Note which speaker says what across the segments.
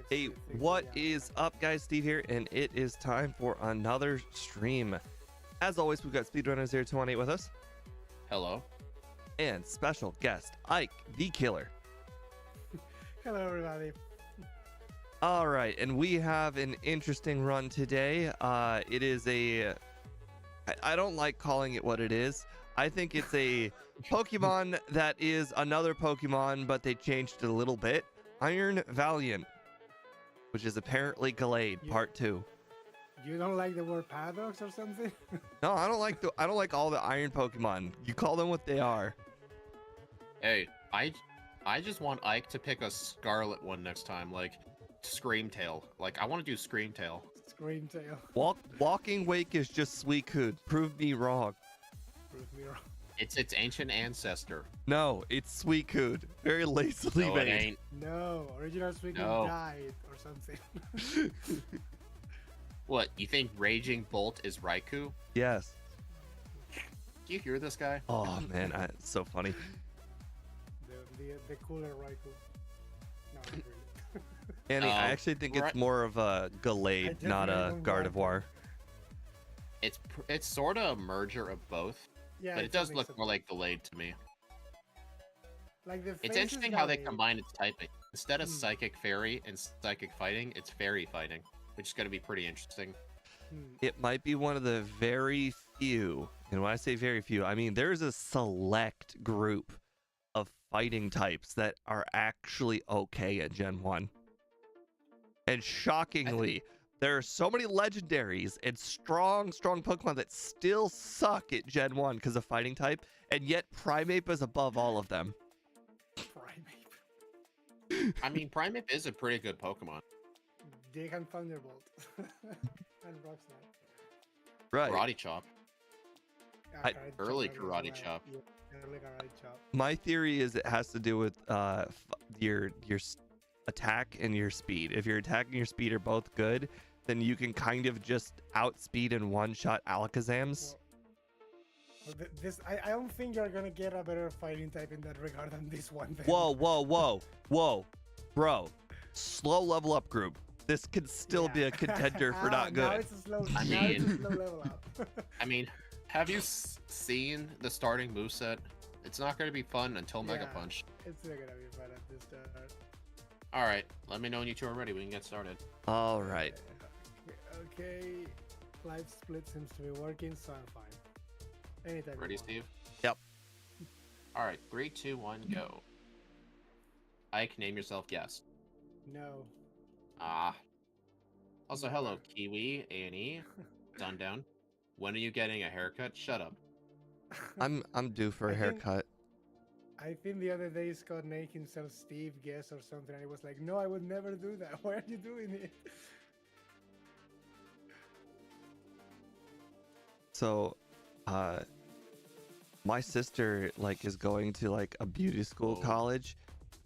Speaker 1: Hey, what is up, guys? Steve here, and it is time for another stream. As always, we've got Speedrunners 0218 with us,
Speaker 2: Hello.
Speaker 1: and special guest Ike the Killer.
Speaker 3: Hello, everybody.
Speaker 1: All right, and we have an interesting run today. It is I don't like calling it what it is. I think it's a Pokemon that is another Pokemon, but they changed it a little bit. Iron Valiant, which is apparently Gallade Part 2.
Speaker 3: You don't like the word paradox or something?
Speaker 1: No, I don't like all the iron Pokemon. You call them what they are.
Speaker 2: Hey, I just want Ike to pick a Scarlet one next time, like Screamtail. Like I want to do Screamtail.
Speaker 3: Screamtail.
Speaker 1: Walking Wake is just Suicune. Prove me wrong.
Speaker 3: Prove me wrong.
Speaker 2: It's its ancient ancestor.
Speaker 1: No, it's Suicune. Very lazily
Speaker 2: No, it
Speaker 1: made.
Speaker 2: ain't.
Speaker 3: No, original Suicune
Speaker 2: No.
Speaker 3: died or something.
Speaker 2: What, you think Raging Bolt is Raikou?
Speaker 1: Yes.
Speaker 2: Do you hear this guy?
Speaker 1: Oh man, it's so funny.
Speaker 3: The cooler Raikou. No, not really.
Speaker 1: Annie, I actually think it's more of a Gallade, not a Gardevoir.
Speaker 2: It's sort of a merger of both,
Speaker 3: Yeah,
Speaker 2: but it does look more like Gallade to me.
Speaker 3: Like the
Speaker 2: It's interesting how they combine its typing. Instead of Psychic Fairy and Psychic Fighting, it's Fairy Fighting, which is going to be pretty interesting.
Speaker 1: It might be one of the very few, and when I say very few, I mean there's a select group of fighting types that are actually okay at Gen 1. And shockingly, there are so many legendaries and strong Pokemon that still suck at Gen 1 because of fighting type, and yet Primeape is above all of them.
Speaker 3: Primeape.
Speaker 2: I mean, Primeape is a pretty good Pokemon.
Speaker 3: Dig and Thunderbolt. And Rock Slide.
Speaker 1: Right.
Speaker 2: Karate Chop.
Speaker 3: Yeah,
Speaker 2: Early
Speaker 3: Chop
Speaker 2: Karate
Speaker 3: as well.
Speaker 2: Chop.
Speaker 3: Yeah, early Karate Chop.
Speaker 1: My theory is it has to do with your attack and your speed. If your attack and your speed are both good, then you can kind of just outspeed and one-shot Alakazams.
Speaker 3: Well, I don't think you're gonna get a better fighting type in that regard than this one. Then.
Speaker 1: Whoa, bro! Slow level up group. This could still be a contender for not
Speaker 3: Now
Speaker 1: good.
Speaker 3: it's a slow,
Speaker 2: I
Speaker 3: now it's a
Speaker 2: mean-
Speaker 3: slow level up.
Speaker 2: I mean, have you seen the starting moveset? It's not going to be fun until Mega
Speaker 3: Yeah.
Speaker 2: Punch.
Speaker 3: It's not gonna be fun at this start.
Speaker 2: All right, let me know when you two are ready. We can get started.
Speaker 1: All right.
Speaker 3: Okay. Live split seems to be working, so I'm fine. Anytime. you
Speaker 2: Ready,
Speaker 3: want.
Speaker 2: Steve?
Speaker 1: Yep.
Speaker 2: All right, 3, 2, 1, go. Ike, name yourself guest.
Speaker 3: No.
Speaker 2: Ah. Also, hello,
Speaker 3: Never.
Speaker 2: Kiwi, A&E, Sundown. When are you getting a haircut? Shut up.
Speaker 1: I'm due for a
Speaker 3: I think-
Speaker 1: haircut.
Speaker 3: I think the other day Scott named himself Steve Guess or something, and he was like, "No, I would never do that. Why are you doing it?"
Speaker 1: So, my sister is going to a beauty school
Speaker 2: Whoa.
Speaker 1: college.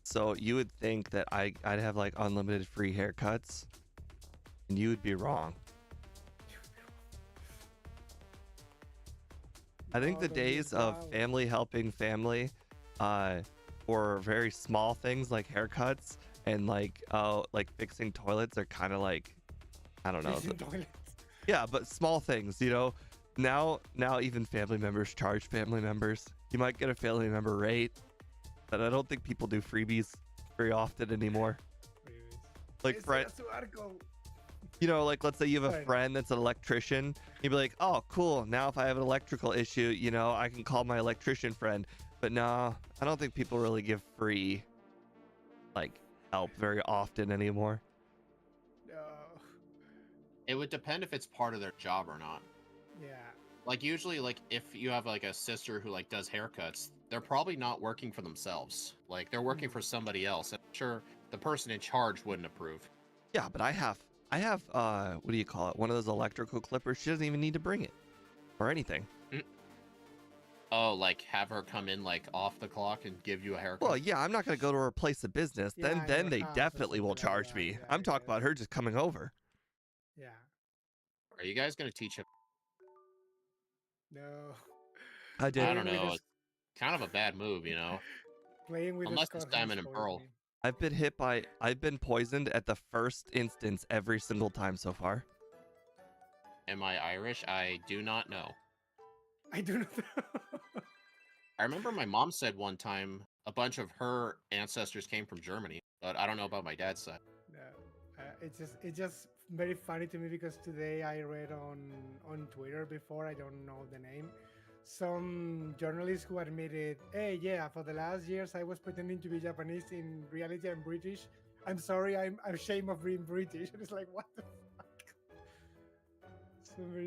Speaker 1: So you would think that I'd have unlimited free haircuts, and you would be wrong. I think the
Speaker 3: No, don't be
Speaker 1: days of
Speaker 3: proud.
Speaker 1: family helping family, for very small things like haircuts and fixing toilets are kind of I don't know.
Speaker 3: Fixing toilets.
Speaker 1: Yeah, but small things, Now even family members charge family members. You might get a family member rate, but I don't think people do freebies very often anymore. Like
Speaker 3: Ese
Speaker 1: friend,
Speaker 3: era su arco.
Speaker 1: let's say you have a
Speaker 3: Right.
Speaker 1: friend that's an electrician. You'd be like, oh, cool. Now if I have an electrical issue, I can call my electrician friend. But no, I don't think people really give free help very often anymore.
Speaker 3: No.
Speaker 2: It would depend if it's part of their job or not.
Speaker 3: Yeah.
Speaker 2: Usually, if you have, a sister who, does haircuts, they're probably not working for themselves. They're working for somebody else. I'm sure the person in charge wouldn't approve.
Speaker 1: Yeah, but I have what do you call it? One of those electrical clippers. She doesn't even need to bring it or anything.
Speaker 2: Oh, have her come in, off the clock and give you a haircut?
Speaker 1: Well, yeah, I'm not going to go to her place of business.
Speaker 3: Yeah,
Speaker 1: Then
Speaker 3: your
Speaker 1: they
Speaker 3: house or
Speaker 1: definitely will
Speaker 3: something like
Speaker 1: charge
Speaker 3: that.
Speaker 1: me.
Speaker 3: Yeah,
Speaker 1: I'm
Speaker 3: I
Speaker 1: talking about
Speaker 3: guess.
Speaker 1: her just coming over.
Speaker 3: Yeah.
Speaker 2: Are you guys going to teach him?
Speaker 3: No.
Speaker 1: I did.
Speaker 2: I don't
Speaker 3: Playing with
Speaker 2: know.
Speaker 3: his-
Speaker 2: It's kind of a bad move,
Speaker 3: Playing with
Speaker 2: Unless
Speaker 3: the
Speaker 2: it's
Speaker 3: Scott
Speaker 2: Diamond
Speaker 3: has
Speaker 2: and
Speaker 3: spoiled
Speaker 2: Pearl.
Speaker 3: me.
Speaker 1: I've been poisoned at the first instance every single time so far.
Speaker 2: Am I Irish? I do not know.
Speaker 3: I do not.
Speaker 2: I remember my mom said one time a bunch of her ancestors came from Germany, but I don't know about my dad's side.
Speaker 3: No, it's just very funny to me because today I read on Twitter before, I don't know the name, some journalist who admitted, hey, yeah, for the last years I was pretending to be Japanese. In reality, I'm British. I'm sorry, I'm ashamed of being British. And it's like, what the fuck?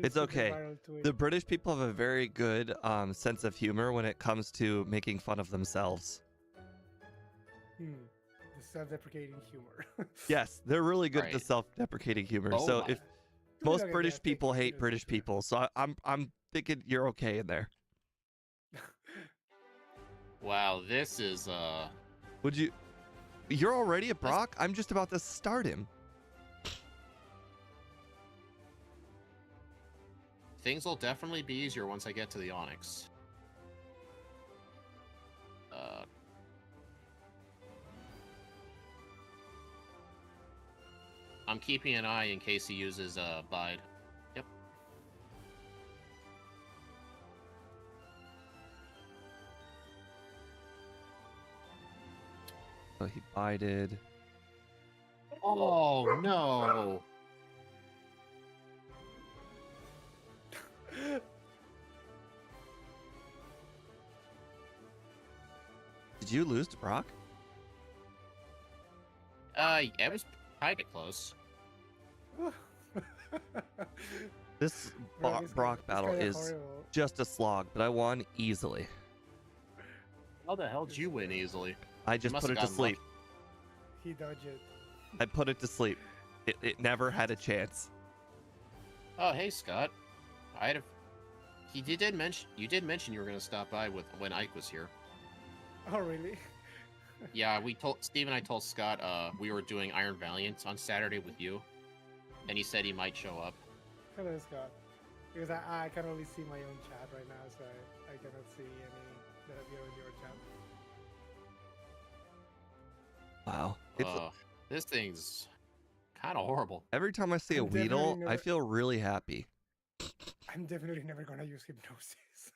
Speaker 1: It's okay. The British people have a very good sense of humor when it comes to making fun of themselves.
Speaker 3: The self-deprecating humor.
Speaker 1: Yes, they're really good at the
Speaker 2: Right.
Speaker 1: self-deprecating humor.
Speaker 2: Oh
Speaker 1: So
Speaker 2: my.
Speaker 1: if
Speaker 3: Look
Speaker 1: most
Speaker 3: at
Speaker 1: British
Speaker 3: that,
Speaker 1: people
Speaker 3: take it
Speaker 1: hate British
Speaker 3: seriously.
Speaker 1: people, so I'm thinking you're okay in there.
Speaker 2: Wow, this is
Speaker 1: Would you? You're already at Brock? I'm just about to start him.
Speaker 2: things will definitely be easier once I get to the Onyx. I'm keeping an eye in case he uses Bide. Yep.
Speaker 1: So he bided.
Speaker 2: Oh no!
Speaker 1: Did you lose to Brock?
Speaker 2: It was kind of close.
Speaker 1: This
Speaker 3: Bro, this
Speaker 1: Brock
Speaker 3: guy- this
Speaker 1: battle
Speaker 3: guy
Speaker 1: is
Speaker 3: horrible.
Speaker 1: just a slog, but I won easily.
Speaker 2: How the hell did you win easily?
Speaker 1: I just
Speaker 2: must
Speaker 1: put it
Speaker 2: have
Speaker 1: to
Speaker 2: gotten
Speaker 1: sleep.
Speaker 3: He dodged it.
Speaker 1: I put it to sleep. It never had a chance.
Speaker 2: Oh, hey Scott. I'd have. You did mention you were gonna stop by when Ike was here.
Speaker 3: Oh, really?
Speaker 2: Yeah, Steve and I told Scott we were doing Iron Valiant on Saturday with you, and he said he might show up.
Speaker 3: Hello, Scott. Because I can only see my own chat right now, so I cannot see any that appear in your chat.
Speaker 1: Wow. It's
Speaker 2: This thing's kind of horrible.
Speaker 1: every time I see a
Speaker 3: I'm definitely
Speaker 1: Weedle, I
Speaker 3: never-
Speaker 1: feel really happy.
Speaker 3: I'm definitely never gonna use hypnosis.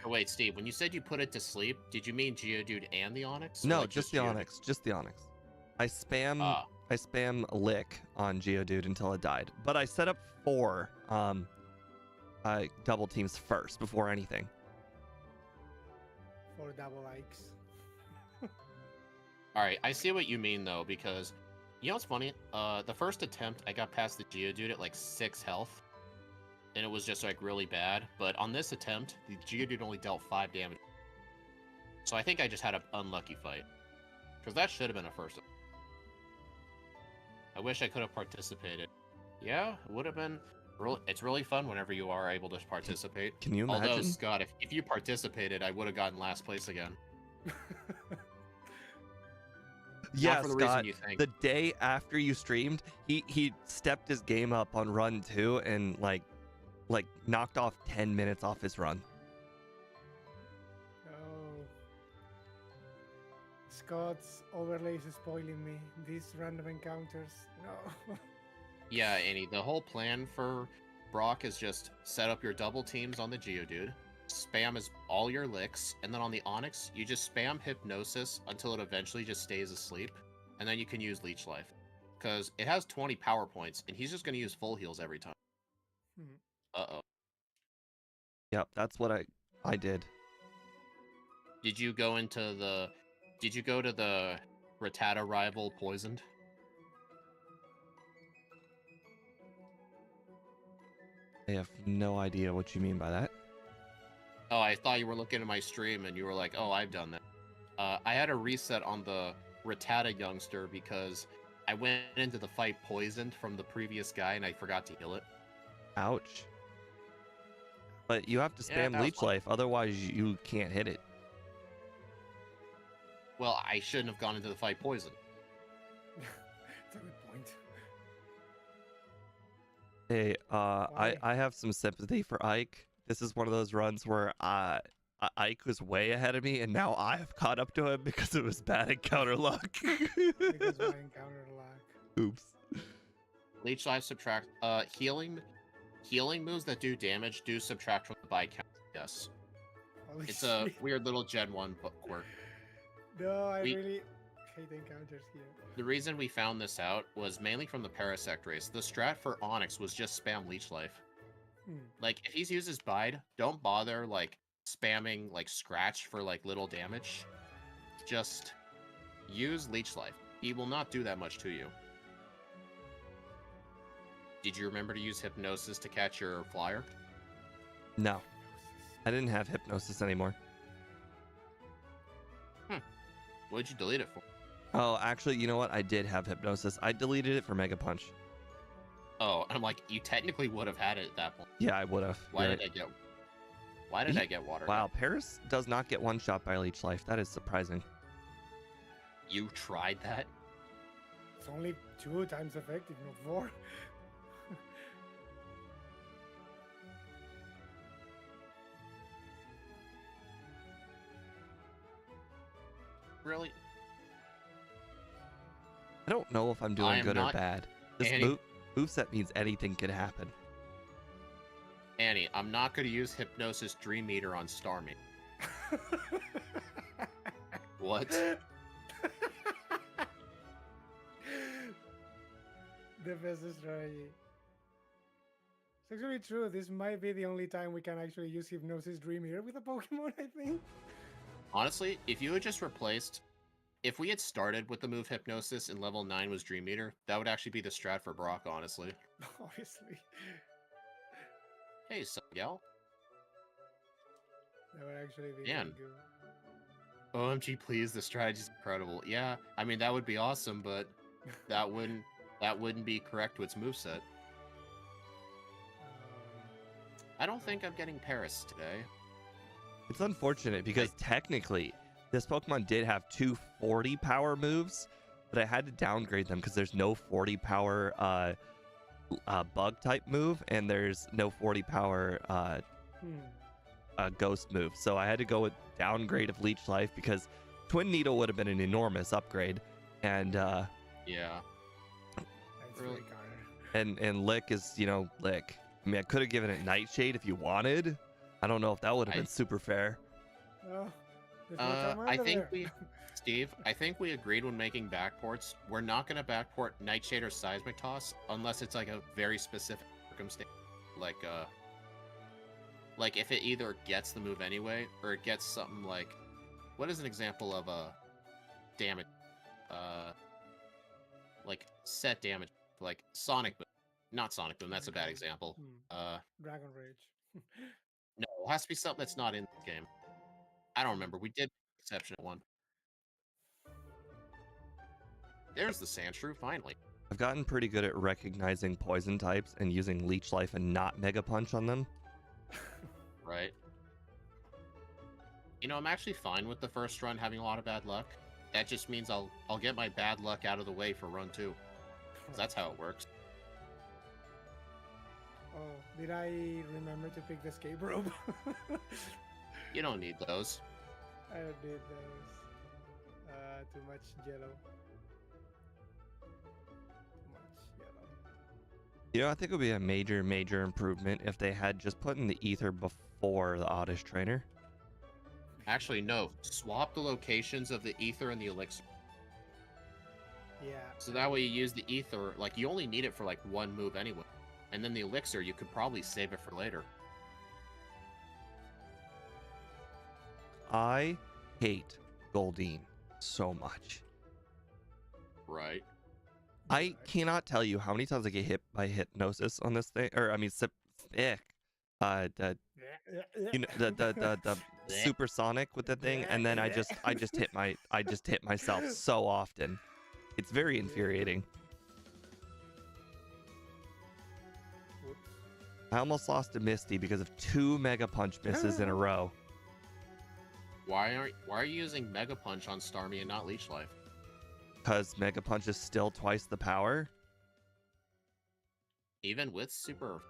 Speaker 2: Oh, wait, Steve, when you said you put it to sleep, did you mean Geodude and the Onyx? Or,
Speaker 1: No,
Speaker 2: like,
Speaker 1: just the
Speaker 2: Geodude?
Speaker 1: Onyx. Just the Onyx. I spam
Speaker 2: Ah.
Speaker 1: I spam lick on Geodude until it died. But I set up 4 double teams first before anything.
Speaker 3: For double likes.
Speaker 2: All right, I see what you mean though, because you know what's funny? The first attempt, I got past the Geodude at like 6 health, and it was just like really bad. But on this attempt, the Geodude only dealt 5 damage. So I think I just had an unlucky fight, because that should have been a first. I wish I could have participated. Yeah, it would have been. It's really fun whenever you are able to participate.
Speaker 1: Can you imagine?
Speaker 2: Although Scott, if you participated, I would have gotten last place again.
Speaker 1: Yeah,
Speaker 2: for the reason
Speaker 1: Scott.
Speaker 2: you think.
Speaker 1: The day after you streamed, he stepped his game up on run 2 and like knocked off 10 minutes off his run.
Speaker 3: Oh. Scott's overlays is spoiling me. These random encounters. No.
Speaker 2: Yeah, Annie, the whole plan for Brock is just set up your double teams on the Geodude, spam all your licks, and then on the Onyx, you just spam Hypnosis until it eventually just stays asleep, and then you can use Leech Life. Because it has 20 power points, and he's just going to use full heals every time.
Speaker 3: Hmm.
Speaker 2: Uh-oh.
Speaker 1: Yep, that's what I did.
Speaker 2: Did you go to the Rattata rival poisoned?
Speaker 1: I have no idea what you mean by that.
Speaker 2: Oh, I thought you were looking at my stream and you were like, oh, I've done that. I had a reset on the Rattata youngster because I went into the fight poisoned from the previous guy and I forgot to heal it.
Speaker 1: Ouch. But you have to
Speaker 2: Yeah,
Speaker 1: spam
Speaker 2: that was
Speaker 1: Leech
Speaker 2: fun.
Speaker 1: Life, otherwise you can't hit it.
Speaker 2: Well, I shouldn't have gone into the fight poisoned.
Speaker 3: That's a good point.
Speaker 1: Hey,
Speaker 3: Why?
Speaker 1: I have some sympathy for Ike. This is one of those runs where I Ike was way ahead of me, and now I've caught up to him because it was bad encounter luck.
Speaker 3: Because my encounter luck.
Speaker 1: Oops.
Speaker 2: Leech life subtract. Healing moves that do damage do subtract from the bite count. Yes.
Speaker 3: Holy
Speaker 2: It's a
Speaker 3: shit.
Speaker 2: weird little Gen 1 quirk.
Speaker 3: No, I
Speaker 2: we-
Speaker 3: really hate encounters here.
Speaker 2: The reason we found this out was mainly from the Parasect race. The strat for Onyx was just spam Leech Life. Like, if he uses Bide, don't bother, like, spamming, like, Scratch for, like, little damage. Just use Leech Life. He will not do that much to you. Did you remember to use Hypnosis to catch your flyer?
Speaker 1: No, I didn't have Hypnosis anymore.
Speaker 2: What did you delete it for?
Speaker 1: Oh, actually, you know what? I did have Hypnosis. I deleted it for Mega Punch.
Speaker 2: Oh, I'm like, you technically would have had it at that point.
Speaker 1: Yeah, I would have.
Speaker 2: Why did I get water?
Speaker 1: Wow, Paris does not get one shot by Leech Life. That is surprising.
Speaker 2: You tried that?
Speaker 3: It's only 2 times effective, not 4.
Speaker 2: Really?
Speaker 1: I don't know if I'm
Speaker 2: I
Speaker 1: doing
Speaker 2: am
Speaker 1: good or
Speaker 2: not
Speaker 1: bad. This
Speaker 2: Annie.
Speaker 1: moveset means anything could happen.
Speaker 2: Annie, I'm not going to use Hypnosis Dream Eater on Starmie. What?
Speaker 3: The best strategy. It's actually true. This might be the only time we can actually use Hypnosis Dream Eater with a Pokemon, I think.
Speaker 2: Honestly, if you had just replaced... If we had started with the move Hypnosis and level 9 was Dream Eater, that would actually be the strat for Brock, honestly.
Speaker 3: Obviously.
Speaker 2: Hey, Gal.
Speaker 3: That would actually be
Speaker 2: Man.
Speaker 3: really good.
Speaker 2: OMG, please, the strategy's incredible. Yeah, I mean, that would be awesome, but that wouldn't be correct to its moveset. I don't think I'm getting Paris today.
Speaker 1: It's unfortunate because technically this Pokemon did have 2 40 power moves, but I had to downgrade them because there's no 40 power bug type move and there's no 40 power ghost move. So I had to go with downgrade of Leech Life because Twin Needle would have been an enormous upgrade. And
Speaker 2: Yeah.
Speaker 3: That's
Speaker 2: Really?
Speaker 3: really kind.
Speaker 1: and Lick is, Lick. I mean, I could have given it Nightshade if you wanted. I don't know if that would have been super fair.
Speaker 3: Oh, there's no
Speaker 2: I
Speaker 3: Charmander
Speaker 2: think
Speaker 3: there.
Speaker 2: Steve, I think we agreed when making backports, we're not going to backport Nightshade or Seismic Toss unless it's like a very specific circumstance. Like if it either gets the move anyway, or it gets something like, what is an example of a damage? Like set damage, like Sonic Boom. Not Sonic Boom, that's a bad example.
Speaker 3: Dragon Rage.
Speaker 2: No, it has to be something that's not in the game. I don't remember. We did exception at one. There's the Sandshrew, finally.
Speaker 1: I've gotten pretty good at recognizing poison types and using Leech Life and not Mega Punch on them.
Speaker 2: Right. I'm actually fine with the first run having a lot of bad luck. That just means I'll get my bad luck out of the way for run 2. 'Cause that's how it works.
Speaker 3: Oh, did I remember to pick the escape rope?
Speaker 2: You don't need those.
Speaker 3: I don't need those. Too much yellow. Too much yellow.
Speaker 1: I think it would be a major improvement if they had just put in the Ether before the Oddish Trainer.
Speaker 2: Actually, no. Swap the locations of the Ether and the Elixir.
Speaker 3: Yeah.
Speaker 2: So that way you use the Ether, like, you only need it for, like, one move anyway. And then the Elixir, you could probably save it for later.
Speaker 1: I hate Goldeen so much.
Speaker 2: Right.
Speaker 1: I cannot tell you how many times I get hit by Hypnosis on this thing, or I mean, the supersonic with the thing, and then I just hit myself so often. It's very infuriating.
Speaker 3: Whoops.
Speaker 1: I almost lost to Misty because of 2 Mega Punch misses in a row.
Speaker 2: Why are you using Mega Punch on Starmie and not Leech Life?
Speaker 1: Because Mega Punch is still twice the power.
Speaker 2: Even with Super...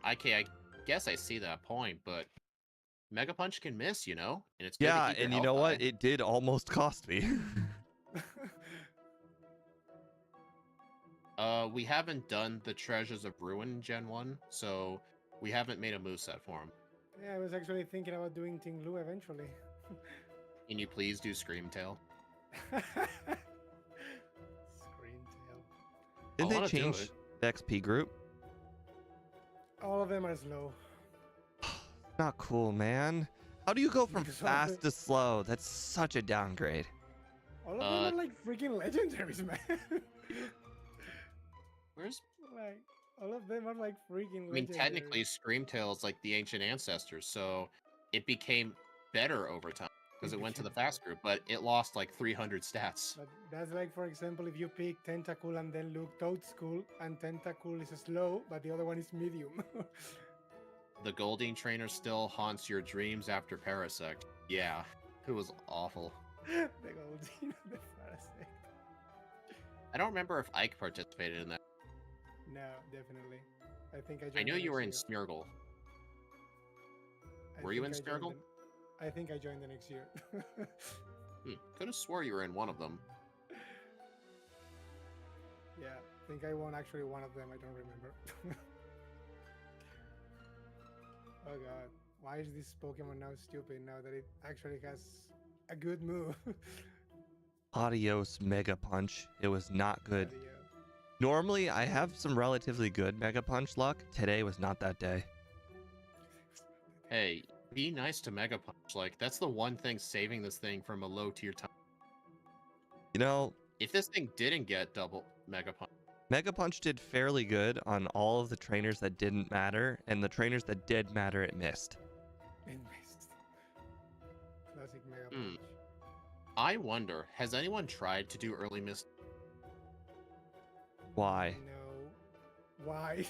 Speaker 2: I guess I see that point, but Mega Punch can miss, you know, and it's good to
Speaker 1: Yeah,
Speaker 2: keep your
Speaker 1: and you
Speaker 2: health
Speaker 1: know what?
Speaker 2: high.
Speaker 1: It did almost cost me.
Speaker 2: We haven't done the Treasures of Ruin in Gen 1, so we haven't made a moveset for him.
Speaker 3: Yeah, I was actually thinking about doing Ting Lu eventually.
Speaker 2: Can you please do Screamtail?
Speaker 3: Screamtail.
Speaker 1: Didn't they
Speaker 2: wanna do
Speaker 1: change
Speaker 2: it.
Speaker 1: the XP group?
Speaker 3: All of them are slow.
Speaker 1: Not cool, man. How do you go from
Speaker 3: Because all of
Speaker 1: fast to slow? That's such a downgrade.
Speaker 3: All of them are like freaking legendaries, man.
Speaker 2: Where's...
Speaker 3: Like, all of them are like freaking legendaries.
Speaker 2: I mean, technically, Screamtail is like the ancient ancestors, so it became better over time because it went to the fast group, but it lost like 300 stats.
Speaker 3: But that's like, for example, if you pick Tentacool and then look Toadstool, and Tentacool is slow, but the other one is medium.
Speaker 2: The Goldeen trainer still haunts your dreams after Parasect. Yeah, it was awful.
Speaker 3: The Goldeen, the Parasect.
Speaker 2: I don't remember if Ike participated in that.
Speaker 3: No, definitely. I think
Speaker 2: I knew
Speaker 3: the
Speaker 2: you were in
Speaker 3: next year.
Speaker 2: Smeargle.
Speaker 3: I
Speaker 2: Were you in
Speaker 3: think I joined
Speaker 2: Smeargle?
Speaker 3: I think I joined the next year.
Speaker 2: Could have swore you were in one of them.
Speaker 3: Yeah, I think I won actually one of them. I don't remember. Oh god, why is this Pokemon now stupid now that it actually has a good move?
Speaker 1: Adios, Mega Punch. It was not good.
Speaker 3: Adios.
Speaker 1: Normally, I have some relatively good Mega Punch luck. Today was not that day.
Speaker 2: Hey, be nice to Mega Punch. Like, that's the one thing saving this thing from a low tier time.
Speaker 1: You know,
Speaker 2: If this thing didn't get double Mega Punch,
Speaker 1: Mega Punch did fairly good on all of the trainers that didn't matter, and the trainers that did matter, it missed.
Speaker 3: It missed. Classic Mega
Speaker 2: Hmm.
Speaker 3: Punch.
Speaker 2: I wonder, has anyone tried to do early miss?
Speaker 1: Why?
Speaker 3: No. Why?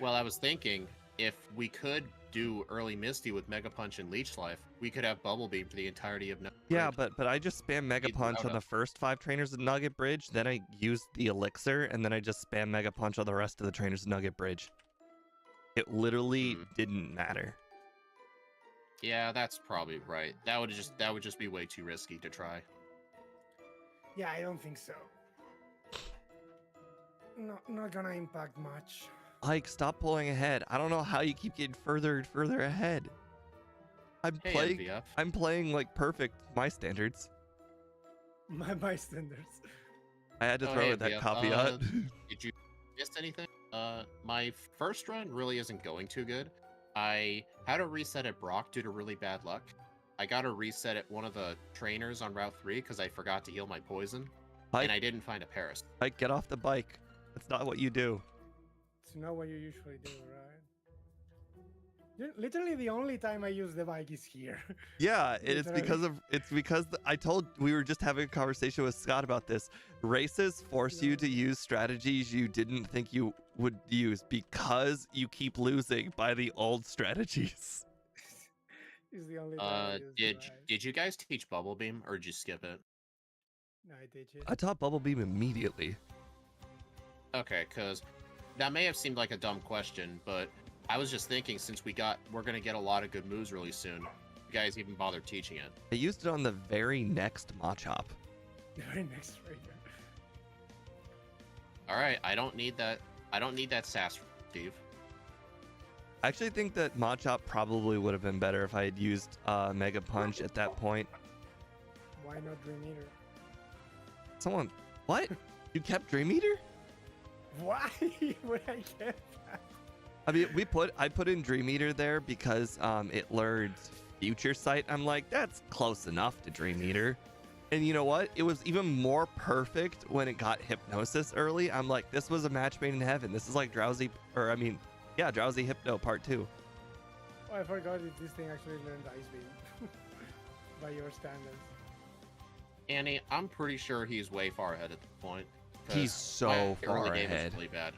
Speaker 2: Well, I was thinking, if we could do early Misty with Mega Punch and Leech Life, we could have Bubble Beam for the entirety of
Speaker 1: Yeah, but I just spam Mega
Speaker 2: You'd
Speaker 1: Punch
Speaker 2: route
Speaker 1: on the
Speaker 2: up.
Speaker 1: first 5 trainers of Nugget Bridge, then I used the Elixir, and then I just spam Mega Punch on the rest of the trainers of Nugget Bridge. It literally didn't matter.
Speaker 2: Yeah, that's probably right. That would just be way too risky to try.
Speaker 3: Yeah, I don't think so. Not gonna impact much.
Speaker 1: Like, stop pulling ahead. I don't know how you keep getting further and further ahead.
Speaker 2: Hey, MVF.
Speaker 1: I'm playing like perfect my standards.
Speaker 3: My standards.
Speaker 1: I had to
Speaker 2: Oh,
Speaker 1: throw
Speaker 2: hey,
Speaker 1: in that
Speaker 2: MVF.
Speaker 1: caveat.
Speaker 2: Did you miss anything? My first run really isn't going too good. I had a reset at Brock due to really bad luck. I got a reset at one of the trainers on Route 3 because I forgot to heal my poison. And I didn't find a Paris.
Speaker 1: Like, get off the bike. That's not what you do.
Speaker 3: It's not what you usually do, right? Literally, the only time I use the bike is here.
Speaker 1: Yeah, it's
Speaker 3: Literally.
Speaker 1: because we were just having a conversation with Scott about this. Races force you to use strategies you didn't think you would use because you keep losing by the old strategies.
Speaker 3: It's the only time I use the bike.
Speaker 2: Did you guys teach Bubble Beam or did you skip it?
Speaker 3: No, I did it.
Speaker 1: I taught Bubble Beam immediately.
Speaker 2: Okay, because that may have seemed like a dumb question, but I was just thinking since we're gonna get a lot of good moves really soon, you guys even bother teaching it.
Speaker 1: I used it on the very next Machop.
Speaker 3: The very next ranger.
Speaker 2: All right, I don't need that sass, Steve.
Speaker 1: I actually think that Machop probably would have been better if I had used Mega Punch at that point.
Speaker 3: Why not Dream Eater?
Speaker 1: Someone, what? You kept Dream Eater?
Speaker 3: Why would I get that?
Speaker 1: I mean, I put in Dream Eater there because it learns Future Sight. I'm like, that's close enough to Dream Eater. And you know what? It was even more perfect when it got Hypnosis early. I'm like, this was a match made in heaven. This is like Drowsy Hypno Part 2.
Speaker 3: Oh, I forgot that this thing actually learned Ice Beam. By your standards.
Speaker 2: Annie, I'm pretty sure he's way far ahead at this point. 'cause
Speaker 1: He's so
Speaker 2: my
Speaker 1: far
Speaker 2: early game was
Speaker 1: ahead.
Speaker 2: really bad.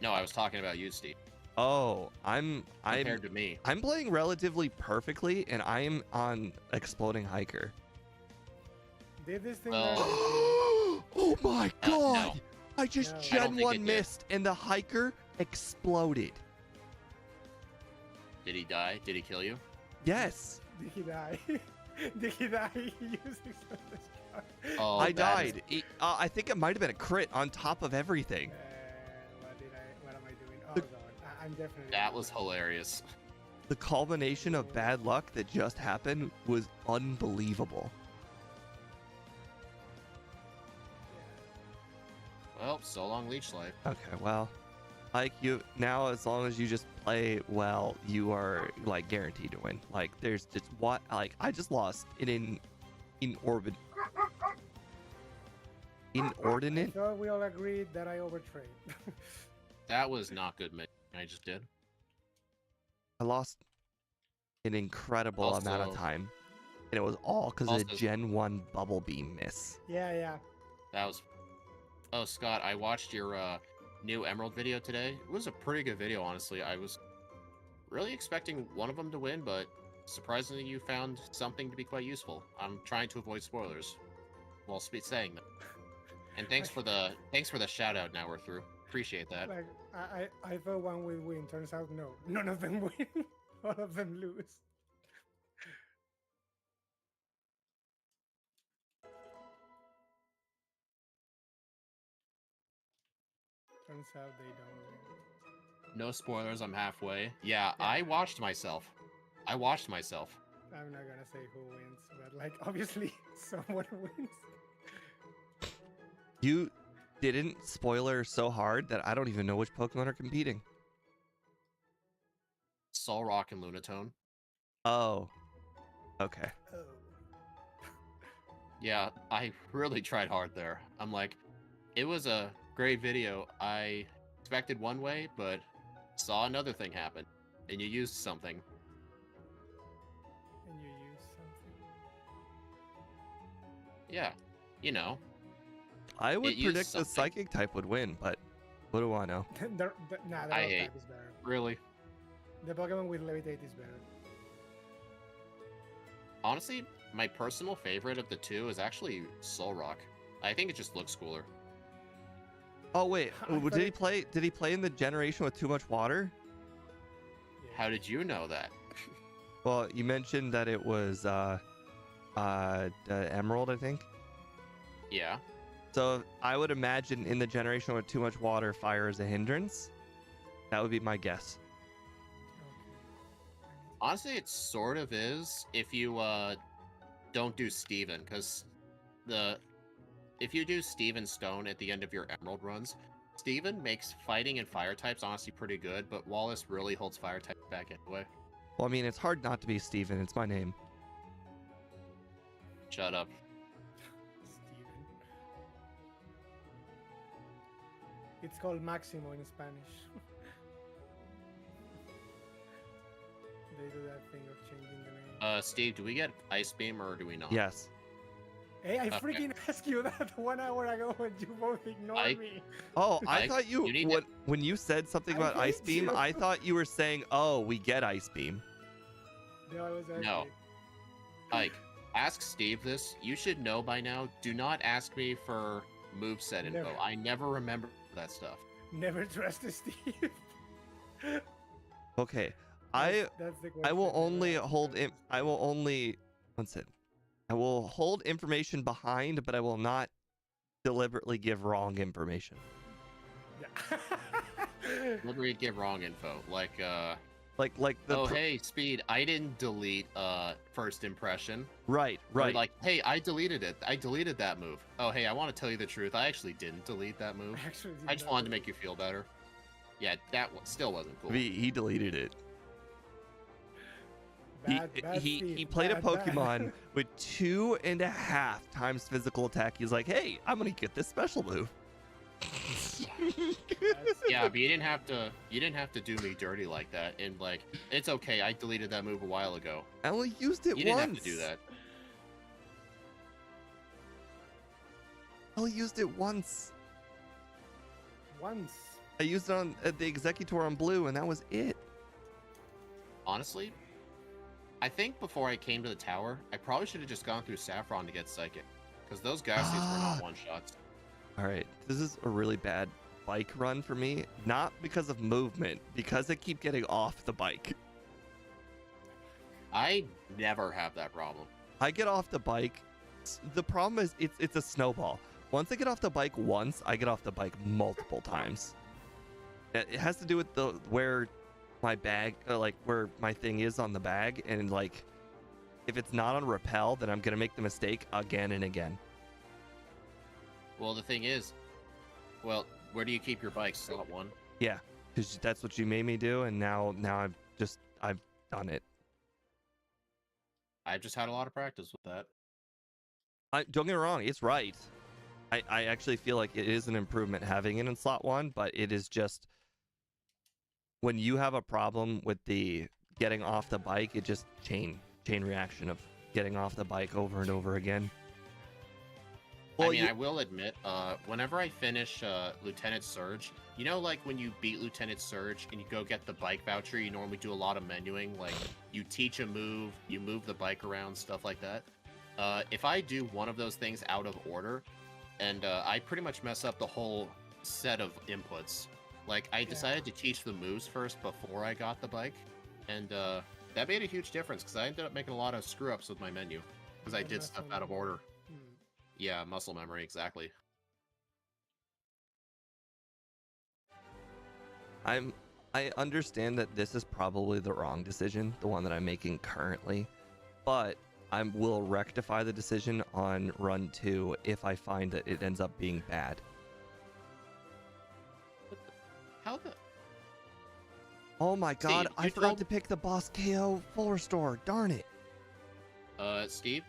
Speaker 2: No, I was talking about you, Steve.
Speaker 1: Oh, I'm
Speaker 2: Compared to me.
Speaker 1: I'm playing relatively perfectly, and I'm on Exploding Hiker.
Speaker 3: Did this thing
Speaker 2: Well-
Speaker 3: learn?
Speaker 1: Oh my
Speaker 2: no.
Speaker 1: god! I just
Speaker 3: No.
Speaker 2: I don't
Speaker 1: Gen
Speaker 2: think
Speaker 1: 1
Speaker 2: it did.
Speaker 1: missed, and the Hiker exploded.
Speaker 2: Did he die? Did he kill you?
Speaker 1: Yes.
Speaker 3: Did he die? Did he die using Scarlet Scar?
Speaker 2: Oh,
Speaker 1: I
Speaker 2: that is-
Speaker 1: died. I think it might have been a crit on top of everything.
Speaker 3: What am I doing? Oh
Speaker 1: The-
Speaker 3: god, I'm definitely.
Speaker 2: that was hilarious.
Speaker 1: The culmination of bad luck that just happened was unbelievable.
Speaker 2: Well, so long leech life.
Speaker 1: Okay, well, like you now, as long as you just play well, you are like guaranteed to win. Like there's just what like I just lost inordinate.
Speaker 3: I thought we all agreed that I overtrade.
Speaker 2: That was not good, man. I just did.
Speaker 1: I lost an incredible amount of
Speaker 2: Also-
Speaker 1: time, and it was all because of
Speaker 2: Also-
Speaker 1: the Gen 1 bubble beam miss.
Speaker 3: yeah.
Speaker 2: That was. Oh, Scott, I watched your new Emerald video today. It was a pretty good video, honestly. I was really expecting one of them to win, but surprisingly, you found something to be quite useful. I'm trying to avoid spoilers while saying that. And thanks for the shout out. Now we're through. Appreciate that.
Speaker 3: Like I thought one would win. Turns out no, none of them win. All of them lose. Turns out they don't win.
Speaker 2: No spoilers. I'm halfway. Yeah, I watched myself.
Speaker 3: I'm not gonna say who wins, but like obviously someone wins.
Speaker 1: You didn't spoiler so hard that I don't even know which Pokemon are competing.
Speaker 2: Solrock and Lunatone.
Speaker 1: Oh, okay.
Speaker 3: Oh.
Speaker 2: Yeah, I really tried hard there. I'm like, it was a great video. I expected one way, but saw another thing happen. And you used something.
Speaker 3: And you use something.
Speaker 2: Yeah, you know.
Speaker 1: I would
Speaker 2: It used
Speaker 1: predict the
Speaker 2: something.
Speaker 1: psychic type would win, but what do I know?
Speaker 3: Nah, the
Speaker 2: I
Speaker 3: rock
Speaker 2: hate-
Speaker 3: type is better.
Speaker 2: Really.
Speaker 3: The Pokemon with Levitate is better.
Speaker 2: Honestly, my personal favorite of the two is actually Solrock. I think it just looks cooler.
Speaker 1: Oh wait,
Speaker 3: I thought
Speaker 1: did he
Speaker 3: it-
Speaker 1: play? Did he play in the generation with too much water?
Speaker 3: Yeah.
Speaker 2: How did you know that?
Speaker 1: Well, you mentioned that it was Emerald, I think.
Speaker 2: Yeah.
Speaker 1: So I would imagine in the generation with too much water, fire is a hindrance. That would be my guess.
Speaker 3: Okay.
Speaker 2: Honestly, it sort of is if you don't do Steven, because if you do Steven Stone at the end of your Emerald runs, Steven makes fighting and fire types honestly pretty good, but Wallace really holds fire types back anyway.
Speaker 1: Well, I mean, it's hard not to be Steven. It's my name.
Speaker 2: Shut up.
Speaker 3: Steven. It's called Maximo in Spanish. They do that thing of changing the name.
Speaker 2: Steve, do we get Ice Beam or do we not?
Speaker 1: Yes.
Speaker 3: Hey, I
Speaker 2: okay.
Speaker 3: freaking asked you that 1 hour ago and you both ignored me.
Speaker 1: Oh, I
Speaker 2: Ike,
Speaker 1: thought you,
Speaker 2: you need to-
Speaker 1: when you said something
Speaker 3: I
Speaker 1: about Ice
Speaker 3: hate
Speaker 1: Beam,
Speaker 3: you.
Speaker 1: I thought you were saying, "Oh, we get Ice Beam."
Speaker 3: No, I was
Speaker 2: No.
Speaker 3: asking.
Speaker 2: Ike, ask Steve this. You should know by now. Do not ask me for moveset info.
Speaker 3: Never.
Speaker 2: I never remember that stuff.
Speaker 3: Never trust Steve.
Speaker 1: Okay, I
Speaker 3: That's the
Speaker 1: I will
Speaker 3: question that
Speaker 1: only
Speaker 3: I
Speaker 1: hold
Speaker 3: trust.
Speaker 1: I will only what's it? I will hold information behind, but I will not deliberately give wrong information.
Speaker 3: Yeah.
Speaker 2: Deliberately give wrong info. Like,
Speaker 1: Like the
Speaker 2: oh hey, Speed, I didn't delete first impression.
Speaker 1: right,
Speaker 2: Or
Speaker 1: right.
Speaker 2: like, hey, I deleted it. I deleted that move. Oh hey, I want to tell you the truth. I actually didn't delete that move.
Speaker 3: Actually,
Speaker 2: I just wanted to make you feel better. Yeah, that still wasn't cool.
Speaker 1: He deleted it.
Speaker 3: bad, bad
Speaker 1: he
Speaker 3: Steve,
Speaker 1: played a
Speaker 3: bad, bad.
Speaker 1: Pokemon with 2.5 times physical attack. He's like, hey, I'm gonna get this special move.
Speaker 3: That's-
Speaker 2: Yeah, but you didn't have to do me dirty like that. And like, it's okay. I deleted that move a while ago.
Speaker 1: I only used it
Speaker 2: You didn't
Speaker 1: once.
Speaker 2: have to do that.
Speaker 1: I only used it once.
Speaker 3: Once.
Speaker 1: I used it on the Executor on Blue, and that was it.
Speaker 2: Honestly, I think before I came to the tower, I probably should have just gone through Saffron to get Psychic. Because those Gaussies were not one-shots.
Speaker 1: All right, this is a really bad bike run for me. Not because of movement, because I keep getting off the bike.
Speaker 2: I never have that problem.
Speaker 1: I get off the bike. The problem is it's a snowball. Once I get off the bike once, I get off the bike multiple times. It has to do with where my bag, like where my thing is on the bag, and like if it's not on rappel, then I'm gonna make the mistake again and again.
Speaker 2: Well, the thing is, where do you keep your bike? Slot 1?
Speaker 1: Yeah, because that's what you made me do, and now I've done it.
Speaker 2: I've just had a lot of practice with that.
Speaker 1: Don't get me wrong, it's right. I actually feel like it is an improvement having it in slot 1, but it is just when you have a problem with the getting off the bike, it just chain reaction of getting off the bike over and over again.
Speaker 2: Well, I mean, I will admit, whenever I finish Lieutenant Surge, you know, like when you beat Lieutenant Surge and you go get the bike voucher, you normally do a lot of menuing, like you teach a move, you move the bike around, stuff like that. If I do one of those things out of order, and I pretty much mess up the whole set of inputs. Like, I decided to teach the moves first before I got the bike, and that made a huge difference, because I ended up making a lot of screw-ups with my menu, because I did stuff out of order. Yeah, muscle memory, exactly.
Speaker 1: I understand that this is probably the wrong decision, the one that I'm making currently, but I will rectify the decision on run 2 if I find that it ends up being bad.
Speaker 2: How the...
Speaker 1: Oh my god,
Speaker 2: Steve,
Speaker 1: I forgot to pick the boss KO full restore. Darn it.
Speaker 2: Steve,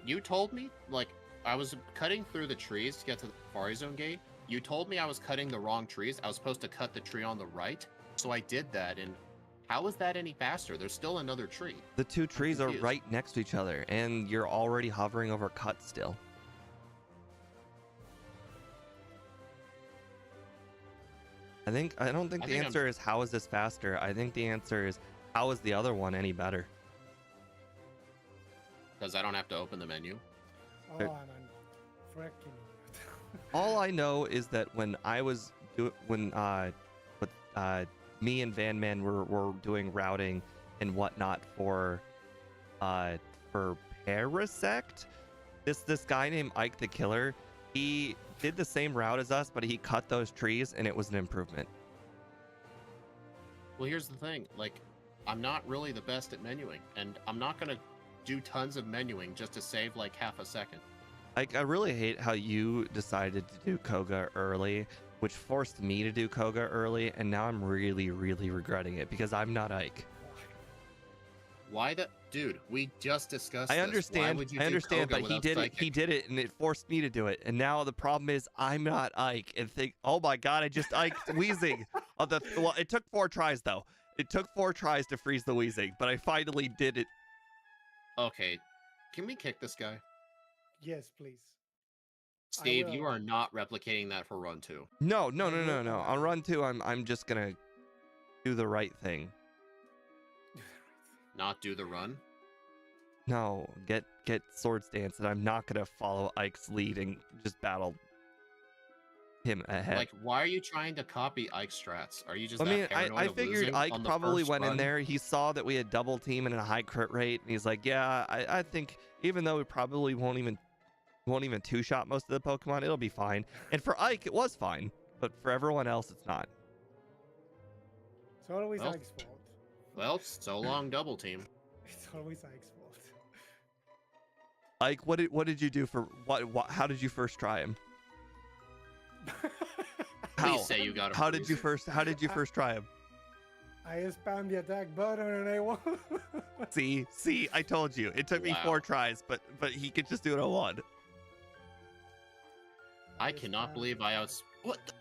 Speaker 2: you told me, like, I was cutting through the trees to get to the Safari Zone gate. You told me I was cutting the wrong trees. I was supposed to cut the tree on the right, so I did that, and how is that any faster? There's still another tree.
Speaker 1: The two trees are right next to each other, and you're already hovering over cut still. I don't think the answer is how is this faster. I think the answer is how is the other one any better?
Speaker 2: Because I don't have to open the menu.
Speaker 3: Oh, I'm a freaking idiot.
Speaker 1: All I know is that when I was me and Van Man were doing routing and whatnot for Parasect, this guy named Ike the Killer, he did the same route as us, but he cut those trees and it was an improvement.
Speaker 2: Well, here's the thing, like, I'm not really the best at menuing, and I'm not gonna do tons of menuing just to save like half a second.
Speaker 1: Like, I really hate how you decided to do Koga early, which forced me to do Koga early, and now I'm really, really regretting it because I'm not Ike.
Speaker 2: Why the dude? We just discussed.
Speaker 1: I understand, but he did it. He did it, and it forced me to do it. And now the problem is I'm not Ike, and think, oh my god, I just Iked Wheezing. Well, it took 4 tries though. It took 4 tries to freeze the Wheezing, but I finally did it.
Speaker 2: Okay, can we kick this guy?
Speaker 3: Yes, please.
Speaker 2: Steve, you are not replicating that for run 2.
Speaker 1: No. On run 2, I'm just gonna do the right thing.
Speaker 2: Not do the run?
Speaker 1: No, get Swords Dance, and I'm not gonna follow Ike's lead and just battle him ahead.
Speaker 2: Like, why are you trying to copy Ike's strats? Are you just?
Speaker 1: I figured Ike probably went in there. He saw that we had double team and a high crit rate, and he's like, yeah, I think even though we probably won't even 2-shot most of the Pokemon, it'll be fine. And for Ike, it was fine, but for everyone else, it's not.
Speaker 3: It's always Ike's fault.
Speaker 2: Well, so long, double team.
Speaker 3: It's always Ike's fault.
Speaker 1: Ike, what did you do for what? How did you first try him?
Speaker 2: Please say you got him.
Speaker 1: How did you first try him?
Speaker 3: I spammed the attack button and I won.
Speaker 1: See, I told you. It took me 4 tries, but he could just do it on 1.
Speaker 2: I cannot believe I outs. What?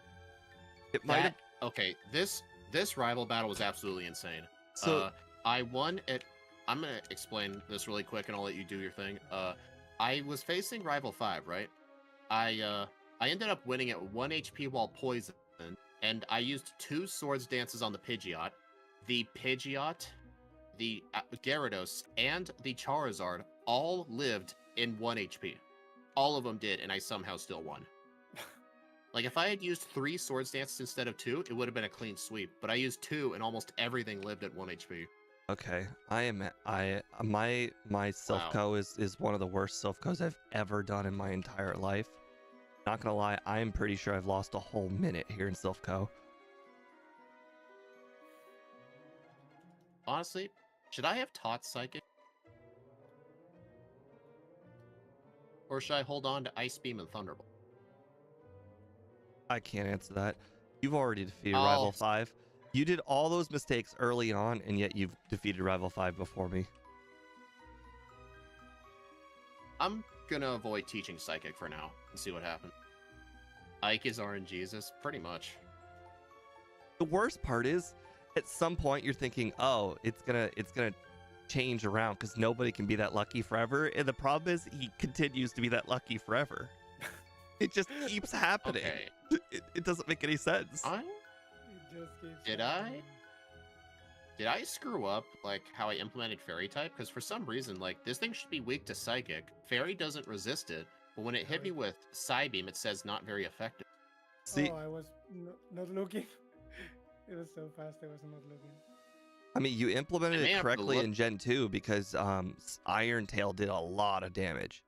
Speaker 1: It might have.
Speaker 2: Okay, this rival battle was absolutely insane.
Speaker 1: So
Speaker 2: I won it. I'm gonna explain this really quick, and I'll let you do your thing. I was facing rival 5, right? I ended up winning at 1 HP while poisoned, and I used 2 Swords Dances on the Pidgeot. The Pidgeot, the Gyarados, and the Charizard all lived in 1 HP. All of them did, and I somehow still won. Like, if I had used 3 Swords Dances instead of 2, it would have been a clean sweep. But I used 2, and almost everything lived at 1 HP.
Speaker 1: Okay, my Silphco is one of the worst Silphcos I've ever done in my entire life. Not gonna lie, I am pretty sure I've lost a whole minute here in Silphco.
Speaker 2: Honestly, should I have taught Psychic? Or should I hold on to Ice Beam and Thunderbolt?
Speaker 1: I can't answer that. You've already defeated
Speaker 2: Oh.
Speaker 1: Rival 5. You did all those mistakes early on, and yet you've defeated Rival 5 before me.
Speaker 2: I'm gonna avoid teaching Psychic for now and see what happens. Ike is RNGesus, pretty much.
Speaker 1: The worst part is, at some point you're thinking, oh, it's gonna change around because nobody can be that lucky forever. And the problem is he continues to be that lucky forever. It just keeps happening.
Speaker 2: Okay.
Speaker 1: It doesn't make any sense.
Speaker 3: It just keeps
Speaker 2: Did
Speaker 3: happening.
Speaker 2: Did I screw up, like, how I implemented Fairy type? Because for some reason, like, this thing should be weak to Psychic. Fairy doesn't resist it, but when it hit me with Psybeam, it says not very effective.
Speaker 1: See,
Speaker 3: Oh, I was not looking. It was so fast, I was not looking.
Speaker 1: I mean, you implemented
Speaker 2: I may
Speaker 1: it
Speaker 2: have to
Speaker 1: correctly
Speaker 2: look-
Speaker 1: in Gen 2 because Iron Tail did a lot of damage.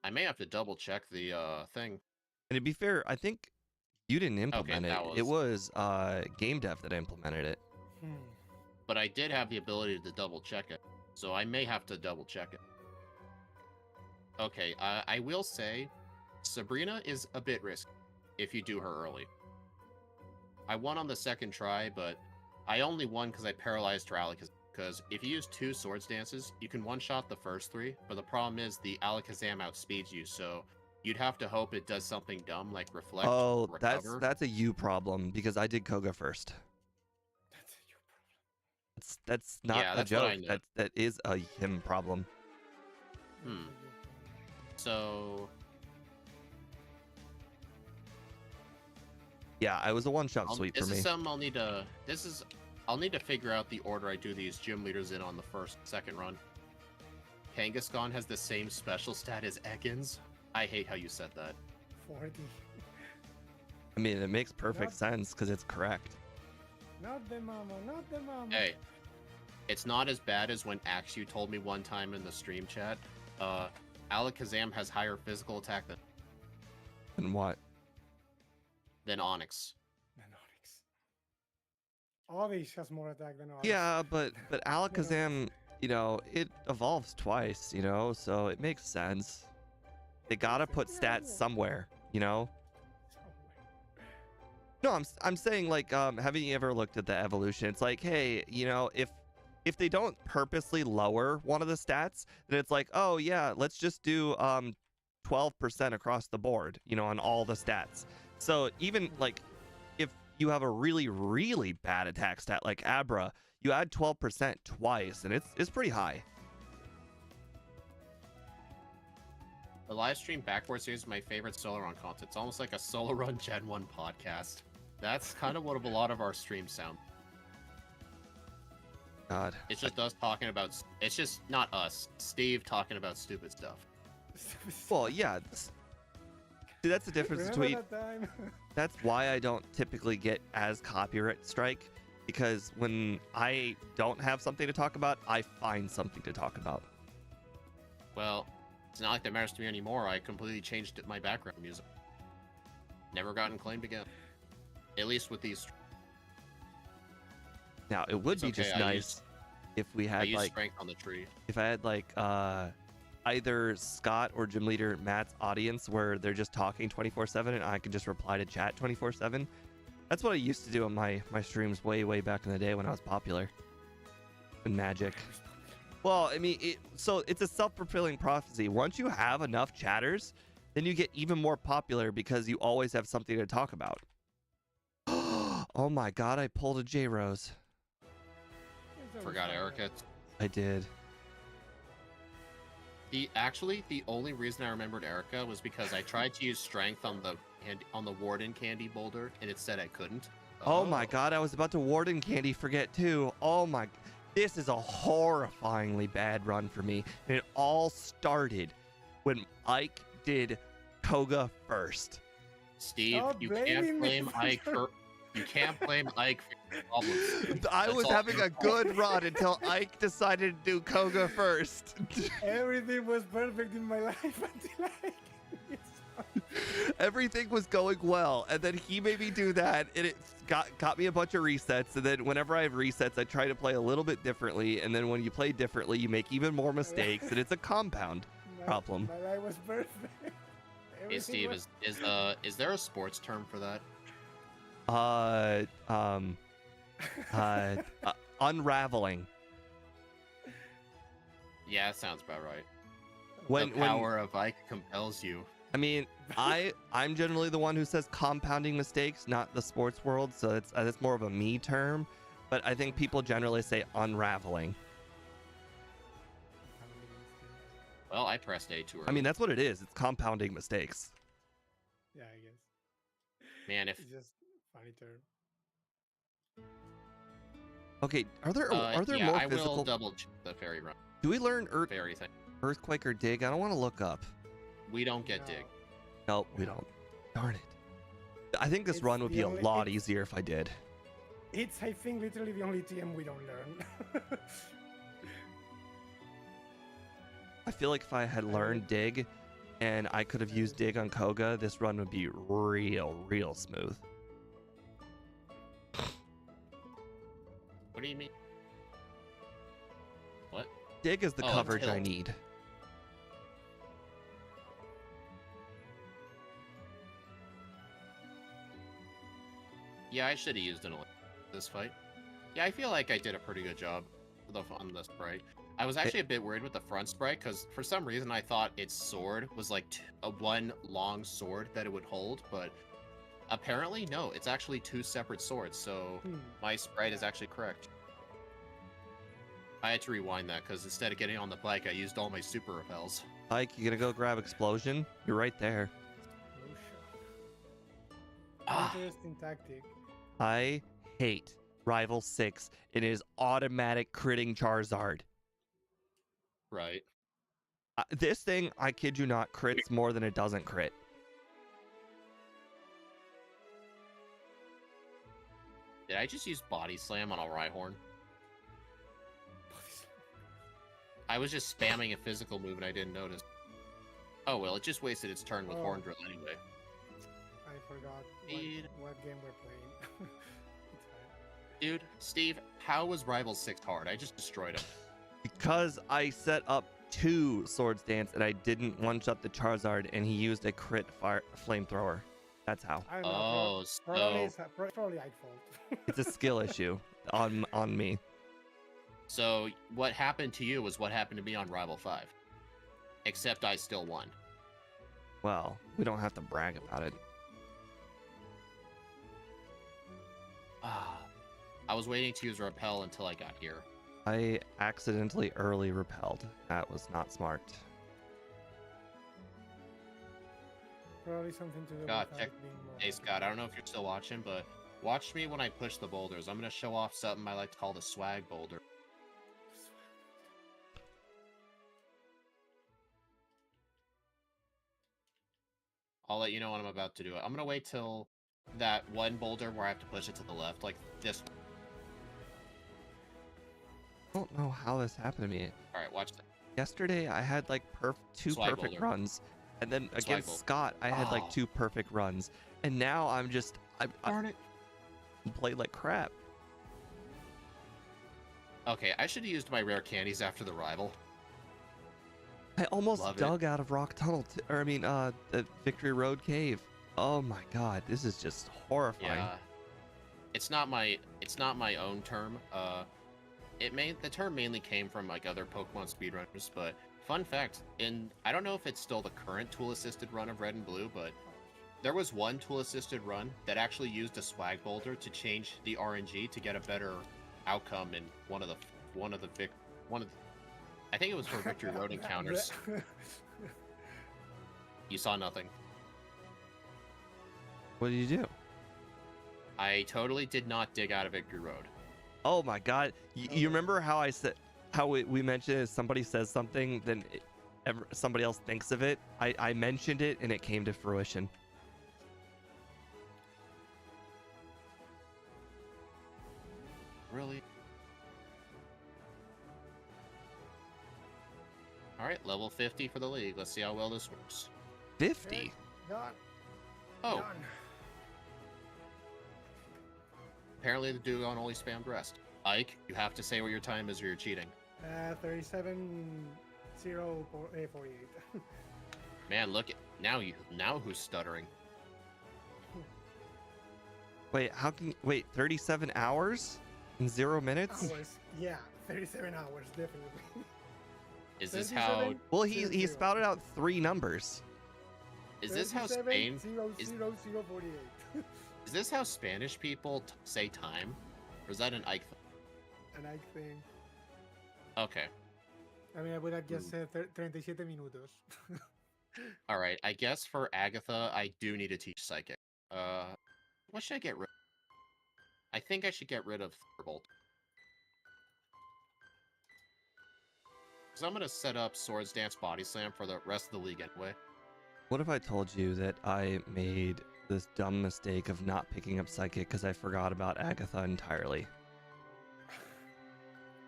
Speaker 2: I may have to double check the thing.
Speaker 1: And to be fair, I think you didn't implement
Speaker 2: that
Speaker 1: it. It was Game Dev that implemented it.
Speaker 2: But I did have the ability to double check it, so I may have to double check it. Okay, I will say, Sabrina is a bit risky if you do her early. I won on the second try, but I only won because I paralyzed her Alakazam. Because if you use 2 Swords Dances, you can one-shot the first 3, but the problem is the Alakazam outspeeds you, so you'd have to hope it does something dumb like Reflect,
Speaker 1: Oh,
Speaker 2: Recover.
Speaker 1: that's a you problem because I did Koga first.
Speaker 3: That's your problem.
Speaker 1: That's not
Speaker 2: Yeah,
Speaker 1: a
Speaker 2: that's what I
Speaker 1: joke.
Speaker 2: know.
Speaker 1: That is a him problem.
Speaker 2: Hmm. So,
Speaker 1: Yeah, I was a one-shot sweep for
Speaker 2: this
Speaker 1: me.
Speaker 2: is something I'll need to. I'll need to figure out the order I do these gym leaders in on the second run. Kangaskhan has the same special stat as Ekans. I hate how you said that.
Speaker 3: 40.
Speaker 1: I mean, it makes perfect
Speaker 3: Not-
Speaker 1: sense because it's correct.
Speaker 3: Not the mama, not the mama.
Speaker 2: Hey, it's not as bad as when Axu told me one time in the stream chat. Alakazam has higher physical attack
Speaker 1: And what?
Speaker 2: than Onyx.
Speaker 3: Than Onyx. Oddish has more attack than Onyx.
Speaker 1: Yeah, but Alakazam, you know, it evolves twice, you know, so it makes sense. They gotta put stats somewhere, you know. No, I'm saying like, haven't you ever looked at the evolution? It's like, hey, you know, if they don't purposely lower one of the stats, then it's like, oh yeah, let's just do 12% across the board, you know, on all the stats. So even like if you have a really, really bad attack stat like Abra, you add 12% twice, and it's pretty high.
Speaker 2: The live stream Backboard series is my favorite solo run content. It's almost like a solo run Gen 1 podcast. That's kind of what a lot of our streams sound.
Speaker 1: God.
Speaker 2: It's just us talking about. It's just not us. Steve talking about stupid stuff.
Speaker 1: Well, yeah. See, that's the difference
Speaker 3: Remember
Speaker 1: between.
Speaker 3: that time?
Speaker 1: That's why I don't typically get as copyright strike, because when I don't have something to talk about, I find something to talk about.
Speaker 2: Well, it's not like that matters to me anymore. I completely changed my background music. Never gotten claimed again. At least with these.
Speaker 1: Now, it would
Speaker 2: It's
Speaker 1: be
Speaker 2: okay,
Speaker 1: just
Speaker 2: I
Speaker 1: nice
Speaker 2: used-
Speaker 1: if we
Speaker 2: I
Speaker 1: had
Speaker 2: use
Speaker 1: like,
Speaker 2: strength on the tree.
Speaker 1: if I had like either Scott or gym leader Matt's audience where they're just talking 24/7 and I can just reply to chat 24/7. That's what I used to do on my streams way back in the day when I was popular in Magic. Well, I mean, so it's a self-fulfilling prophecy. Once you have enough chatters, then you get even more popular because you always have something to talk about. Oh my god, I pulled a J Rose.
Speaker 3: It's always
Speaker 2: Forgot
Speaker 3: fun,
Speaker 2: Erica.
Speaker 1: I did.
Speaker 2: The only reason I remembered Erica was because I tried to use strength on the Warden candy boulder and it said I couldn't.
Speaker 1: Oh my god, I was about to Warden Candy forget too. Oh my, this is a horrifyingly bad run for me. And it all started when Ike did Koga first.
Speaker 2: Steve,
Speaker 3: Stop
Speaker 2: you
Speaker 3: blaming
Speaker 2: can't
Speaker 3: me
Speaker 2: blame
Speaker 3: for
Speaker 2: Ike
Speaker 3: your-
Speaker 2: for You can't blame Ike for your problems.
Speaker 1: I
Speaker 2: That's
Speaker 1: was
Speaker 2: all
Speaker 1: having
Speaker 2: your
Speaker 1: a
Speaker 2: fault.
Speaker 1: good run until Ike decided to do Koga first.
Speaker 3: Everything was perfect in my life until I.
Speaker 1: Everything was going well, and then he made me do that, and it got me a bunch of resets. And then whenever I have resets, I try to play a little bit differently. And then when you play differently, you make even more mistakes, and it's a compound problem.
Speaker 3: My life was perfect.
Speaker 2: Hey Steve, is there a sports term for that?
Speaker 1: Unraveling.
Speaker 2: Yeah, that sounds about right.
Speaker 1: When
Speaker 2: the power of Ike compels you.
Speaker 1: I mean, I'm generally the one who says compounding mistakes, not the sports world, so that's more of a me term. But I think people generally say unraveling.
Speaker 2: Well, I pressed A too early.
Speaker 1: I mean, that's what it is. It's compounding mistakes.
Speaker 3: Yeah, I guess.
Speaker 2: Man, if
Speaker 3: It's just funny term.
Speaker 1: Okay, are there
Speaker 2: yeah,
Speaker 1: more
Speaker 2: I
Speaker 1: physical?
Speaker 2: will double check the fairy run.
Speaker 1: Do we learn
Speaker 2: Fairy thing.
Speaker 1: earthquake or dig? I don't want to look up.
Speaker 2: We don't get
Speaker 3: No.
Speaker 2: dig.
Speaker 1: Nope, we don't. Darn it. I think this
Speaker 3: It's
Speaker 1: run would
Speaker 3: the
Speaker 1: be a
Speaker 3: only-
Speaker 1: lot
Speaker 3: it's-
Speaker 1: easier if I did.
Speaker 3: It's, I think, literally the only TM we don't learn.
Speaker 1: I feel like if I had learned dig and I could have used dig on Koga, this run would be real smooth.
Speaker 2: What do you mean? What?
Speaker 1: Dig is the
Speaker 2: Oh,
Speaker 1: coverage I
Speaker 2: tilt.
Speaker 1: need.
Speaker 2: Yeah, I should have used an this fight. Yeah, I feel like I did a pretty good job on the sprite. I was actually a bit worried with the front sprite because for some reason I thought its sword was like one long sword that it would hold, but apparently no, it's actually two separate swords, so my sprite is actually correct. I had to rewind that because instead of getting on the bike, I used all my super repels.
Speaker 1: Ike, you gonna go grab explosion? You're right there.
Speaker 3: No shot.
Speaker 2: Ah.
Speaker 3: Interesting tactic.
Speaker 1: I hate Rival 6. It is automatic critting Charizard.
Speaker 2: Right.
Speaker 1: This thing, I kid you not, crits more than it doesn't crit.
Speaker 2: Did I just use body slam on a Rhyhorn? I was just spamming a physical move and I didn't notice. Oh well, it just wasted its turn with
Speaker 3: Oh.
Speaker 2: Horn Drill anyway.
Speaker 3: I forgot
Speaker 2: Dude.
Speaker 3: what game we're playing. It's fine.
Speaker 2: Dude, Steve, how was Rival 6 hard? I just destroyed him.
Speaker 1: Because I set up 2 Swords Dance and I didn't one-shot the Charizard and he used a crit flamethrower. That's how.
Speaker 3: I don't know.
Speaker 2: Oh,
Speaker 3: Probably,
Speaker 2: so
Speaker 3: probably Ike fault.
Speaker 1: It's a skill issue on me.
Speaker 2: so what happened to you was what happened to me on Rival 5. Except I still won.
Speaker 1: Well, we don't have to brag about it.
Speaker 2: Ah, I was waiting to use Repel until I got here.
Speaker 1: I accidentally early repelled. That was not smart.
Speaker 3: Probably something to do
Speaker 2: God,
Speaker 3: with
Speaker 2: check-
Speaker 3: Ike being more.
Speaker 2: Hey Scott, I don't know if you're still watching, but watch me when I push the boulders. I'm gonna show off something I like to call the swag boulder. I'll let you know when I'm about to do it. I'm gonna wait till that one boulder where I have to push it to the left, like this.
Speaker 1: I don't know how this happened to me.
Speaker 2: Alright, watch that.
Speaker 1: Yesterday, I had like 2
Speaker 2: Swag
Speaker 1: perfect
Speaker 2: boulder.
Speaker 1: runs. And then
Speaker 2: Swag
Speaker 1: against
Speaker 2: boulder.
Speaker 1: Scott, I had like
Speaker 2: Oh.
Speaker 1: 2 perfect runs. And now I'm just, I
Speaker 2: Darn it.
Speaker 1: played like crap.
Speaker 2: Okay, I should have used my rare candies after the rival.
Speaker 1: I almost
Speaker 2: Love it.
Speaker 1: dug out of Rock Tunnel, the Victory Road Cave. Oh my god, this is just horrifying.
Speaker 2: Yeah. It's not my own term. The term mainly came from like other Pokemon speedrunners, but fun fact, I don't know if it's still the current tool assisted run of Red and Blue, but there was one tool assisted run that actually used a swag boulder to change the RNG to get a better outcome in one of the I think it was for Victory Road encounters. You saw nothing.
Speaker 1: What did you do?
Speaker 2: I totally did not dig out of Victory Road.
Speaker 1: Oh my god. You remember how I said, how we mentioned if somebody says something, then somebody else thinks of it? I mentioned it and it came to fruition.
Speaker 2: really? All right, level 50 for the league. Let's see how well this works.
Speaker 1: 50.
Speaker 3: Done.
Speaker 2: Oh,
Speaker 3: Done.
Speaker 2: apparently the Dugong only spammed rest. Ike, you have to say what your time is or you're cheating.
Speaker 3: 37:48.
Speaker 2: Man, look at now who's stuttering?
Speaker 1: Wait, 37 hours in 0 minutes?
Speaker 3: Hours. Yeah, 37 hours, definitely.
Speaker 2: Is this how
Speaker 3: 37,
Speaker 1: Well, he
Speaker 3: 00.
Speaker 1: spouted out 3 numbers.
Speaker 2: is this how
Speaker 3: 37,
Speaker 2: Spain
Speaker 3: 0:48.
Speaker 2: is this how Spanish people say time? Or is that an Ike thing?
Speaker 3: And I think.
Speaker 2: Okay.
Speaker 3: I mean, I would have just said 37 minutos.
Speaker 2: All right. I guess for Agatha, I do need to teach Psychic. What should I get rid of? I think I should get rid of Thunderbolt. Because I'm going to set up Swords Dance Body Slam for the rest of the league anyway.
Speaker 1: What if I told you that I made this dumb mistake of not picking up Psychic because I forgot about Agatha entirely?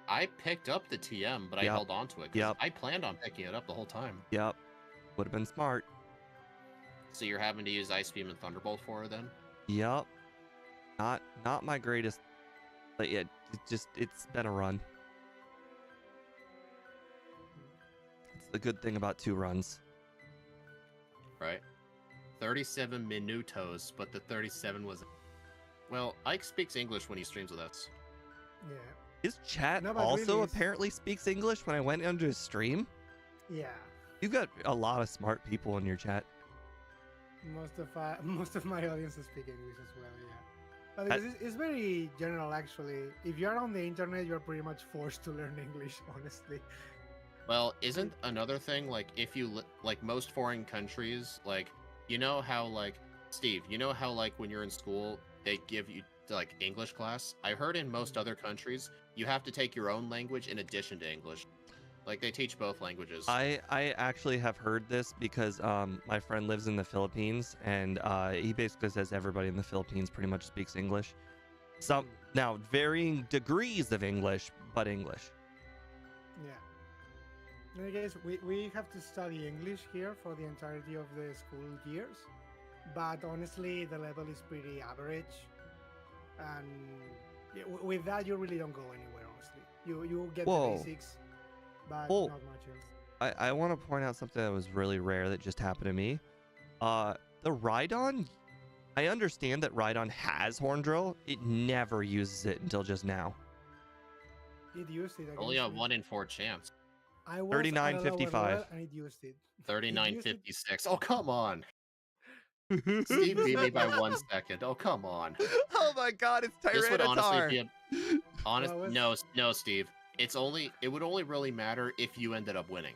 Speaker 2: I picked up the TM, but I
Speaker 1: Yep.
Speaker 2: held on to it. 'Cause
Speaker 1: Yep.
Speaker 2: I planned on picking it up the whole time.
Speaker 1: Yep. Would have been smart.
Speaker 2: So you're having to use Ice Beam and Thunderbolt for her then?
Speaker 1: Yep. Not my greatest. But yeah, it's been a run. It's the good thing about 2 runs.
Speaker 2: Right. 37 minutos, but the 37 was... Well, Ike speaks English when he streams with us.
Speaker 3: Yeah.
Speaker 1: His chat
Speaker 3: No, but
Speaker 1: also
Speaker 3: really, it's-
Speaker 1: apparently speaks English when I went into his stream.
Speaker 3: Yeah.
Speaker 1: You've got a lot of smart people in your chat.
Speaker 3: Most of my audiences speak English as well. Yeah. But because it's very general, actually. If you're on the internet, you're pretty much forced to learn English. Honestly.
Speaker 2: Well, isn't another thing, like, if you, like, most foreign countries, like, you know how, like, Steve, you know how, like, when you're in school, they give you, like, English class? I heard in most other countries, you have to take your own language in addition to English. Like, they teach both languages.
Speaker 1: I actually have heard this because my friend lives in the Philippines, and he basically says everybody in the Philippines pretty much speaks English. Some now varying degrees of English, but English.
Speaker 3: Yeah. I guess we have to study English here for the entirety of the school years, but honestly, the level is pretty average, and with that, you really don't go anywhere. Honestly, you get
Speaker 1: Whoa.
Speaker 3: the basics, but
Speaker 1: Whoa.
Speaker 3: not much else.
Speaker 1: I want to point out something that was really rare that just happened to me. The Rhydon, I understand that Rhydon has Horn Drill. It never uses it until just now.
Speaker 3: It used it.
Speaker 2: Only a
Speaker 3: against me.
Speaker 2: 1 in 4 chance.
Speaker 3: I was at a lower
Speaker 1: 39.55.
Speaker 3: level and it used it.
Speaker 2: 39.56. Oh, come on. Steve beat me by 1 second. Oh, come on.
Speaker 1: Oh my god, it's
Speaker 2: This would honestly
Speaker 1: Tyranitar.
Speaker 2: be a... Honest...
Speaker 3: What was-
Speaker 2: No, Steve. It would only really matter if you ended up winning.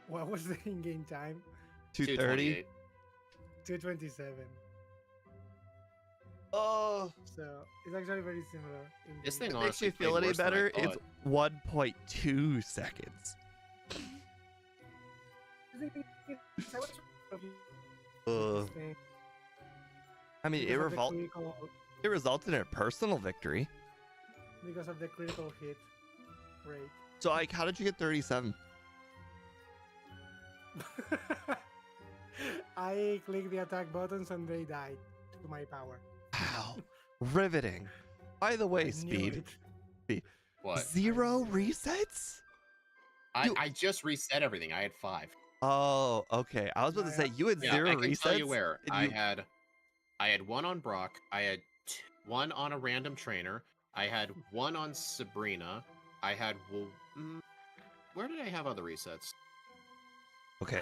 Speaker 3: What was the in-game time?
Speaker 1: 230.
Speaker 3: 227.
Speaker 1: Oh,
Speaker 3: So it's actually very similar.
Speaker 2: This
Speaker 3: in-game.
Speaker 2: thing
Speaker 1: it makes
Speaker 2: honestly
Speaker 1: you feel
Speaker 2: played
Speaker 1: any
Speaker 2: worse than I
Speaker 1: better. It's
Speaker 2: thought.
Speaker 1: 1.2 seconds. Ugh. I mean,
Speaker 3: Because of the critical-
Speaker 1: it resulted in a personal victory.
Speaker 3: because of the critical hit rate.
Speaker 1: So, Ike, how did you get 37?
Speaker 3: I clicked the attack buttons and they died to my power.
Speaker 1: Wow, riveting. By the way,
Speaker 3: I knew
Speaker 1: Speed,
Speaker 3: it.
Speaker 2: What?
Speaker 1: 0 resets?
Speaker 2: I just reset everything. I had 5.
Speaker 1: Oh, okay. I was about to say you had
Speaker 2: Yeah,
Speaker 1: 0
Speaker 2: I can
Speaker 1: resets.
Speaker 2: tell you where.
Speaker 1: and
Speaker 2: I
Speaker 1: you-
Speaker 2: had 1 on Brock. I had 1 on a random trainer. I had 1 on Sabrina. I had... where did I have other resets?
Speaker 1: Okay.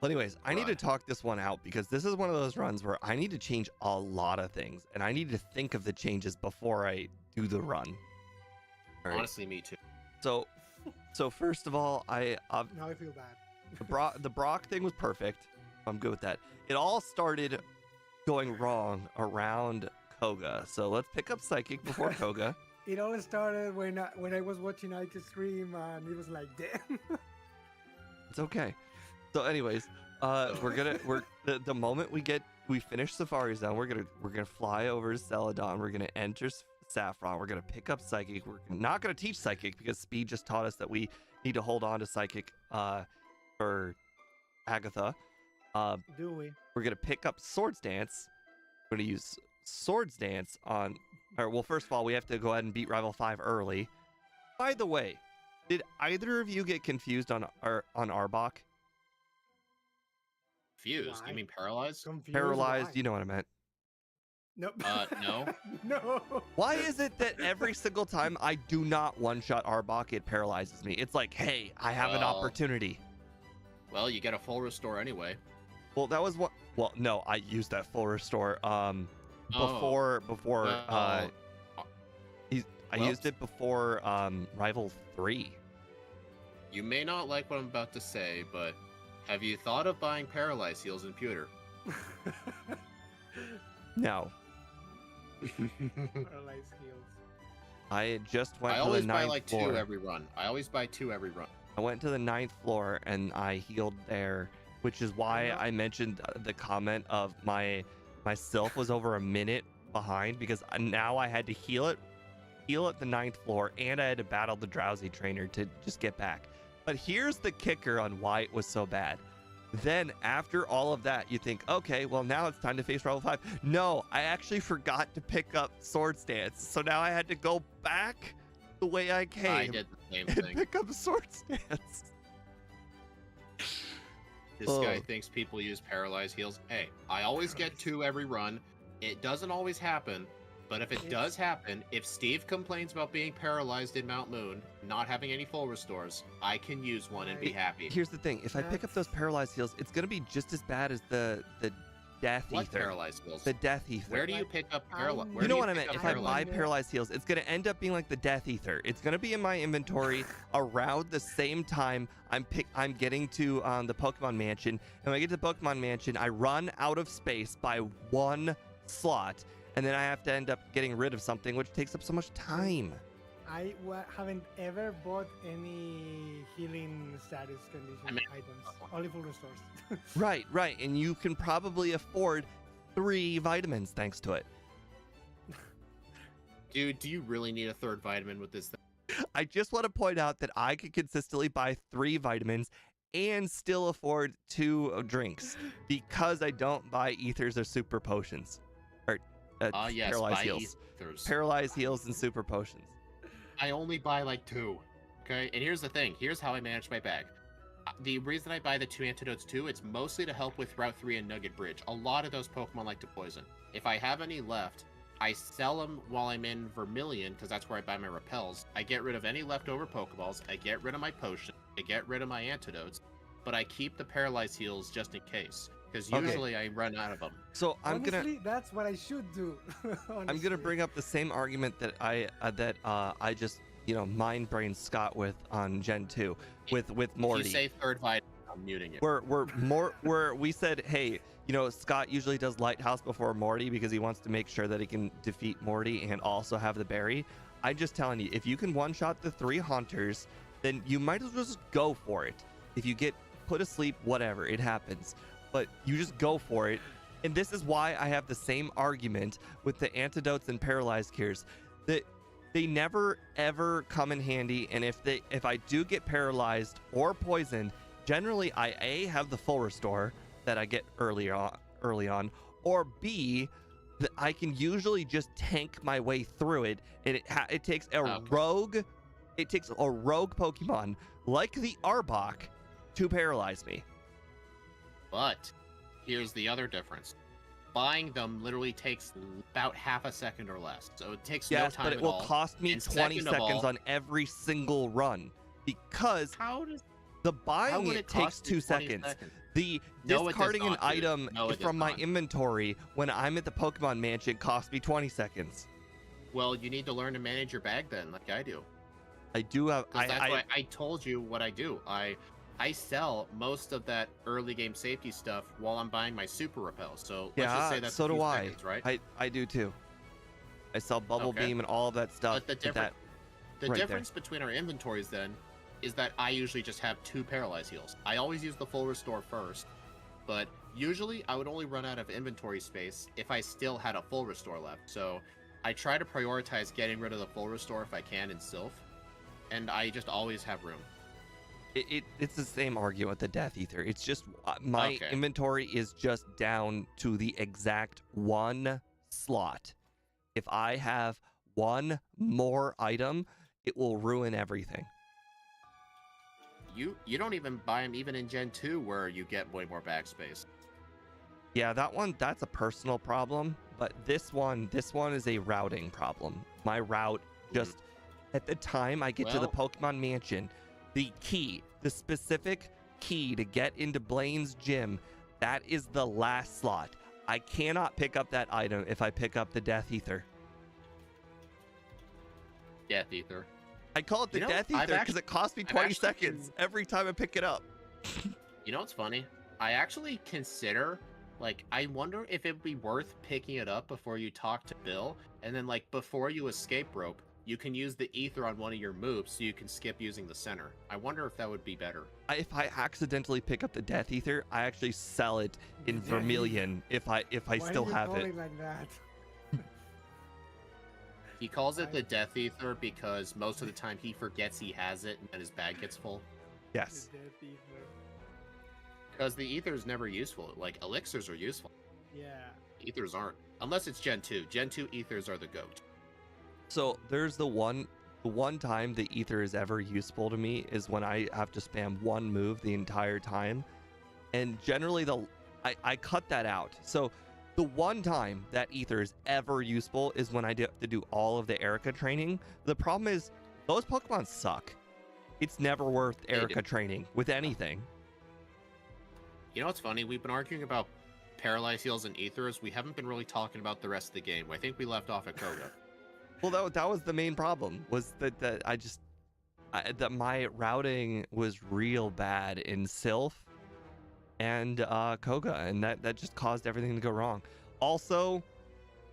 Speaker 1: Well, anyways, I need to
Speaker 2: Right.
Speaker 1: talk this one out because this is one of those runs where I need to change a lot of things, and I need to think of the changes before I do the run. All right.
Speaker 2: Honestly, me too.
Speaker 1: So first of all,
Speaker 3: Now I feel bad.
Speaker 1: the Brock thing was perfect. I'm good with that. It all started going wrong around Koga. So let's pick up Psychic before Koga.
Speaker 3: It all started when I was watching Ike stream and it was like, damn.
Speaker 1: It's okay. So, anyways, the moment we finish Safari Zone, we're gonna fly over to Celadon. We're gonna enter Saffron. We're gonna pick up Psychic. We're not gonna teach Psychic because Speed just taught us that we need to hold on to Psychic for Agatha.
Speaker 3: Do we?
Speaker 1: We're gonna pick up Swords Dance. We're gonna use Swords Dance on. Or well, first of all, we have to go ahead and beat Rival 5 early. By the way, did either of you get confused on Arbok?
Speaker 2: Fused?
Speaker 3: Why?
Speaker 2: You mean paralyzed?
Speaker 3: Confused,
Speaker 1: Paralyzed,
Speaker 3: why?
Speaker 1: you know what I meant.
Speaker 3: Nope.
Speaker 2: No.
Speaker 3: No.
Speaker 1: Why is it that every single time I do not one-shot Arbok, it paralyzes me? It's like, hey, I have an
Speaker 2: Well-
Speaker 1: opportunity.
Speaker 2: Well, you get a full restore anyway.
Speaker 1: Well, that was what. Well, no, I used that full restore before
Speaker 2: Well,
Speaker 1: I
Speaker 2: well-
Speaker 1: used it before Rival 3.
Speaker 2: You may not like what I'm about to say, but have you thought of buying paralyzed heals in pewter?
Speaker 1: No,
Speaker 3: Paralyzed heals.
Speaker 1: I just went
Speaker 2: I
Speaker 1: to the
Speaker 2: always buy
Speaker 1: ninth
Speaker 2: like
Speaker 1: floor.
Speaker 2: two every run. I always buy two every run.
Speaker 1: I went to the 9th floor and I healed there, which is why I mentioned the comment of my Sylph was over a minute behind because now I had to heal at the 9th floor and I had to battle the drowsy trainer to just get back. But here's the kicker on why it was so bad. Then after all of that, you think, okay, well now it's time to face Rival 5. No, I actually forgot to pick up Sword Stance. So now I had to go back the way I came.
Speaker 2: I did the same
Speaker 1: and
Speaker 2: thing.
Speaker 1: pick up Sword Stance.
Speaker 2: This guy
Speaker 1: Ugh.
Speaker 2: thinks people use paralyzed heals. Hey, I always get two every run. It doesn't always happen, but if it does happen, if Steve complains about being paralyzed in Mount Moon, not having any full restores, I can use one and be happy.
Speaker 1: Here's the thing: if I pick up those paralyzed heals, it's gonna be just as bad as the Death
Speaker 2: What
Speaker 1: Ether.
Speaker 2: paralyzed heals?
Speaker 1: The Death Ether.
Speaker 2: Where do you pick up paralyzed?
Speaker 1: You know what I meant? If I buy paralyzed heals, it's gonna end up being like the Death Ether. It's gonna be in my inventory around the same time I'm getting to the Pokemon Mansion. And when I get to the Pokemon Mansion, I run out of space by one slot, and then I have to end up getting rid of something, which takes up so much time.
Speaker 3: I haven't ever bought any healing status condition items. Only full restores.
Speaker 1: Right, and you can probably afford 3 vitamins thanks to it.
Speaker 2: Dude, do you really need a third vitamin with this thing?
Speaker 1: I just want to point out that I could consistently buy 3 vitamins and still afford 2 drinks because I don't buy ethers or super potions. Or
Speaker 2: Yes,
Speaker 1: paralyzed
Speaker 2: buy
Speaker 1: heals.
Speaker 2: ethers.
Speaker 1: Paralyzed heals and super potions.
Speaker 2: I only buy like 2. Okay, and here's the thing. Here's how I manage my bag. The reason I buy the 2 antidotes too, it's mostly to help with Route 3 and Nugget Bridge. A lot of those Pokemon like to poison. If I have any left, I sell them while I'm in Vermilion, because that's where I buy my repels. I get rid of any leftover Pokeballs, I get rid of my potion, I get rid of my antidotes, but I keep the paralyzed heals just in case, because usually I run out of them.
Speaker 1: So
Speaker 3: Honestly, that's what I should do.
Speaker 1: I'm gonna bring up the same argument that I just mind brain Scott with on Gen 2 with Morty.
Speaker 2: If you say third vitamin, I'm muting it.
Speaker 1: Where we said, hey, Scott usually does Lighthouse before Morty because he wants to make sure that he can defeat Morty and also have the berry. I'm just telling you, if you can one-shot the 3 Haunters, then you might as well just go for it. If you get put asleep, whatever, it happens. But you just go for it. And this is why I have the same argument with the antidotes and paralyzed cures. That they never ever come in handy, and if I do get paralyzed or poisoned, generally I have the full restore that I get early on, or B, that I can usually just tank my way through it, and it takes a rogue Pokemon like the Arbok to paralyze me.
Speaker 2: But here's the other difference. Buying them literally takes about half a second or less. So it takes no time
Speaker 1: but it
Speaker 2: at
Speaker 1: will
Speaker 2: all.
Speaker 1: cost me
Speaker 2: And
Speaker 1: 20
Speaker 2: second of
Speaker 1: seconds
Speaker 2: all-
Speaker 1: on every single run because
Speaker 2: How does
Speaker 1: the
Speaker 2: how
Speaker 1: buying
Speaker 2: would
Speaker 1: it
Speaker 2: it
Speaker 1: takes
Speaker 2: cost you
Speaker 1: 2
Speaker 2: 20
Speaker 1: seconds.
Speaker 2: seconds?
Speaker 1: The
Speaker 2: No, it does
Speaker 1: discarding an
Speaker 2: not, dude.
Speaker 1: item
Speaker 2: No, it does
Speaker 1: from my
Speaker 2: not.
Speaker 1: inventory when I'm at the Pokemon Mansion costs me 20 seconds.
Speaker 2: Well, you need to learn to manage your bag then, like I do.
Speaker 1: I do have.
Speaker 2: 'Cause that's why I told you what I do. I sell most of that early game safety stuff while I'm buying my super repels. So let's just say that's
Speaker 1: so
Speaker 2: a few
Speaker 1: do I.
Speaker 2: seconds, right?
Speaker 1: I do too. I sell Bubble
Speaker 2: Okay.
Speaker 1: Beam and all of that stuff.
Speaker 2: But the
Speaker 1: with that right there.
Speaker 2: difference between our inventories then is that I usually just have 2 paralyzed heals. I always use the full restore first, but usually I would only run out of inventory space if I still had a full restore left. So I try to prioritize getting rid of the full restore if I can in Sylph, and I just always have room.
Speaker 1: It's the same argument with the Death Ether. It's just my
Speaker 2: Okay.
Speaker 1: inventory is just down to the exact one slot. If I have one more item, it will ruin everything.
Speaker 2: You don't even buy them even in Gen 2 where you get way more backspace.
Speaker 1: Yeah, that's a personal problem, but this one is a routing problem. My route just at the time I get to the Pokemon Mansion, the specific key to get into Blaine's gym, that is the last slot. I cannot pick up that item if I pick up the Death Ether.
Speaker 2: Death Ether.
Speaker 1: I call it the Death Ether because it costs me 20 seconds every time I pick it up.
Speaker 2: You know what's funny? I actually consider, like, I wonder if it would be worth picking it up before you talk to Bill, and then, like, before you escape rope, you can use the Ether on one of your moves so you can skip using the center. I wonder if that would be better.
Speaker 1: If I accidentally pick up the Death Ether, I actually sell it in Vermilion if I still have it.
Speaker 3: Like that?
Speaker 2: He calls it the Death Ether because most of the time he forgets he has it and then his bag gets full.
Speaker 1: Yes.
Speaker 3: The Death Ether.
Speaker 2: Because the Ether is never useful. Like, Elixirs are useful.
Speaker 3: Yeah.
Speaker 2: Ethers aren't. Unless it's Gen 2. Gen 2 Ethers are the GOAT.
Speaker 1: So there's the one time the Ether is ever useful to me is when I have to spam one move the entire time. And generally I cut that out. So the one time that Ether is ever useful is when I have to do all of the Erica training. The problem is those Pokemon suck. It's never worth Erica training with anything.
Speaker 2: You know what's funny? We've been arguing about Paralyze Heals and Ethers. We haven't been really talking about the rest of the game. I think we left off at Koga.
Speaker 1: Well, that was the main problem, was that that my routing was real bad in Sylph and Koga, and that just caused everything to go wrong. Also,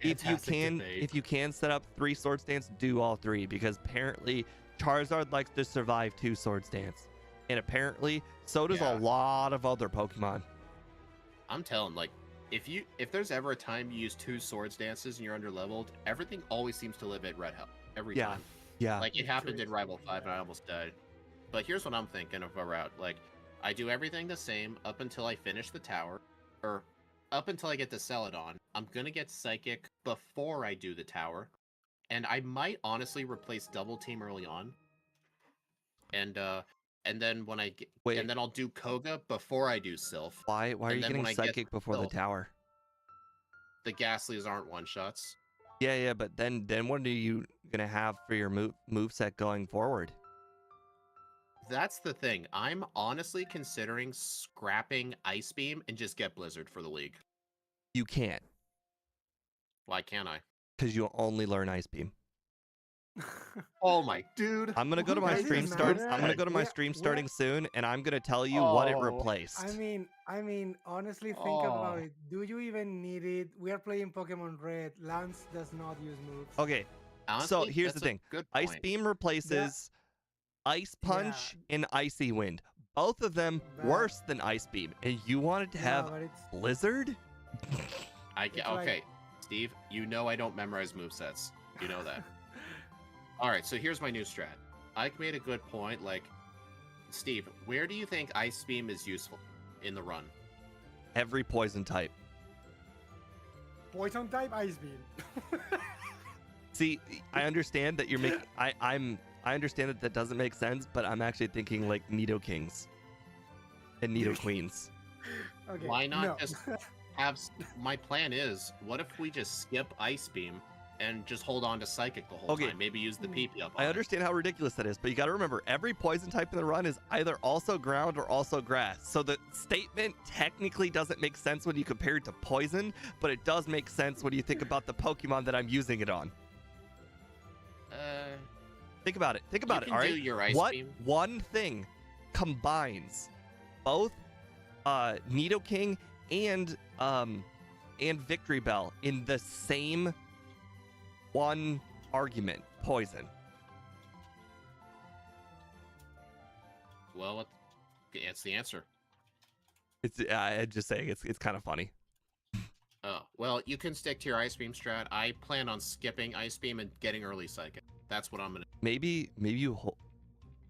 Speaker 1: if you can set up 3 Swords Dance, do all 3, because apparently Charizard likes to survive 2 Swords Dance, and apparently so does a lot of other Pokemon.
Speaker 2: I'm telling, like, if there's ever a time you use 2 Swords Dances and you're underleveled, everything always seems to live at red health every time.
Speaker 1: Yeah.
Speaker 2: Like, it happened in Rival 5 and I almost died. But here's what I'm thinking of a route. Like, I do everything the same up until I finish the tower, or up until I get to Celadon. I'm gonna get Psychic before I do the tower, and I might honestly replace Double Team early on. And then when I get, and then I'll do Koga before I do Sylph.
Speaker 1: Why are you getting Psychic before the tower?
Speaker 2: The Ghastlies aren't one-shots.
Speaker 1: Yeah, but then what are you gonna have for your moveset going forward?
Speaker 2: That's the thing. I'm honestly considering scrapping Ice Beam and just get Blizzard for the league.
Speaker 1: You can't.
Speaker 2: Why can't I?
Speaker 1: Because you'll only learn Ice Beam.
Speaker 2: Oh my dude!
Speaker 1: I'm gonna go to my stream start. I'm gonna go to my stream starting soon, and I'm gonna tell you what it replaced.
Speaker 3: I mean, honestly, think about it. Do you even need it? We are playing Pokemon Red. Lance does not use moves.
Speaker 1: Okay, honestly, so here's the thing. Ice Beam replaces Ice Punch and Icy Wind. Both of them worse than Ice Beam, and you wanted to have Blizzard?
Speaker 2: Okay, Steve. You know I don't memorize movesets. You know that. Alright, so here's my new strat. Ike made a good point, like, Steve, where do you think Ice Beam is useful in the run?
Speaker 1: Every poison type.
Speaker 3: Poison type, Ice Beam.
Speaker 1: See, I understand that you're making... I understand that doesn't make sense, but I'm actually thinking, like, Nidokings and Nidoqueens.
Speaker 3: Okay,
Speaker 2: why not just have... My plan is, what if we just skip Ice Beam and just hold on to Psychic the whole time. Maybe use the PP up on
Speaker 1: I understand how ridiculous that is, but you got to remember, every poison type in the run is either also ground or also grass. So the statement technically doesn't make sense when you compare it to poison, but it does make sense when you think about the Pokemon that I'm using it on. Think about it. Think about it, all right?
Speaker 2: Your Ice Beam.
Speaker 1: One thing combines both Nidoking and Victory Bell in the same one argument? Poison.
Speaker 2: Well, it's the answer.
Speaker 1: It's I'm just saying it's kind of funny.
Speaker 2: Oh, Well, you can stick to your Ice Beam strat. I plan on skipping Ice Beam and getting early Psychic. That's what I'm gonna.
Speaker 1: Maybe you.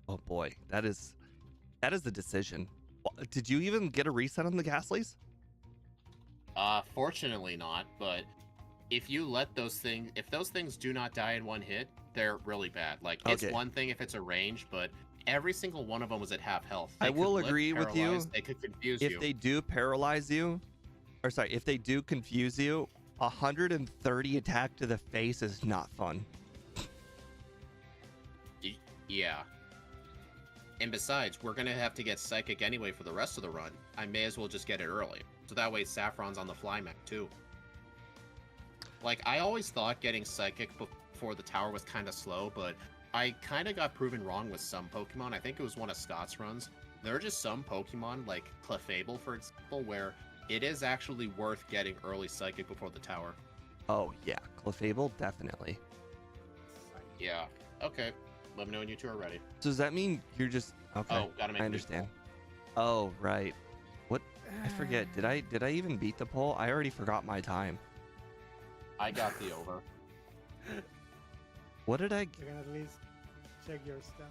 Speaker 1: Oh boy, that is the decision. Did you even get a reset on the Ghastlies?
Speaker 2: Fortunately not. But if you let those things, if those things do not die in one hit, they're really bad. Like it's
Speaker 1: Okay.
Speaker 2: one thing if it's a range, but every single one of them was at half health.
Speaker 1: I
Speaker 2: They could
Speaker 1: will
Speaker 2: lift,
Speaker 1: agree with you.
Speaker 2: paralyze, They could confuse
Speaker 1: If
Speaker 2: you.
Speaker 1: they do paralyze you, or sorry, if they do confuse you, 130 attack to the face is not fun.
Speaker 2: Yeah. And besides, we're gonna have to get Psychic anyway for the rest of the run. I may as well just get it early. So that way Saffron's on the fly mech too. Like, I always thought getting Psychic before the tower was kind of slow, but I kind of got proven wrong with some Pokemon. I think it was one of Scott's runs. There are just some Pokemon, like Clefable, for example, where it is actually worth getting early Psychic before the tower.
Speaker 1: Oh yeah, Clefable definitely.
Speaker 2: Yeah. Okay. Let me know when you two are ready.
Speaker 1: So does that mean you're just okay?
Speaker 2: Oh, gotta make
Speaker 1: I
Speaker 2: a new
Speaker 1: understand. Oh right. What? I forget. Did I even beat the poll? I already forgot my time.
Speaker 2: I got the over.
Speaker 1: What did I?
Speaker 3: You can at least check your stuff.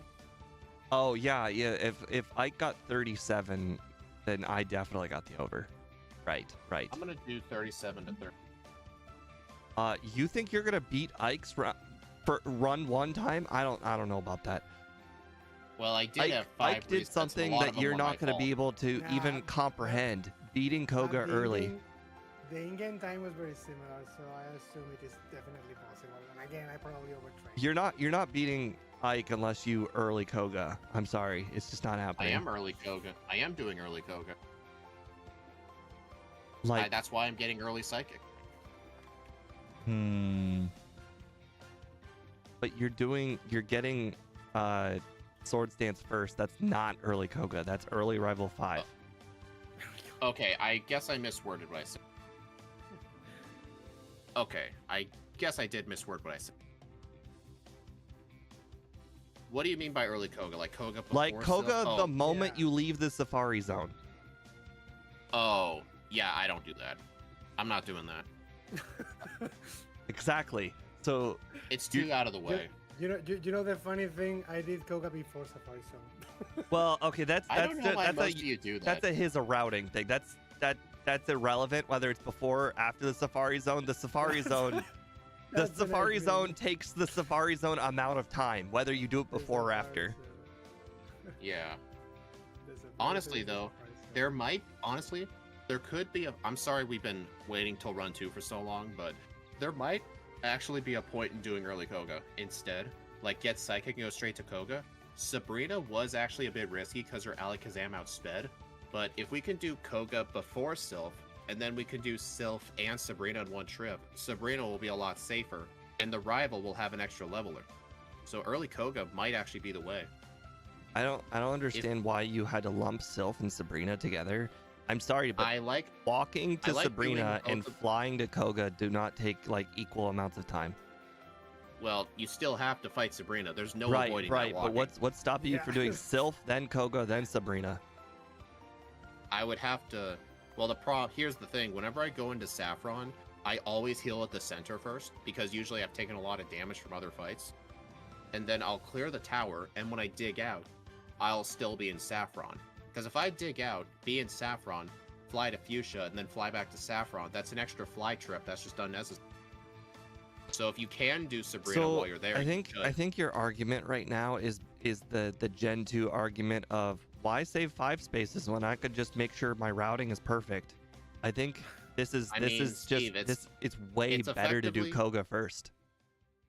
Speaker 1: Oh yeah. If I got 37, then I definitely got the over. Right.
Speaker 2: I'm gonna do 37 to 30.
Speaker 1: You think you're gonna beat Ike's for run one time? I don't know about that.
Speaker 2: Well, I did have 5
Speaker 1: Ike did
Speaker 2: resets,
Speaker 1: something
Speaker 2: and a lot
Speaker 1: that
Speaker 2: of them
Speaker 1: you're
Speaker 2: were
Speaker 1: not
Speaker 2: my
Speaker 1: gonna be
Speaker 2: fault.
Speaker 1: able to even
Speaker 3: Nah,
Speaker 1: comprehend. Beating Koga
Speaker 3: The
Speaker 1: early.
Speaker 3: in-game- The in-game time was very similar, so I assume it is definitely possible. And again, I probably overtrained.
Speaker 1: You're not beating Ike unless you early Koga. I'm sorry, it's just not
Speaker 2: I
Speaker 1: happening.
Speaker 2: am early Koga. I am doing early Koga.
Speaker 1: Like,
Speaker 2: That's why I'm getting early Psychic.
Speaker 1: but you're getting Swords Dance first. That's not early Koga. That's early Rival 5.
Speaker 2: Okay, I guess I misworded what I said. Okay, I guess I did misword what I said. What do you mean by early Koga? Like Koga before
Speaker 1: Like Koga,
Speaker 2: Sylph?
Speaker 1: the moment
Speaker 3: yeah.
Speaker 1: you leave the Safari Zone.
Speaker 2: Oh, yeah, I don't do that. I'm not doing that.
Speaker 1: Exactly. So
Speaker 2: It's too out of the way.
Speaker 3: You know the funny thing? I did Koga before Safari Zone.
Speaker 1: well, okay, that's
Speaker 2: I don't know why
Speaker 1: that's
Speaker 2: most of you do that.
Speaker 1: that's a routing thing. That's irrelevant whether it's before or after the Safari Zone. The Safari Zone the
Speaker 3: That's what I
Speaker 1: Safari
Speaker 3: mean.
Speaker 1: Zone takes the Safari Zone amount of time, whether you do it
Speaker 3: The
Speaker 1: before or
Speaker 3: Safari
Speaker 1: after.
Speaker 3: Zone.
Speaker 2: Yeah.
Speaker 3: There's a-
Speaker 2: Honestly,
Speaker 3: there's a
Speaker 2: though,
Speaker 3: Safari Zone.
Speaker 2: there could be a, I'm sorry we've been waiting till run 2 for so long, but there might actually be a point in doing early Koga instead. Like, get Psychic and go straight to Koga. Sabrina was actually a bit risky because her Alakazam outsped, but if we can do Koga before Sylph, and then we can do Sylph and Sabrina in one trip, Sabrina will be a lot safer, and the rival will have an extra leveler. So early Koga might actually be the way.
Speaker 1: I don't understand why you had to lump Sylph and Sabrina together. I'm sorry, but
Speaker 2: I like
Speaker 1: walking to
Speaker 2: I like
Speaker 1: Sabrina
Speaker 2: doing
Speaker 1: and
Speaker 2: both of-
Speaker 1: flying to Koga do not take like equal amounts of time.
Speaker 2: Well, you still have to fight Sabrina. There's no
Speaker 1: right,
Speaker 2: avoiding
Speaker 1: right.
Speaker 2: that
Speaker 1: But
Speaker 2: walking.
Speaker 1: what's stopping you
Speaker 3: Yeah.
Speaker 1: from doing Sylph, then Koga, then Sabrina?
Speaker 2: I would have to. Well, here's the thing. Whenever I go into Saffron, I always heal at the center first because usually I've taken a lot of damage from other fights, and then I'll clear the tower. And when I dig out, I'll still be in Saffron. Because if I dig out, be in Saffron, fly to Fuchsia, and then fly back to Saffron, that's an extra fly trip. That's just unnecessary. So if you can do Sabrina while you're there,
Speaker 1: I
Speaker 2: you
Speaker 1: think
Speaker 2: should.
Speaker 1: your argument right now is the Gen 2 argument of why save 5 spaces when I could just make sure my routing is perfect. I think this is
Speaker 2: I mean,
Speaker 1: just
Speaker 2: Steve,
Speaker 1: it's way
Speaker 2: it's
Speaker 1: better to do
Speaker 2: effectively-
Speaker 1: Koga first.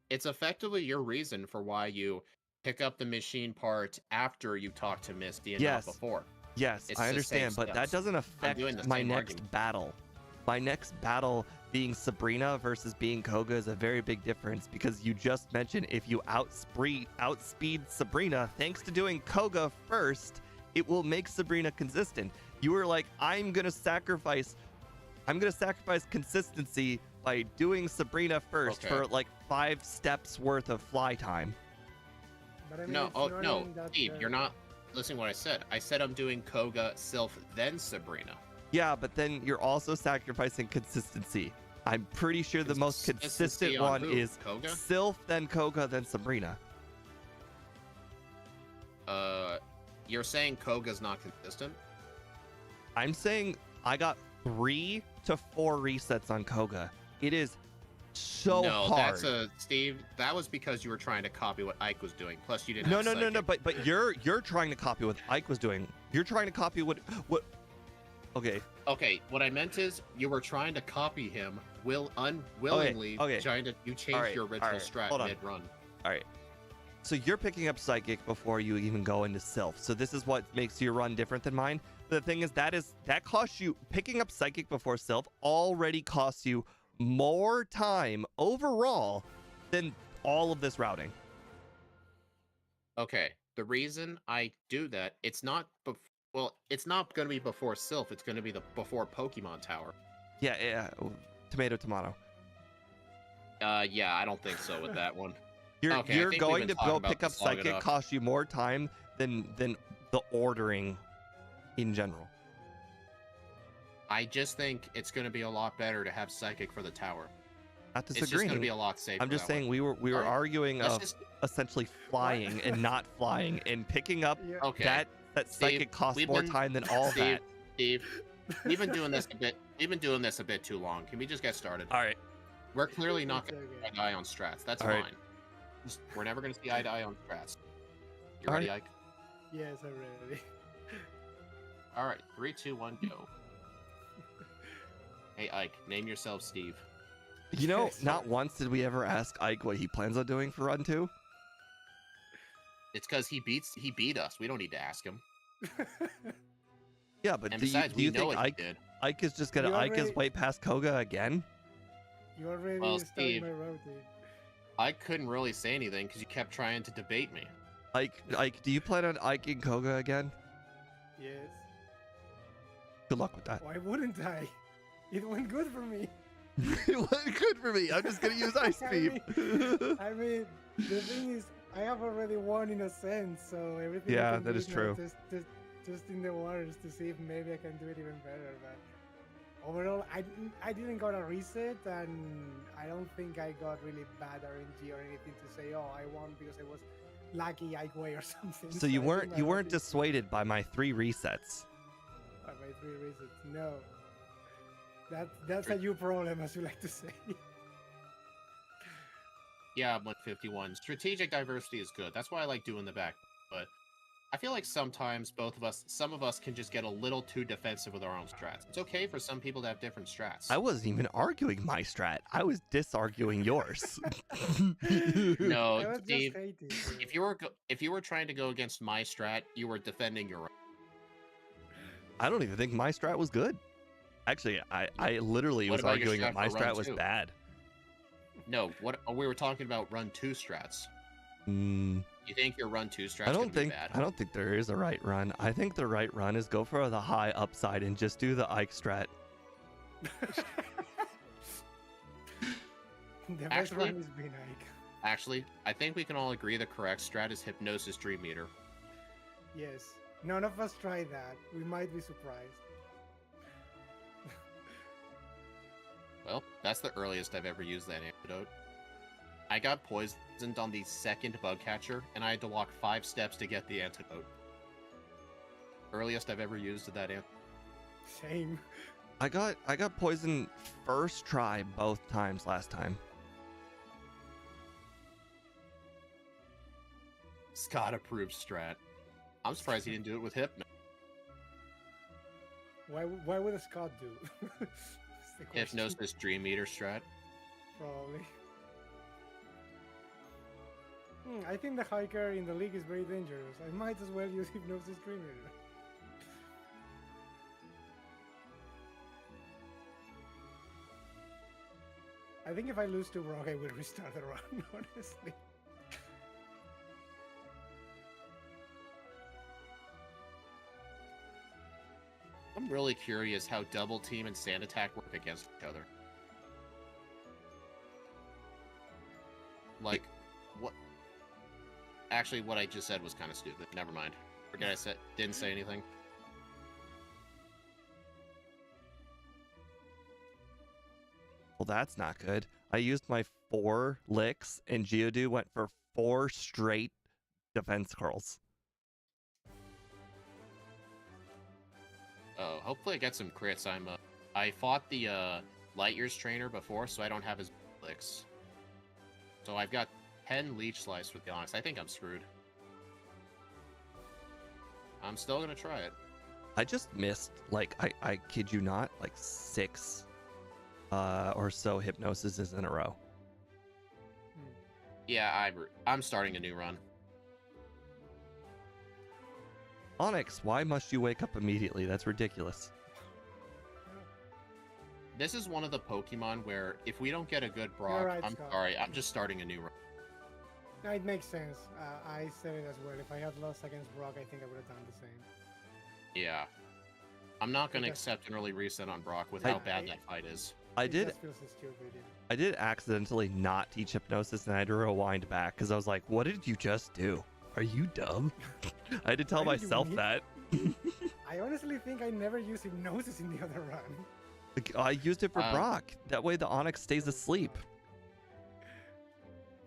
Speaker 2: It's effectively your reason for why you pick up the machine part after you talk to Misty and
Speaker 1: Yes.
Speaker 2: not before.
Speaker 1: Yes,
Speaker 2: It's
Speaker 1: I
Speaker 2: the
Speaker 1: understand,
Speaker 2: same
Speaker 1: but that
Speaker 2: steps.
Speaker 1: doesn't affect
Speaker 2: doing the
Speaker 1: my
Speaker 2: same
Speaker 1: next
Speaker 2: argument.
Speaker 1: battle. My next battle being Sabrina versus being Koga is a very big difference because you just mentioned if you outspeed Sabrina, thanks to doing Koga first, it will make Sabrina consistent. You were like, I'm gonna sacrifice consistency by doing Sabrina first
Speaker 2: Okay.
Speaker 1: for like 5 steps worth of fly time.
Speaker 3: But I mean,
Speaker 2: No,
Speaker 3: it's
Speaker 2: oh
Speaker 3: not
Speaker 2: no,
Speaker 3: even that
Speaker 2: Steve, you're
Speaker 3: fair.
Speaker 2: not listening to what I said. I said I'm doing Koga, Sylph, then Sabrina.
Speaker 1: Yeah, but then you're also sacrificing consistency. I'm pretty sure the most
Speaker 2: Consistency
Speaker 1: consistent
Speaker 2: on
Speaker 1: one
Speaker 2: who?
Speaker 1: is
Speaker 2: Koga?
Speaker 1: Sylph, then Koga, then Sabrina.
Speaker 2: You're saying Koga's not consistent?
Speaker 1: I'm saying I got 3 to 4 resets on Koga. It is so
Speaker 2: no,
Speaker 1: hard.
Speaker 2: Steve. That was because you were trying to copy what Ike was doing. Plus, you didn't.
Speaker 1: No,
Speaker 2: have
Speaker 1: no, no, no.
Speaker 2: Psychic.
Speaker 1: But you're trying to copy what Ike was doing. You're trying to copy what. Okay.
Speaker 2: Okay, what I meant is you were trying to copy him, unwillingly.
Speaker 1: Okay.
Speaker 2: You changed your original strat mid-run.
Speaker 1: All right. So you're picking up Psychic before you even go into Sylph. So this is what makes your run different than mine. But the thing is that costs you, picking up Psychic before Sylph already costs you more time overall than all of this routing.
Speaker 2: Okay, the reason I do that, it's not it's not going to be before Sylph. It's going to be before Pokemon Tower.
Speaker 1: Yeah. Tomato.
Speaker 2: Yeah, I don't think so with that one.
Speaker 1: You're going to go pick up Psychic costs you more time than the ordering in general.
Speaker 2: I just think it's going to be a lot better to have Psychic for the tower.
Speaker 1: Not disagreeing.
Speaker 2: It's just going to be a lot safer.
Speaker 1: I'm just saying we were arguing of essentially flying and not flying and picking up that Psychic Steve, costs more time than all that.
Speaker 2: Steve, we've been doing this a bit. We've been doing this a bit too long. Can we just get started?
Speaker 1: All right.
Speaker 2: We're clearly not going to see eye to eye on strats. That's fine. Right. We're never going to see eye to eye on strats. You ready, Ike?
Speaker 3: Yes, I'm ready.
Speaker 2: All right, 3, 2, 1, go. Hey, Ike, name yourself Steve.
Speaker 1: You know, not once did we ever ask Ike what he plans on doing for Run 2.
Speaker 2: It's because he beat us. We don't need to ask him.
Speaker 1: Yeah, but do you think Ike is just gonna Ike his way past Koga again?
Speaker 3: You already started my road, dude.
Speaker 2: I couldn't really say anything because you kept trying to debate me.
Speaker 1: Ike, do you plan on Ike and Koga again?
Speaker 3: Yes.
Speaker 1: Good luck with that.
Speaker 3: Why wouldn't I? It went good for me.
Speaker 1: It went good for me. I'm just gonna use Ice Beam.
Speaker 3: I mean, the thing is, I have already won in a sense, so everything.
Speaker 1: Yeah, that is true.
Speaker 3: Just in the waters to see if maybe I can do it even better. But overall, I didn't got a reset, and I don't think I got really bad RNG or anything to say. Oh, I won because I was lucky Ike way or something.
Speaker 1: So you weren't dissuaded by my 3 resets.
Speaker 3: By my 3 resets, no. That's a you problem, as you like to say.
Speaker 2: Yeah, 151. Strategic diversity is good. That's why I like doing the back. But I feel like sometimes some of us can just get a little too defensive with our own strats. It's okay for some people to have different strats.
Speaker 1: I wasn't even arguing my strat. I was disarguing yours.
Speaker 2: No, Steve. If you were trying to go against my strat, you were defending your own.
Speaker 1: I don't even think my strat was good. Actually, I literally was arguing that my strat was bad.
Speaker 2: No, we were talking about Run 2 strats. You think your Run 2 strat's gonna be bad?
Speaker 1: I don't think there is a right run. I think the right run is go for the high upside and just do the Ike strat.
Speaker 3: The best run is being Ike.
Speaker 2: Actually, I think we can all agree the correct strat is Hypnosis Dream Meter.
Speaker 3: Yes. None of us tried that. We might be surprised.
Speaker 2: Well, that's the earliest I've ever used that antidote. I got poisoned on the second bug catcher, and I had to walk 5 steps to get the antidote. Earliest I've ever used that antidote.
Speaker 3: Same.
Speaker 1: I got poisoned first try both times last time.
Speaker 2: Scott approved strat. I'm surprised he didn't do it with Hypno.
Speaker 3: Why would a Scott do?
Speaker 2: Hypnosis Dream Meter strat.
Speaker 3: Probably. I think the hiker in the league is very dangerous. I might as well use Hypnosis Dream Meter. I think if I lose to Brock, I will restart the run, honestly.
Speaker 2: I'm really curious how Double Team and Sand Attack work against each other. Like, what? Actually, what I just said was kind of stupid. Never mind. Forget I didn't say anything.
Speaker 1: Well, that's not good. I used my 4 licks, and Geodude went for 4 straight defense curls.
Speaker 2: Oh, hopefully I get some crits. I fought the Light Years trainer before, so I don't have his licks. So I've got 10 Leech Slice with the Onyx. I think I'm screwed. I'm still gonna try it.
Speaker 1: I just missed, like, I kid you not, like 6 or so hypnosises in a row.
Speaker 2: Yeah, I'm starting a new run.
Speaker 1: Onyx, why must you wake up immediately? That's ridiculous.
Speaker 2: This is one of the Pokemon where if we don't get a good Brock,
Speaker 3: right,
Speaker 2: I'm
Speaker 3: Scott.
Speaker 2: sorry, I'm just starting a new run.
Speaker 3: No, it makes sense. I said it as well. If I had lost against Brock, I think I would have done the same.
Speaker 2: Yeah. I'm not going to
Speaker 3: Because-
Speaker 2: accept an early reset on Brock with how bad that fight is.
Speaker 1: I
Speaker 3: It
Speaker 1: did
Speaker 3: just feels so stupid, yeah.
Speaker 1: I did accidentally not teach hypnosis, and I had to rewind back because I was like, what did you just do? Are you dumb? I had to tell
Speaker 3: Why did you
Speaker 1: myself
Speaker 3: need-
Speaker 1: that.
Speaker 3: I honestly think I never used hypnosis in the other run.
Speaker 1: Like, I used it for Brock. That way the Onyx stays asleep.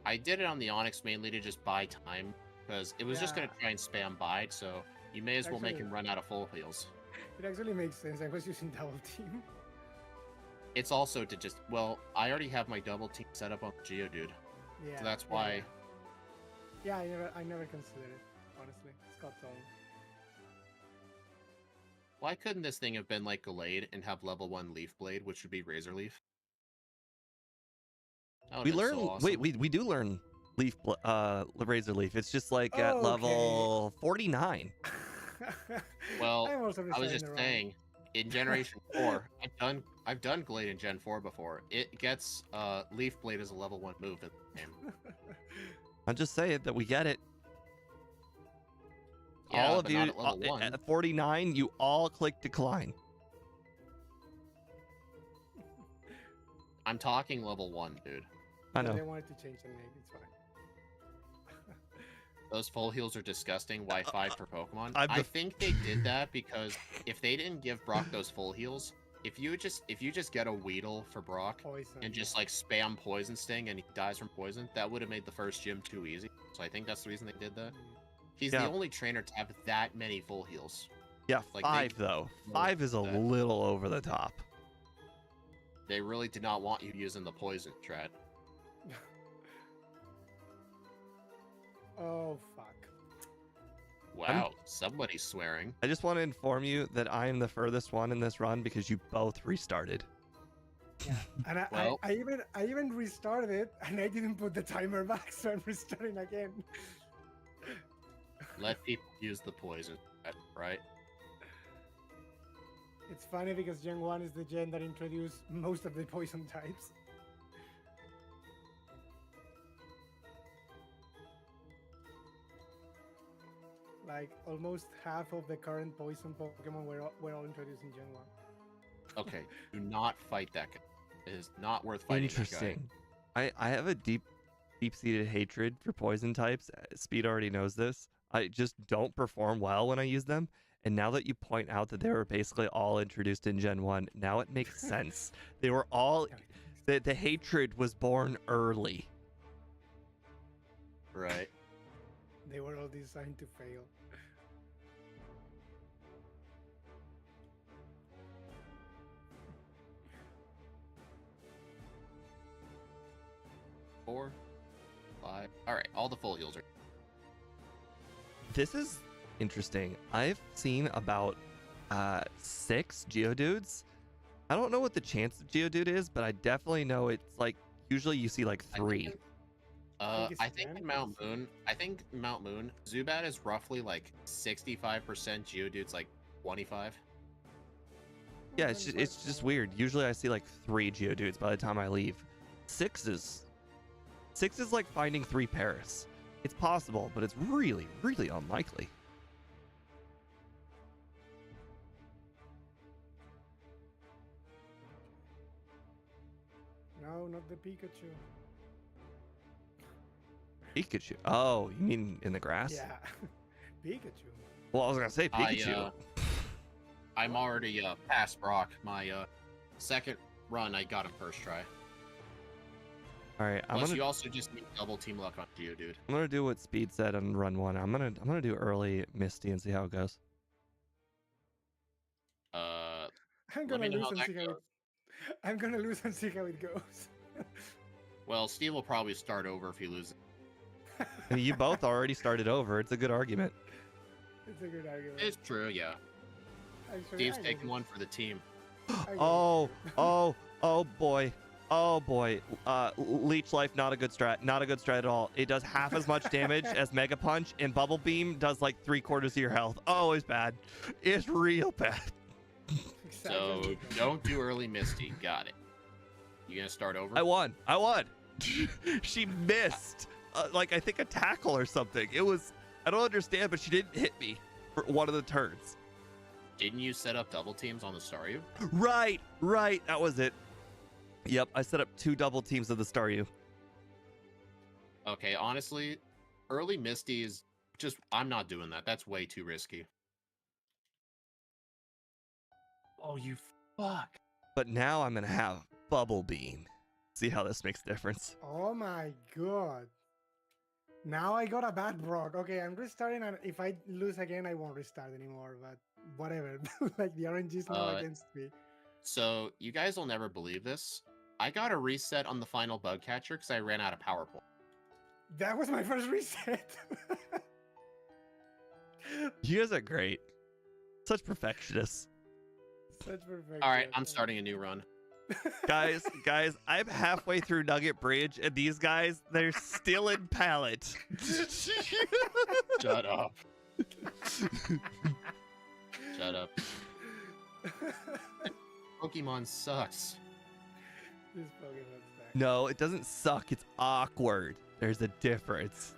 Speaker 2: I did it on the Onyx mainly to just buy time, because it was just going to try and spam bide, so you may as well make him run out of full heals.
Speaker 3: It actually makes sense. I was using double team.
Speaker 2: It's also to just, well, I already have my double team set up on Geodude,
Speaker 3: Yeah.
Speaker 2: so that's why.
Speaker 3: Yeah, I never considered it, honestly. Scott told me.
Speaker 2: Why couldn't this thing have been like Gallade and have level 1 Leaf Blade, which would be Razor Leaf?
Speaker 1: We learn. Wait, we do learn Razor Leaf. It's just like at level 49.
Speaker 2: Well,
Speaker 3: I'm also
Speaker 2: I was
Speaker 3: reciting
Speaker 2: just
Speaker 3: it wrong.
Speaker 2: saying, in Generation 4, I've done Glade in Gen 4 before. It gets Leaf Blade as a level 1 move in the game.
Speaker 1: I'm just saying that we get it.
Speaker 2: Yeah,
Speaker 1: All of
Speaker 2: but
Speaker 1: you
Speaker 2: not at level 1.
Speaker 1: at 49, you all click decline.
Speaker 2: I'm talking level 1, dude.
Speaker 1: I know.
Speaker 3: They wanted to change the name. It's fine.
Speaker 2: Those full heals are disgusting. Why 5 for Pokemon?
Speaker 1: I'm
Speaker 2: I
Speaker 1: the-
Speaker 2: think they did that because if they didn't give Brock those full heals, if you just get a Weedle for Brock
Speaker 3: Poison.
Speaker 2: and just like spam Poison Sting and he dies from poison, that would have made the first gym too easy. So I think that's the reason they did that. He's the only trainer to have that many full heals.
Speaker 1: Yeah,
Speaker 2: Like,
Speaker 1: 5 though. 5 is a
Speaker 2: that.
Speaker 1: little over the top.
Speaker 2: They really did not want you using the poison strat.
Speaker 3: Oh, fuck.
Speaker 2: Wow, somebody's swearing.
Speaker 1: I just want to inform you that I am the furthest one in this run because you both restarted.
Speaker 3: Yeah. And
Speaker 2: Well-
Speaker 3: I even restarted it and I didn't put the timer back, so I'm restarting again.
Speaker 2: Let people use the poison strat, right?
Speaker 3: It's funny because Gen 1 is the gen that introduced most of the poison types. Like, almost half of the current poison Pokemon were all introduced in Gen 1.
Speaker 2: Okay, do not fight that guy. It is not worth fighting that guy.
Speaker 1: Interesting. I have a deep-seated hatred for poison types. Speed already knows this. I just don't perform well when I use them. And now that you point out that they were basically all introduced in Gen 1, now it makes sense. They were all... The hatred was born early.
Speaker 2: Right.
Speaker 3: They were all designed to fail.
Speaker 2: Four, 5. Alright, all the full heals are.
Speaker 1: This is interesting. I've seen about 6 Geodudes. I don't know what the chance of Geodude is, but I definitely know it's like usually you see like 3.
Speaker 2: I think in Mount Moon, Zubat is roughly like 65%, Geodude's like 25.
Speaker 1: Yeah, it's just weird. Usually I see like 3 Geodudes by the time I leave. 6 is like finding 3 Paris. It's possible, but it's really, really unlikely.
Speaker 3: No, not the Pikachu.
Speaker 1: Pikachu. Oh, you mean in the grass?
Speaker 3: Yeah. Pikachu.
Speaker 1: Well, I was gonna say Pikachu.
Speaker 2: I'm already past Brock. My second run, I got him first try.
Speaker 1: All right,
Speaker 2: Plus, you also just need double team luck on Geodude.
Speaker 1: I'm gonna do what Speed said on run 1. I'm gonna do early Misty and see how it goes.
Speaker 3: I'm
Speaker 2: Let
Speaker 3: gonna
Speaker 2: me know
Speaker 3: lose
Speaker 2: how
Speaker 3: and
Speaker 2: that
Speaker 3: see how it.
Speaker 2: goes.
Speaker 3: I'm gonna lose and see how it goes.
Speaker 2: Well, Steve will probably start over if he loses.
Speaker 1: I mean, you both already started over. It's a good argument.
Speaker 3: It's a good argument.
Speaker 2: It's true, yeah.
Speaker 3: Actually,
Speaker 2: Steve's
Speaker 3: I get
Speaker 2: taking
Speaker 3: it.
Speaker 2: one for the team.
Speaker 3: I get it.
Speaker 1: Oh boy. Oh boy. Leech Life, not a good strat. Not a good strat at all. It does half as much damage as Mega Punch, and Bubble Beam does like 3/4 of your health. Oh, it's bad. It's real bad.
Speaker 2: So don't do early Misty. Got it. You gonna start over?
Speaker 1: I won. She missed. Like, I think a tackle or something. It was, I don't understand, but she didn't hit me for one of the turns.
Speaker 2: Didn't you set up double teams on the Staryu?
Speaker 1: Right. That was it. Yep, I set up 2 double teams of the Staryu.
Speaker 2: Okay, honestly, early Misty is just, I'm not doing that. That's way too risky. Oh, you fuck.
Speaker 1: But now I'm going to have Bubble Beam. See how this makes a difference.
Speaker 3: Oh my god. Now I got a bad Brock. Okay, I'm restarting, and if I lose again, I won't restart anymore, but whatever. Like, the RNG is now against me.
Speaker 2: So, you guys will never believe this. I got a reset on the final bug catcher because I ran out of power point.
Speaker 3: That was my first reset.
Speaker 1: You guys are great. Such perfectionists.
Speaker 3: Such perfection.
Speaker 2: Alright, I'm starting a new run.
Speaker 1: Guys, I'm halfway through Nugget Bridge, and these guys, they're still in Pallet.
Speaker 2: Shut up. Shut up. Pokemon sucks.
Speaker 3: This Pokemon sucks.
Speaker 1: No, it doesn't suck. It's awkward. There's a difference.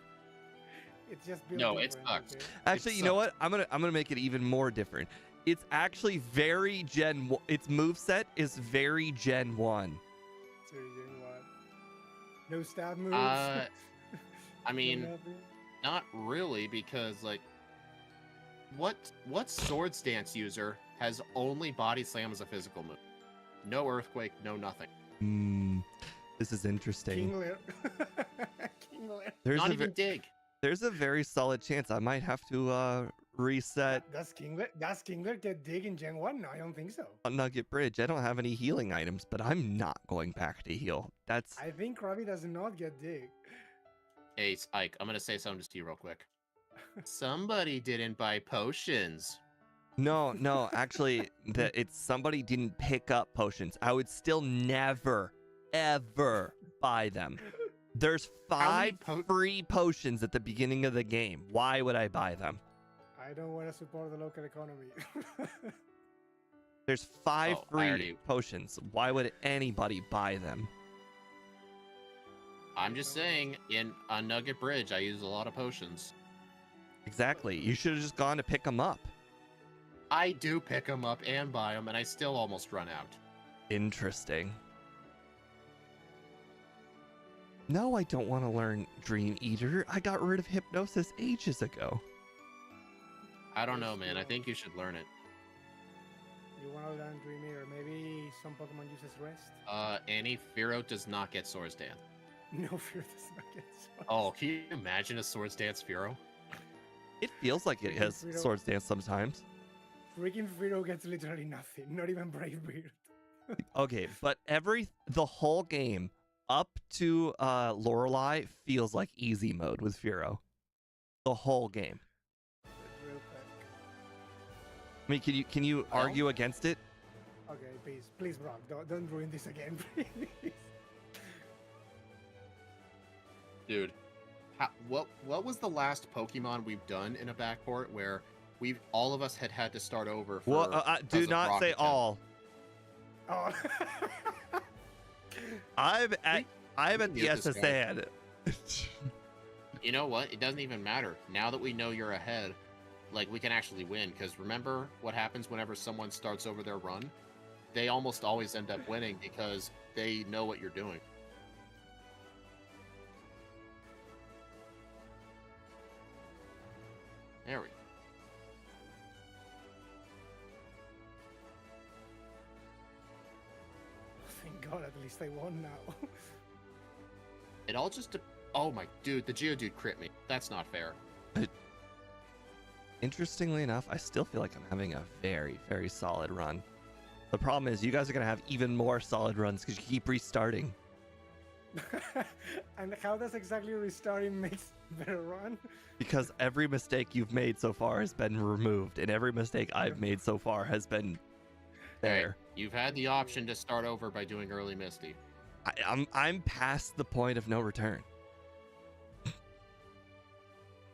Speaker 3: It's just built
Speaker 2: No, it
Speaker 3: different,
Speaker 2: sucks.
Speaker 3: okay?
Speaker 1: Actually, you know what? I'm gonna make it even more different. It's actually very Gen 1. Its moveset is very Gen 1.
Speaker 3: It's very Gen 1. No stab moves.
Speaker 2: I mean,
Speaker 3: No nothing.
Speaker 2: not really, because like, what Swords Dance user has only Body Slam as a physical move? No Earthquake, no nothing.
Speaker 1: This is interesting.
Speaker 3: Kingler. Kingler.
Speaker 1: There's
Speaker 2: Not
Speaker 1: a
Speaker 2: even Dig.
Speaker 1: there's a very solid chance I might have to reset
Speaker 3: Does Kingler get dig in Gen 1? No, I don't think so.
Speaker 1: on Nugget Bridge. I don't have any healing items, but I'm not going back to heal. That's
Speaker 3: I think Krabby does not get dig.
Speaker 2: Hey, Ike, I'm gonna say something to you real quick. Somebody didn't buy potions.
Speaker 1: no. Actually, it's somebody didn't pick up potions. I would still never, ever buy them. There's 5 free potions at the beginning of the game. Why would I buy them?
Speaker 3: I don't want to support the local economy.
Speaker 1: There's 5
Speaker 2: Oh, I
Speaker 1: free
Speaker 2: already-
Speaker 1: potions. Why would anybody buy them?
Speaker 2: I'm just saying, in a Nugget Bridge, I use a lot of potions.
Speaker 1: Exactly. You should have just gone to pick them up.
Speaker 2: I do pick them up and buy them, and I still almost run out.
Speaker 1: Interesting. No, I don't want to learn Dream Eater. I got rid of Hypnosis ages ago.
Speaker 2: I don't know, man. I think you should learn it.
Speaker 3: You want to learn Dream Eater? Maybe some Pokemon uses rest?
Speaker 2: Annie, Fearow does not get Swords Dance.
Speaker 3: No, Fear does not get Swords.
Speaker 2: Oh, can you imagine a Swords Dance Fearow?
Speaker 1: It feels like it has
Speaker 3: Freedom.
Speaker 1: Swords Dance sometimes.
Speaker 3: Freaking Fearow gets literally nothing. Not even Brave Beard.
Speaker 1: Okay, but the whole game up to Lorelei feels like easy mode with Fearow. The whole game.
Speaker 3: Real quick.
Speaker 1: I mean, can you argue against it?
Speaker 3: Okay, please, Brock, don't ruin this again, please.
Speaker 2: Dude, what was the last Pokemon we've done in a backport where all of us had to start over for?
Speaker 1: Well, do
Speaker 2: because of
Speaker 1: not
Speaker 2: rock
Speaker 1: say
Speaker 2: attempt?
Speaker 1: all.
Speaker 3: Oh.
Speaker 1: I'm at the
Speaker 2: mute this guy.
Speaker 1: SSN.
Speaker 2: You know what? It doesn't even matter. Now that we know you're ahead, like, we can actually win. Because remember what happens whenever someone starts over their run? They almost always end up winning because they know what you're doing. There we go.
Speaker 3: Thank God, at least I won now.
Speaker 2: It all just... Oh my... Dude, the Geodude crit me. That's not fair.
Speaker 1: Interestingly enough, I still feel like I'm having a very, very solid run. The problem is you guys are going to have even more solid runs because you keep restarting.
Speaker 3: And how does exactly restarting makes better run?
Speaker 1: Because every mistake you've made so far has been removed, and every mistake I've made so far has been there.
Speaker 2: Hey, you've had the option to start over by doing early Misty.
Speaker 1: I'm past the point of no return.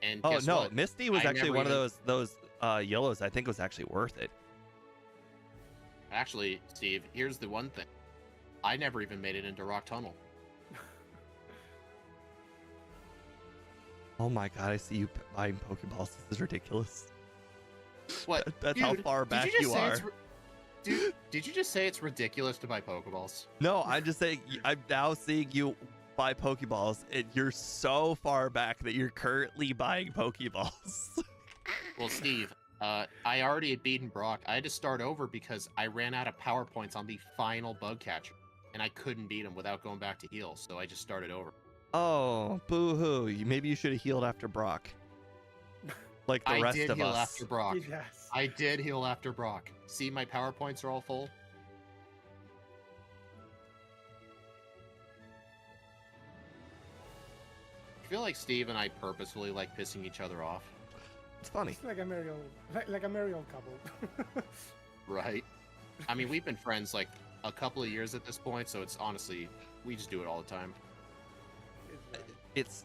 Speaker 2: And
Speaker 1: Oh
Speaker 2: guess
Speaker 1: no,
Speaker 2: what?
Speaker 1: Misty was
Speaker 2: I
Speaker 1: actually
Speaker 2: never
Speaker 1: one
Speaker 2: even-
Speaker 1: of those yellows I think was actually worth it.
Speaker 2: Actually, Steve, here's the one thing. I never even made it into Rock Tunnel.
Speaker 1: Oh my god, I see you buying Pokeballs. This is ridiculous.
Speaker 2: What?
Speaker 1: That's
Speaker 2: Dude,
Speaker 1: how far back
Speaker 2: did you,
Speaker 1: you
Speaker 2: just say
Speaker 1: are.
Speaker 2: Dude, did you just say it's ridiculous to buy Pokeballs?
Speaker 1: No, I'm just saying, I'm now seeing you buy Pokeballs, and you're so far back that you're currently buying Pokeballs.
Speaker 2: Well, Steve, I already had beaten Brock. I had to start over because I ran out of power points on the final bug catcher, and I couldn't beat him without going back to heal, so I just started over.
Speaker 1: Oh, boo-hoo. Maybe you should have healed after Brock. Like the
Speaker 2: I
Speaker 1: rest
Speaker 2: did
Speaker 1: of
Speaker 2: heal
Speaker 1: us.
Speaker 2: after Brock.
Speaker 3: Yes.
Speaker 2: I did heal after Brock. See, my power points are all full. I feel like Steve and I purposefully like pissing each other off.
Speaker 1: It's funny.
Speaker 3: It's like a Mario couple.
Speaker 2: Right. I mean, we've been friends like a couple of years at this point, so it's honestly, we just do it all the time.
Speaker 1: It's,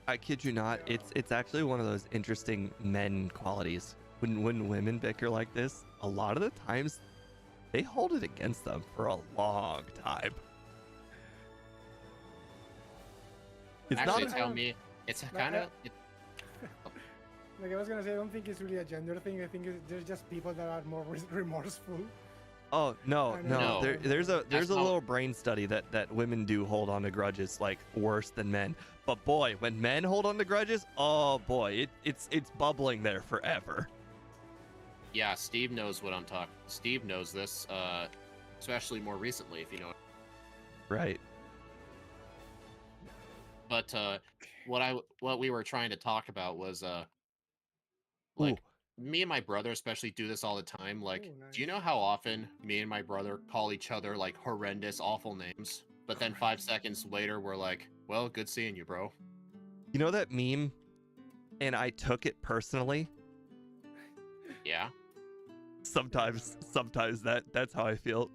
Speaker 1: I kid you not, it's actually one of those interesting men qualities. When women bicker like this, a lot of the times they hold it against them for a long time. It's
Speaker 2: Actually,
Speaker 1: not.
Speaker 2: tell me, it's kind of...
Speaker 3: Like I was gonna say, I don't think it's really a gender thing. I think there's just people that are more remorseful.
Speaker 1: Oh no,
Speaker 3: I
Speaker 1: no.
Speaker 2: know.
Speaker 1: There's a
Speaker 2: That's not-
Speaker 1: little brain study that women do hold on to grudges like worse than men. But boy, when men hold on to grudges, oh boy, it's bubbling there forever.
Speaker 2: Yeah, Steve knows what I'm talking. Steve knows this, especially more recently, if you know.
Speaker 1: Right.
Speaker 2: But what we were trying to talk about was like me and my brother especially do this all the time. Like,
Speaker 3: Ooh,
Speaker 2: do you
Speaker 3: nice.
Speaker 2: know how often me and my brother call each other like horrendous, awful names? But then 5 seconds later, we're like, "Well, good seeing you, bro."
Speaker 1: You know that meme? And I took it personally.
Speaker 2: Yeah.
Speaker 1: Sometimes that's how I feel.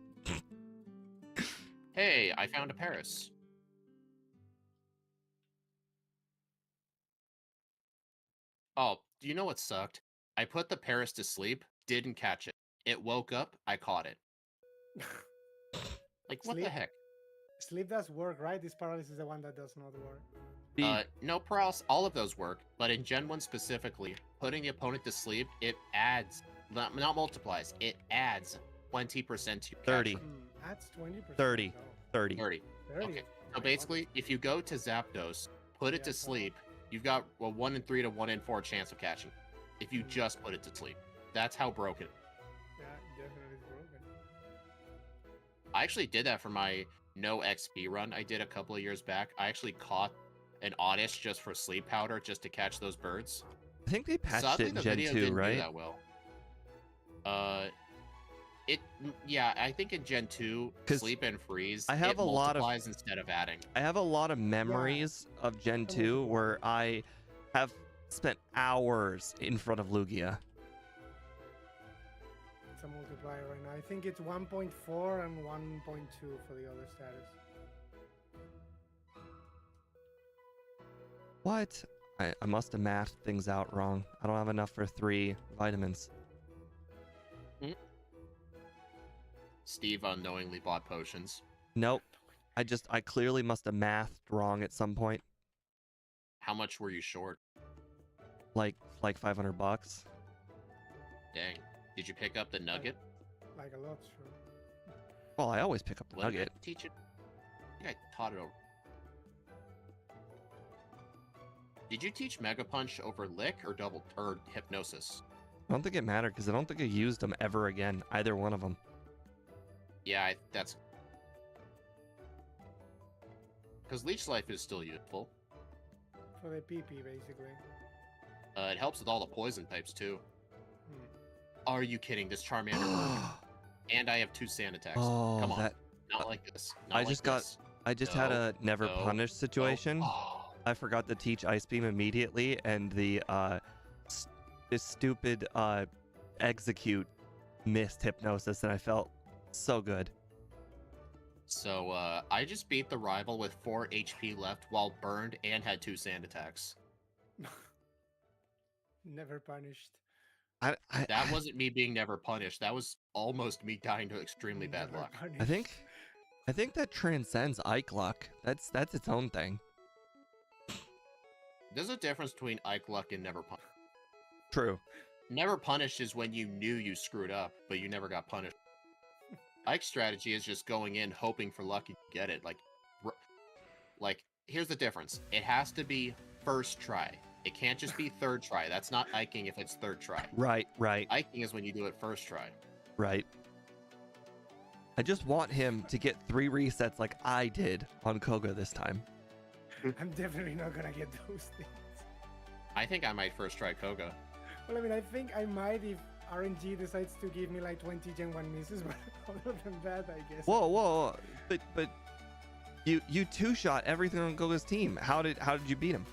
Speaker 2: Hey, I found a Paris. Oh, do you know what sucked? I put the Paris to sleep, didn't catch it. It woke up, I caught it. Like, what the
Speaker 3: Sleep?
Speaker 2: heck?
Speaker 3: Sleep does work, right? This paralysis is the one that does not work.
Speaker 2: No, paralysis, all of those work, but in Gen 1 specifically, putting the opponent to sleep, it adds, not multiplies, it adds 20% to your
Speaker 1: 30.
Speaker 2: capture.
Speaker 3: Adds 20%.
Speaker 1: 30.
Speaker 3: though.
Speaker 1: 30.
Speaker 2: 30.
Speaker 3: 30.
Speaker 2: Okay,
Speaker 3: Oh
Speaker 2: so
Speaker 3: my
Speaker 2: basically, if you go to Zapdos, put it
Speaker 3: Yeah,
Speaker 2: to
Speaker 3: so-
Speaker 2: sleep, you've got a 1 in 3 to 1 in 4 chance of catching. If you just put it to sleep. That's how broken.
Speaker 3: God. Yeah, definitely broken.
Speaker 2: I actually did that for my no XP run I did a couple of years back. I actually caught an Oddish just for sleep powder just to catch those birds.
Speaker 1: I think they patched
Speaker 2: Sadly,
Speaker 1: it in
Speaker 2: the
Speaker 1: Gen
Speaker 2: video
Speaker 1: 2,
Speaker 2: didn't do
Speaker 1: right?
Speaker 2: that well. Yeah, I think in Gen 2,
Speaker 1: 'Cause
Speaker 2: sleep and freeze,
Speaker 1: I have
Speaker 2: it
Speaker 1: a lot of-
Speaker 2: multiplies instead of adding.
Speaker 1: I have a lot of memories of Gen 2 where I have spent hours in front of Lugia.
Speaker 3: It's a multiplier right now. I think it's 1.4 and 1.2 for the other status.
Speaker 1: What? I must have mathed things out wrong. I don't have enough for 3 vitamins.
Speaker 2: Steve unknowingly bought potions.
Speaker 1: Nope. I clearly must have mathed wrong at some point.
Speaker 2: How much were you short?
Speaker 1: Like $500.
Speaker 2: Dang. Did you pick up the nugget?
Speaker 3: Like a lot, sure.
Speaker 1: Well, I always pick up the
Speaker 2: What did
Speaker 1: nugget.
Speaker 2: I teach it? I think I taught it over. Did you teach Mega Punch over Lick or Hypnosis?
Speaker 1: I don't think it mattered because I don't think I used them ever again. Either one of them.
Speaker 2: Yeah, that's... Because Leech Life is still useful.
Speaker 3: For the PP, basically.
Speaker 2: It helps with all the poison types too.
Speaker 3: Hmm.
Speaker 2: Are you kidding? This Charmander worked. And I have 2 sand attacks.
Speaker 1: Oh,
Speaker 2: Come on.
Speaker 1: that
Speaker 2: Not like this.
Speaker 1: I
Speaker 2: Not
Speaker 1: just
Speaker 2: like
Speaker 1: got
Speaker 2: this.
Speaker 1: I just had
Speaker 2: No,
Speaker 1: a never
Speaker 2: no,
Speaker 1: punished situation.
Speaker 2: Oh.
Speaker 1: I forgot to teach Ice Beam immediately, and the this stupid execute missed hypnosis, and I felt so good.
Speaker 2: So, I just beat the rival with 4 HP left while burned and had 2 sand attacks.
Speaker 3: Never punished.
Speaker 2: That wasn't me being never punished. That was almost me dying to extremely bad
Speaker 3: Never
Speaker 2: luck.
Speaker 3: punished.
Speaker 1: I think that transcends Ike luck. That's its own thing.
Speaker 2: There's a difference between Ike luck and never punished.
Speaker 1: True.
Speaker 2: Never punished is when you knew you screwed up, but you never got punished. Ike's strategy is just going in hoping for luck you get it. Like, here's the difference. It has to be first try. It can't just be third try. That's not Iking if it's third try.
Speaker 1: Right.
Speaker 2: Iking is when you do it first try.
Speaker 1: Right. I just want him to get 3 resets like I did on Koga this time.
Speaker 3: I'm definitely not gonna get those things.
Speaker 2: I think I might first try Koga.
Speaker 3: Well, I mean, I think I might if RNG decides to give me like 20 Gen 1 misses, but other than that, I guess.
Speaker 1: Whoa. But you 2-shot everything on Koga's team. How did you beat him?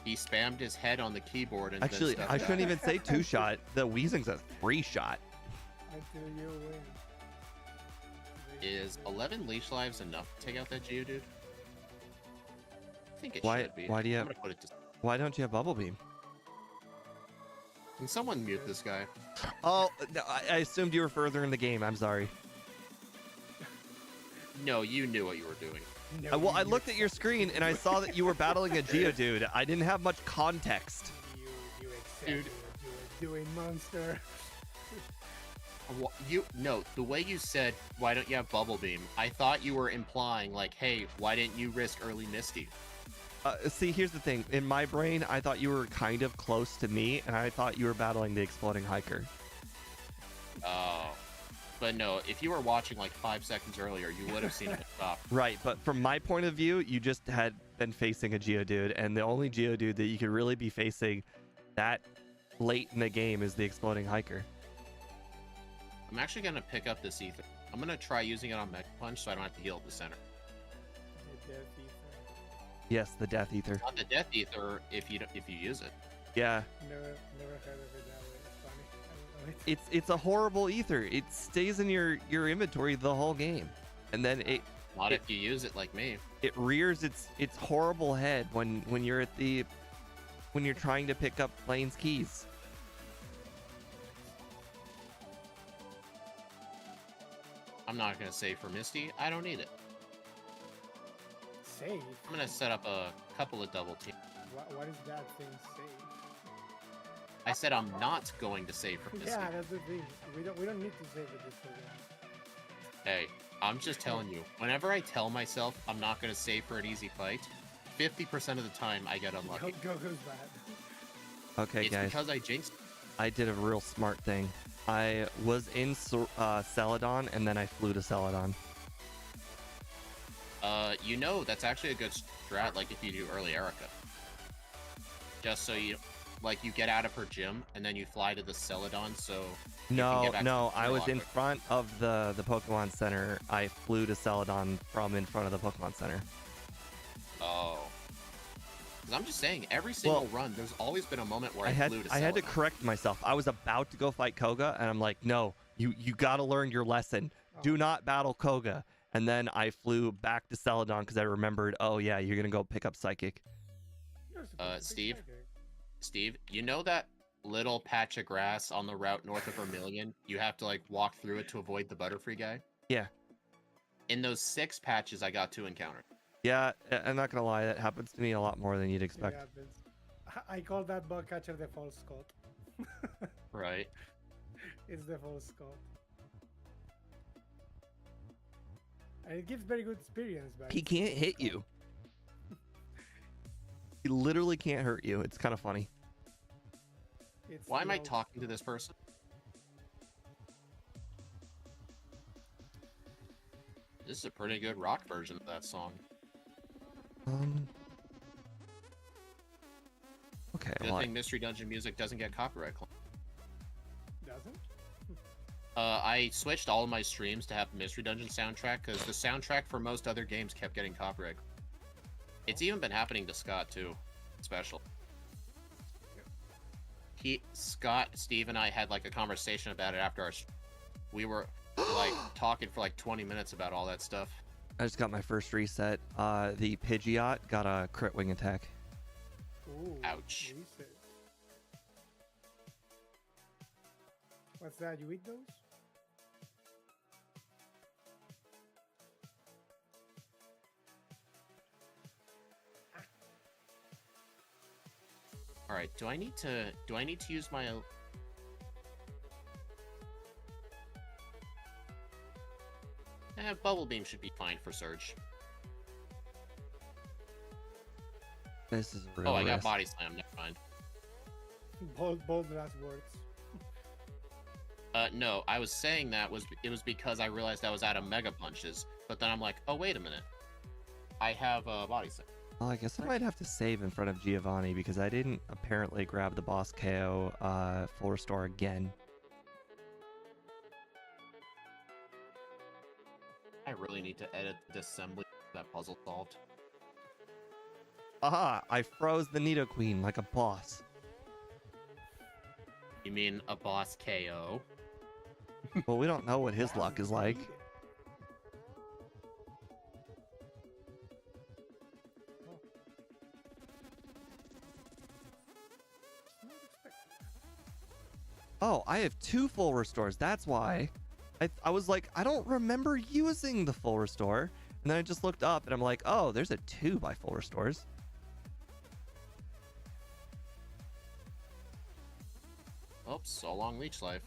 Speaker 2: He spammed his head on the keyboard and
Speaker 1: Actually,
Speaker 2: then
Speaker 1: I
Speaker 2: stuff
Speaker 1: shouldn't even say 2-shot. The Weezing's a 3-shot.
Speaker 3: Until you win.
Speaker 2: Is 11 leash lives enough to take out that Geodude? I think it
Speaker 1: Why-
Speaker 2: should be.
Speaker 1: why do you
Speaker 2: I'm
Speaker 1: have-
Speaker 2: gonna put it to...
Speaker 1: Why don't you have Bubble Beam?
Speaker 2: Can someone mute this guy?
Speaker 1: Oh, no, I assumed you were further in the game. I'm sorry.
Speaker 2: No, you knew what you were doing.
Speaker 3: No,
Speaker 1: Well, I
Speaker 3: you-
Speaker 1: looked at your screen and I saw that you were battling a Geodude. I didn't have much context.
Speaker 3: You accept
Speaker 2: Dude.
Speaker 3: what you were doing, monster.
Speaker 2: No, the way you said, why don't you have Bubble Beam? I thought you were implying, like, hey, why didn't you risk early Misty?
Speaker 1: See, here's the thing. In my brain, I thought you were kind of close to me, and I thought you were battling the Exploding Hiker.
Speaker 2: Oh. But no, if you were watching like 5 seconds earlier, you would have seen it stop.
Speaker 1: Right, but from my point of view, you just had been facing a Geodude, and the only Geodude that you could really be facing that late in the game is the Exploding Hiker.
Speaker 2: I'm actually going to pick up this Ether. I'm going to try using it on Mega Punch so I don't have to heal at the center.
Speaker 3: The Death Ether.
Speaker 1: Yes, the Death Ether.
Speaker 2: Not the Death Ether if you use it.
Speaker 1: Yeah,
Speaker 3: Never heard of it that way. It's funny. I love it.
Speaker 1: it's a horrible Ether. It stays in your inventory the whole game, and then
Speaker 2: Not if you use it like me.
Speaker 1: it rears its horrible head when you're when you're trying to pick up Lane's keys.
Speaker 2: I'm not going to save for Misty. I don't need it.
Speaker 3: Save?
Speaker 2: I'm going to set up a couple of double teams.
Speaker 3: What is that thing save?
Speaker 2: I said I'm not going to save for Misty.
Speaker 3: Yeah, that's the thing. We don't need to save with this program.
Speaker 2: Hey, I'm just telling you. Whenever I tell myself I'm not going to save for an easy fight, 50% of the time I get unlucky.
Speaker 3: Go goes bad.
Speaker 1: Okay,
Speaker 2: It's
Speaker 1: guys.
Speaker 2: because I jinxed.
Speaker 1: I did a real smart thing. I was in Celadon, and then I flew to Celadon.
Speaker 2: You know, that's actually a good strat, like if you do early Erica. Just so you get out of her gym, and then you fly to the Celadon, so...
Speaker 1: No,
Speaker 2: back
Speaker 1: no,
Speaker 2: to
Speaker 1: I was in
Speaker 2: Marowak.
Speaker 1: front of the Pokemon Center. I flew to Celadon from in front of the Pokemon Center.
Speaker 2: Oh. 'Cause I'm just saying, every single run, there's always been a moment where I flew to
Speaker 1: I had to
Speaker 2: Celadon.
Speaker 1: correct myself. I was about to go fight Koga, and I'm like, no, you got to learn your lesson. Do not battle Koga. And then I flew back to Celadon because I remembered, oh yeah, you're gonna go pick up Psychic.
Speaker 3: You're supposed to be
Speaker 2: Steve?
Speaker 3: psychic.
Speaker 2: Steve, you know that little patch of grass on the route north of Vermilion? You have to, walk through it to avoid the Butterfree guy?
Speaker 1: Yeah.
Speaker 2: In those 6 patches, I got 2 encounters.
Speaker 1: Yeah, I'm not gonna lie, that happens to me a lot more than you'd expect.
Speaker 3: Yeah, I call that bug catcher the false Scott.
Speaker 2: Right.
Speaker 3: It's the false Scott. And it gives very good experience, but
Speaker 1: He
Speaker 3: it's the
Speaker 1: can't
Speaker 3: false
Speaker 1: hit
Speaker 3: Scott.
Speaker 1: you. He literally can't hurt you. It's kind of funny.
Speaker 3: It's
Speaker 2: Why am I
Speaker 3: the
Speaker 2: talking to this person? This is a pretty good rock version of that song.
Speaker 1: Okay.
Speaker 2: Good
Speaker 1: Well,
Speaker 2: thing Mystery Dungeon music doesn't get copyright claimed.
Speaker 3: Doesn't?
Speaker 2: I switched all of my streams to have the Mystery Dungeon soundtrack because the soundtrack for most other games kept getting copyright. It's even been happening to Scott too. Special. Scott, Steve, and I had like a conversation about it after we were like talking for like 20 minutes about all that stuff.
Speaker 1: I just got my first reset. The Pidgeot got a crit wing attack.
Speaker 3: Ooh,
Speaker 2: Ouch.
Speaker 3: reset. What's that? You eat those?
Speaker 2: All right, do I need to use my Bubble Beam should be fine for Surge.
Speaker 1: This is a real
Speaker 2: Oh, I got
Speaker 1: risk.
Speaker 2: Body Slam, never mind.
Speaker 3: Bold last words.
Speaker 2: No, I was saying that it was because I realized I was out of Mega Punches, but then I'm like, oh, wait a minute. I have Body Slam.
Speaker 1: Well, I guess I might have to save in front of Giovanni because I didn't apparently grab the boss KO full restore again.
Speaker 2: I really need to edit the assembly that puzzle solved.
Speaker 1: Aha! I froze the Nidoqueen like a boss.
Speaker 2: You mean a boss KO?
Speaker 1: Well, we don't know what his luck is like. Oh, I have 2 full restores. That's why. I was like, I don't remember using the full restore. And then I just looked up and I'm like, oh, there's a 2 by full restores.
Speaker 2: Oh, so long leech life.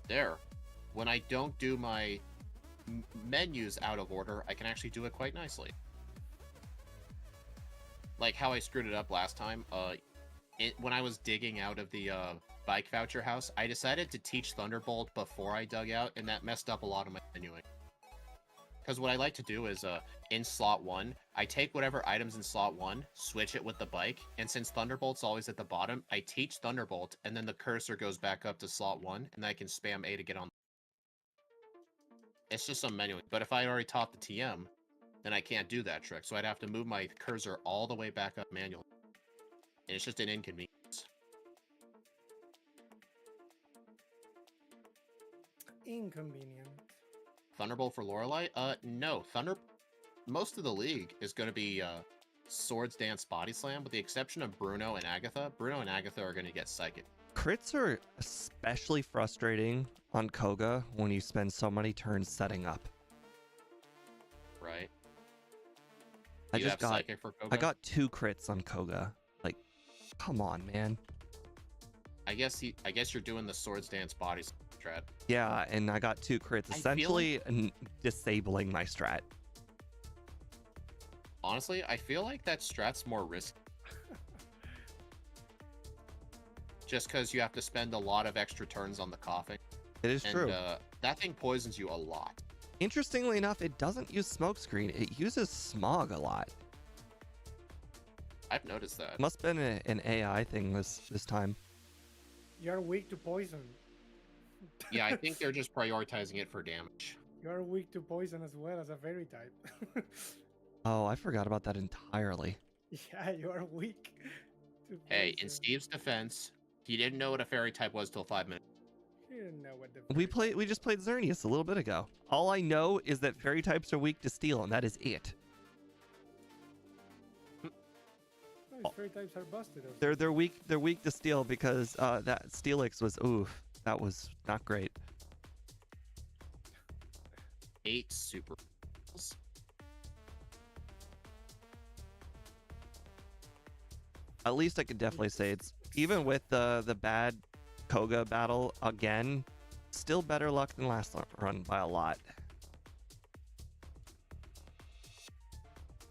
Speaker 2: There. When I don't do my menus out of order, I can actually do it quite nicely. Like how I screwed it up last time. When I was digging out of the bike voucher house, I decided to teach Thunderbolt before I dug out, and that messed up a lot of my menuing. Because what I like to do is, in slot 1, I take whatever items in slot 1, switch it with the bike, and since Thunderbolt's always at the bottom, I teach Thunderbolt, and then the cursor goes back up to slot 1, and I can spam A to get on. It's just some menuing. But if I already taught the TM, then I can't do that trick, so I'd have to move my cursor all the way back up manually. And it's just an inconvenience.
Speaker 3: Inconvenient.
Speaker 2: Thunderbolt for Lorelei? No. Most of the league is going to be Swords Dance Body Slam, with the exception of Bruno and Agatha. Bruno and Agatha are going to get Psychic.
Speaker 1: Crits are especially frustrating on Koga when you spend so many turns setting up.
Speaker 2: Right.
Speaker 1: I just got
Speaker 2: Psychic for Koga?
Speaker 1: I got 2 crits on Koga. Like, come on, man.
Speaker 2: I guess you're doing the Swords Dance Body Slam strat.
Speaker 1: Yeah, and I got 2 crits, essentially disabling my strat.
Speaker 2: Honestly, I feel like that strat's more risky. Just because you have to spend a lot of extra turns on the coughing.
Speaker 1: It is true.
Speaker 2: That thing poisons you a lot.
Speaker 1: Interestingly enough, it doesn't use smokescreen. It uses smog a lot.
Speaker 2: I've noticed that.
Speaker 1: Must have been an AI thing this time.
Speaker 3: You're weak to poison.
Speaker 2: Yeah, I think they're just prioritizing it for damage.
Speaker 3: You're weak to poison as well as a fairy type.
Speaker 1: Oh, I forgot about that entirely.
Speaker 3: Yeah, you are weak to
Speaker 2: Hey, in
Speaker 3: poison.
Speaker 2: Steve's defense, he didn't know what a fairy type was till 5 minutes.
Speaker 3: You didn't know what the
Speaker 1: We just played Xerneas a little bit ago. All I know is that fairy types are weak to steel, and that is it.
Speaker 3: No, fairy types are busted. Or
Speaker 1: They're weak to steel because that Steelix was that was not great.
Speaker 2: 8 super.
Speaker 1: At least I could definitely say it's, even with the bad Koga battle again, still better luck than last run by a lot.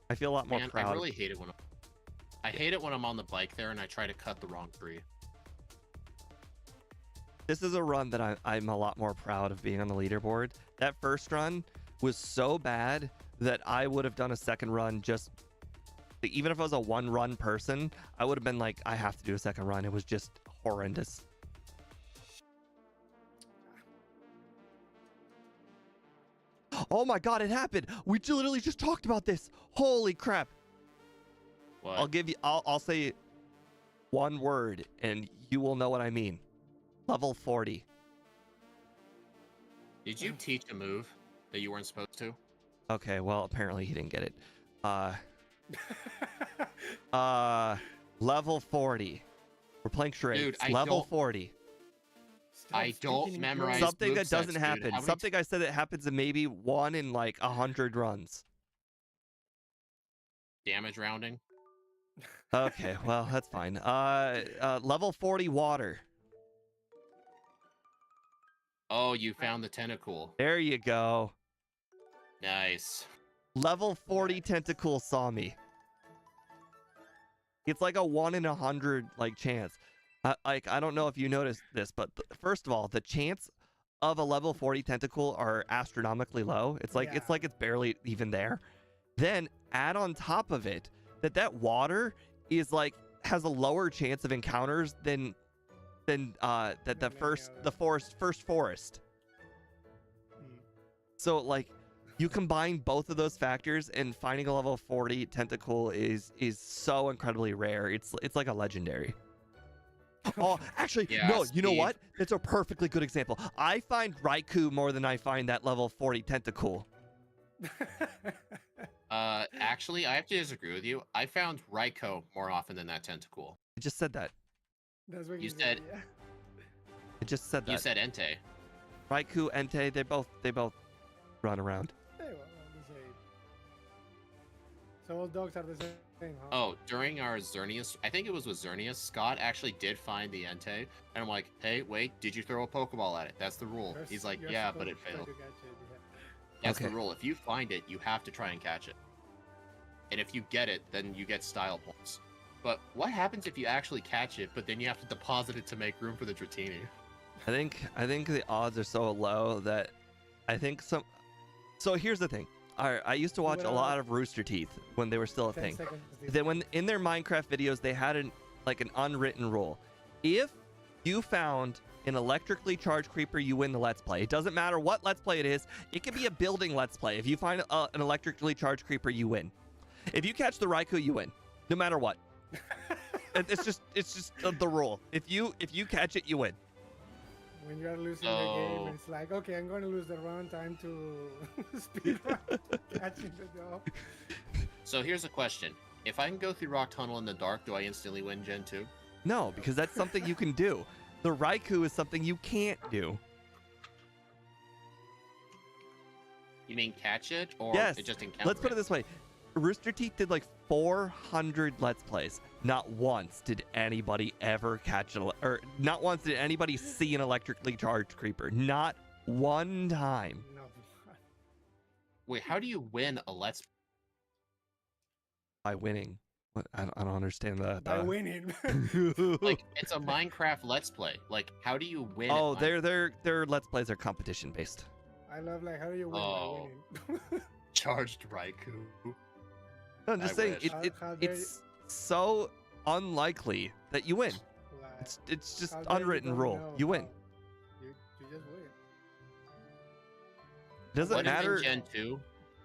Speaker 1: I feel a lot more
Speaker 2: Man,
Speaker 1: proud.
Speaker 2: I really hate it I hate it when I'm on the bike there and I try to cut the wrong tree.
Speaker 1: This is a run that I'm a lot more proud of being on the leaderboard. That first run was so bad that I would have done a second run just, even if I was a one-run person, I would have been like, I have to do a second run. It was just horrendous. Oh my god, it happened. We literally just talked about this. Holy crap.
Speaker 2: What?
Speaker 1: I'll say one word and you will know what I mean. Level 40.
Speaker 2: Did you teach a move that you weren't supposed to?
Speaker 1: Okay, well, apparently he didn't get it. Level 40. We're playing charades.
Speaker 2: Dude,
Speaker 1: Level 40.
Speaker 2: I don't memorize
Speaker 1: Something that
Speaker 2: movesets,
Speaker 1: doesn't
Speaker 2: dude.
Speaker 1: happen.
Speaker 2: How many
Speaker 1: Something I said that happens in maybe 1 in like 100 runs.
Speaker 2: damage rounding?
Speaker 1: Okay, well, that's fine. Level 40 water.
Speaker 2: Oh, you found the tentacle.
Speaker 1: There you go.
Speaker 2: Nice.
Speaker 1: Level 40 tentacle saw me. It's like a 1 in 100 like chance. I don't know if you noticed this, but first of all, the chance of a level 40 tentacle are astronomically low. It's like it's barely even there. Then add on top of it that water is like has a lower chance of encounters than the first forest. So like you combine both of those factors and finding a level 40 tentacle is so incredibly rare. It's like a legendary. Oh, actually,
Speaker 2: Yeah,
Speaker 1: no, you know
Speaker 2: Steve.
Speaker 1: what? That's a perfectly good example. I find Raikou more than I find that level 40 tentacle.
Speaker 2: Actually, I have to disagree with you. I found Raikou more often than that tentacle.
Speaker 1: I just said that.
Speaker 3: That's what
Speaker 2: You
Speaker 3: you
Speaker 2: said-
Speaker 3: yeah.
Speaker 1: I just said that.
Speaker 2: You said Entei.
Speaker 1: Raikou, Entei, they both run around.
Speaker 3: Hey, well, let me say. So all dogs are the same, huh?
Speaker 2: Oh, during our Xerneas, I think it was with Xerneas, Scott actually did find the Entei, and I'm like, hey, wait, did you throw a Pokeball at it? That's the rule. He's like,
Speaker 3: You're
Speaker 2: yeah, but
Speaker 3: supposed
Speaker 2: it
Speaker 3: to try
Speaker 2: failed.
Speaker 3: to catch it, yeah.
Speaker 2: That's the
Speaker 1: Okay.
Speaker 2: rule. If you find it, you have to try and catch it. And if you get it, then you get style points. But what happens if you actually catch it, but then you have to deposit it to make room for the Dratini?
Speaker 1: I think the odds are so low that I think some. So here's the thing. I used to watch a lot of Rooster Teeth when they were still a
Speaker 3: 10
Speaker 1: thing.
Speaker 3: seconds
Speaker 1: Then when in their Minecraft videos they had an unwritten rule. If you found an electrically charged creeper, you win the Let's Play. It doesn't matter what Let's Play it is. It can be a building Let's Play. If you find an electrically charged creeper, you win. If you catch the Raikou, you win, no matter what. It's just the rule. If you catch it, you win.
Speaker 3: When you are losing the game, it's like, okay, I'm going to lose the run time to speed run catching the dog.
Speaker 2: So here's a question. If I can go through Rock Tunnel in the dark, do I instantly win Gen 2?
Speaker 1: No, because that's something you can do. The Raikou is something you can't do.
Speaker 2: You mean catch it, or
Speaker 1: Yes.
Speaker 2: it just encounter
Speaker 1: Let's put it this way. Rooster Teeth did like 400 Let's Plays. Not once did anybody ever catch or not once did anybody see an electrically charged creeper. Not one time.
Speaker 3: No.
Speaker 2: Wait, how do you win a Let's
Speaker 1: By winning. What? I don't understand
Speaker 3: By winning.
Speaker 2: Like, it's a Minecraft Let's Play. Like, how do you win?
Speaker 1: Oh,
Speaker 2: at
Speaker 1: their Let's Plays are competition based.
Speaker 3: I love, like, how do you win
Speaker 2: Oh.
Speaker 3: by winning?
Speaker 2: Charged Raikou.
Speaker 1: No, I'm just
Speaker 2: I
Speaker 1: saying
Speaker 2: wish.
Speaker 3: How dare
Speaker 1: it's so unlikely that you win.
Speaker 3: Like,
Speaker 1: It's just
Speaker 3: how dare you
Speaker 1: unwritten
Speaker 3: don't
Speaker 1: rule.
Speaker 3: know
Speaker 1: You win.
Speaker 3: how- You just win.
Speaker 1: Doesn't
Speaker 2: What if
Speaker 1: matter.
Speaker 2: in Gen 2?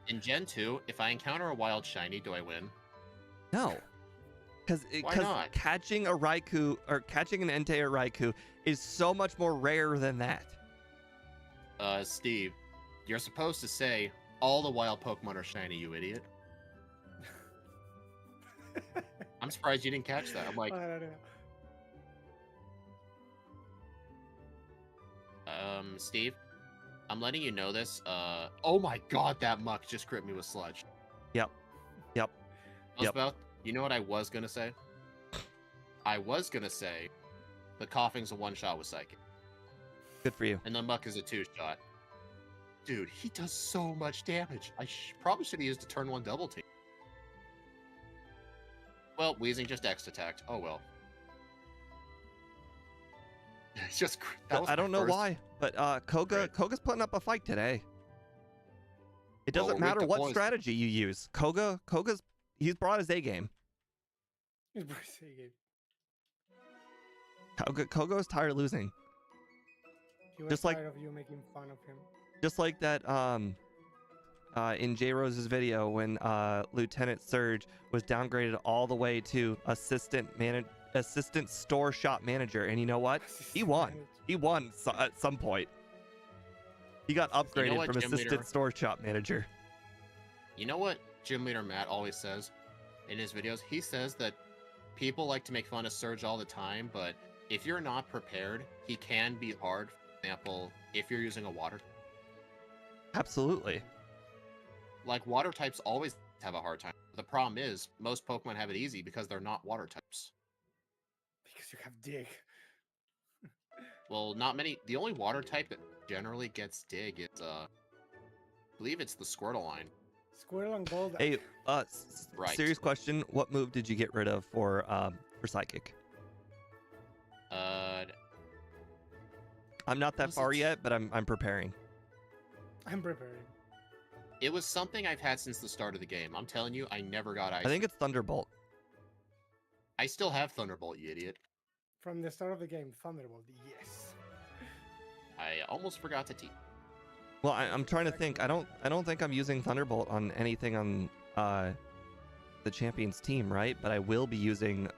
Speaker 2: In Gen 2, if I encounter a wild shiny, do I win?
Speaker 1: No. Because
Speaker 2: not?
Speaker 1: catching a Raikou or catching an Entei or Raikou is so much more rare than that.
Speaker 2: Steve, you're supposed to say all the wild Pokemon are shiny, you idiot. I'm surprised you didn't catch that. I'm like,
Speaker 3: I don't know.
Speaker 2: Steve, I'm letting you know this. Oh my god, that muck just crit me with sludge.
Speaker 1: Yep.
Speaker 2: You know what I was gonna say? I was gonna say the coughing's a one-shot with Psychic,
Speaker 1: Good for you.
Speaker 2: and the muck is a two-shot. Dude, he does so much damage. I probably should have used a turn 1 double team. Well, Weezing just X attacked. Oh well. It's just that was
Speaker 1: I
Speaker 2: my
Speaker 1: don't know
Speaker 2: first-
Speaker 1: why, but Koga's putting up a fight today. It
Speaker 2: Well,
Speaker 1: doesn't
Speaker 2: we're weak
Speaker 1: matter
Speaker 2: to
Speaker 1: what
Speaker 2: poison.
Speaker 1: strategy you use. He's brought his A game.
Speaker 3: It's pretty good.
Speaker 1: Koga's tired of losing.
Speaker 3: He was
Speaker 1: Just like-
Speaker 3: tired of you making fun of him.
Speaker 1: Just like that in J Rose's video when Lieutenant Surge was downgraded all the way to assistant store shop manager, and you know what? He won. He won at some point. He got upgraded
Speaker 2: what,
Speaker 1: from
Speaker 2: Gym
Speaker 1: assistant
Speaker 2: Leader?
Speaker 1: store shop manager.
Speaker 2: You know what Gym Leader Matt always says in his videos? He says that people like to make fun of Surge all the time, but if you're not prepared, he can be hard. For example, if you're using a water,
Speaker 1: Absolutely.
Speaker 2: like water types always have a hard time. The problem is most Pokemon have it easy because they're not water types.
Speaker 3: Because you have dig.
Speaker 2: Well, not many. The only water type that generally gets dig is, I believe it's the Squirtle line.
Speaker 3: Squirtle and Gold.
Speaker 1: Hey,
Speaker 2: Right.
Speaker 1: serious question. What move did you get rid of for Psychic? I'm not that
Speaker 2: Was
Speaker 1: far
Speaker 2: it-
Speaker 1: yet, but I'm preparing.
Speaker 3: I'm preparing.
Speaker 2: It was something I've had since the start of the game. I'm telling you, I never got Ice.
Speaker 1: I think it's Thunderbolt.
Speaker 2: I still have Thunderbolt, you idiot.
Speaker 3: From the start of the game, Thunderbolt, yes.
Speaker 2: I almost forgot to teach.
Speaker 1: Well, I'm trying to think. I don't think I'm using Thunderbolt on anything on the Champions team, right? But I will be using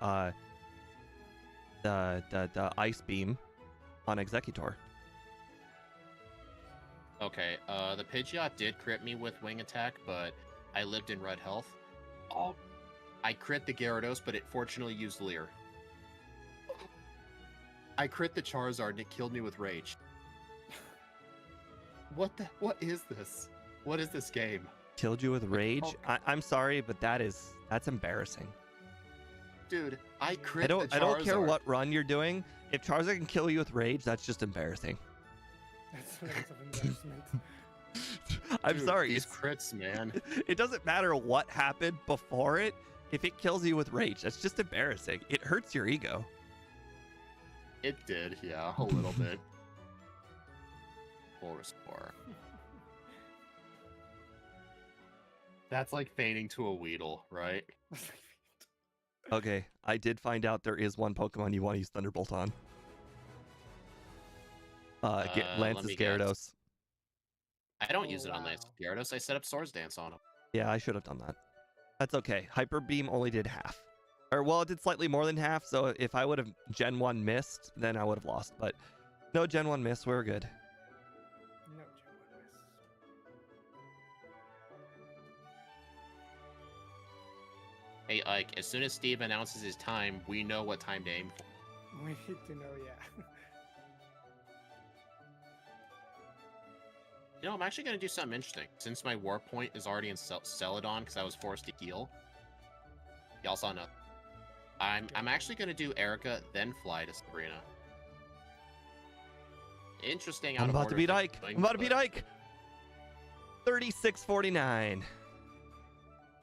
Speaker 1: the Ice Beam on Executor.
Speaker 2: Okay, the Pidgeot did crit me with Wing Attack, but I lived in red health. Oh, I crit the Gyarados, but it fortunately used Leer. I crit the Charizard and it killed me with Rage. What is this? What is this game?
Speaker 1: Killed you with Rage.
Speaker 2: oh.
Speaker 1: I'm sorry, but that's embarrassing.
Speaker 2: Dude, I
Speaker 1: I
Speaker 2: crit
Speaker 1: don't
Speaker 2: the
Speaker 1: I don't care
Speaker 2: Charizard.
Speaker 1: what run you're doing. If Charizard can kill you with Rage, that's just embarrassing.
Speaker 3: That's levels of embarrassment.
Speaker 1: I'm
Speaker 2: Dude,
Speaker 1: sorry.
Speaker 2: These crits, man.
Speaker 1: It doesn't matter what happened before it. If it kills you with Rage, that's just embarrassing. It hurts your ego.
Speaker 2: It did, yeah, a little bit. Full restore. That's like feigning to a Weedle, right?
Speaker 1: Okay, I did find out there is one Pokemon you want to use Thunderbolt on.
Speaker 2: Let
Speaker 1: Lance's
Speaker 2: me guess.
Speaker 1: Gyarados.
Speaker 2: I don't
Speaker 3: Oh,
Speaker 2: use it on Lance
Speaker 3: wow.
Speaker 2: Gyarados. I set up Swords Dance on him.
Speaker 1: Yeah, I should have done that. That's okay. Hyper Beam only did half. Or, well, it did slightly more than half, so if I would have Gen 1 missed, then I would have lost. But no Gen 1 miss, we're good.
Speaker 3: No,
Speaker 2: Hey, Ike, as soon as Steve announces his time, we know what time to aim for.
Speaker 3: we need to know, yeah.
Speaker 2: You know, I'm actually going to do something interesting. Since my War Point is already in Celadon because I was forced to heal. Y'all saw nothing. I'm actually going to do Erica, then fly to Sabrina. Interesting. out
Speaker 1: I'm
Speaker 2: of
Speaker 1: about to
Speaker 2: order
Speaker 1: beat
Speaker 2: thing
Speaker 1: Ike.
Speaker 2: doing,
Speaker 1: I'm about to beat
Speaker 2: but
Speaker 1: Ike. 36-49.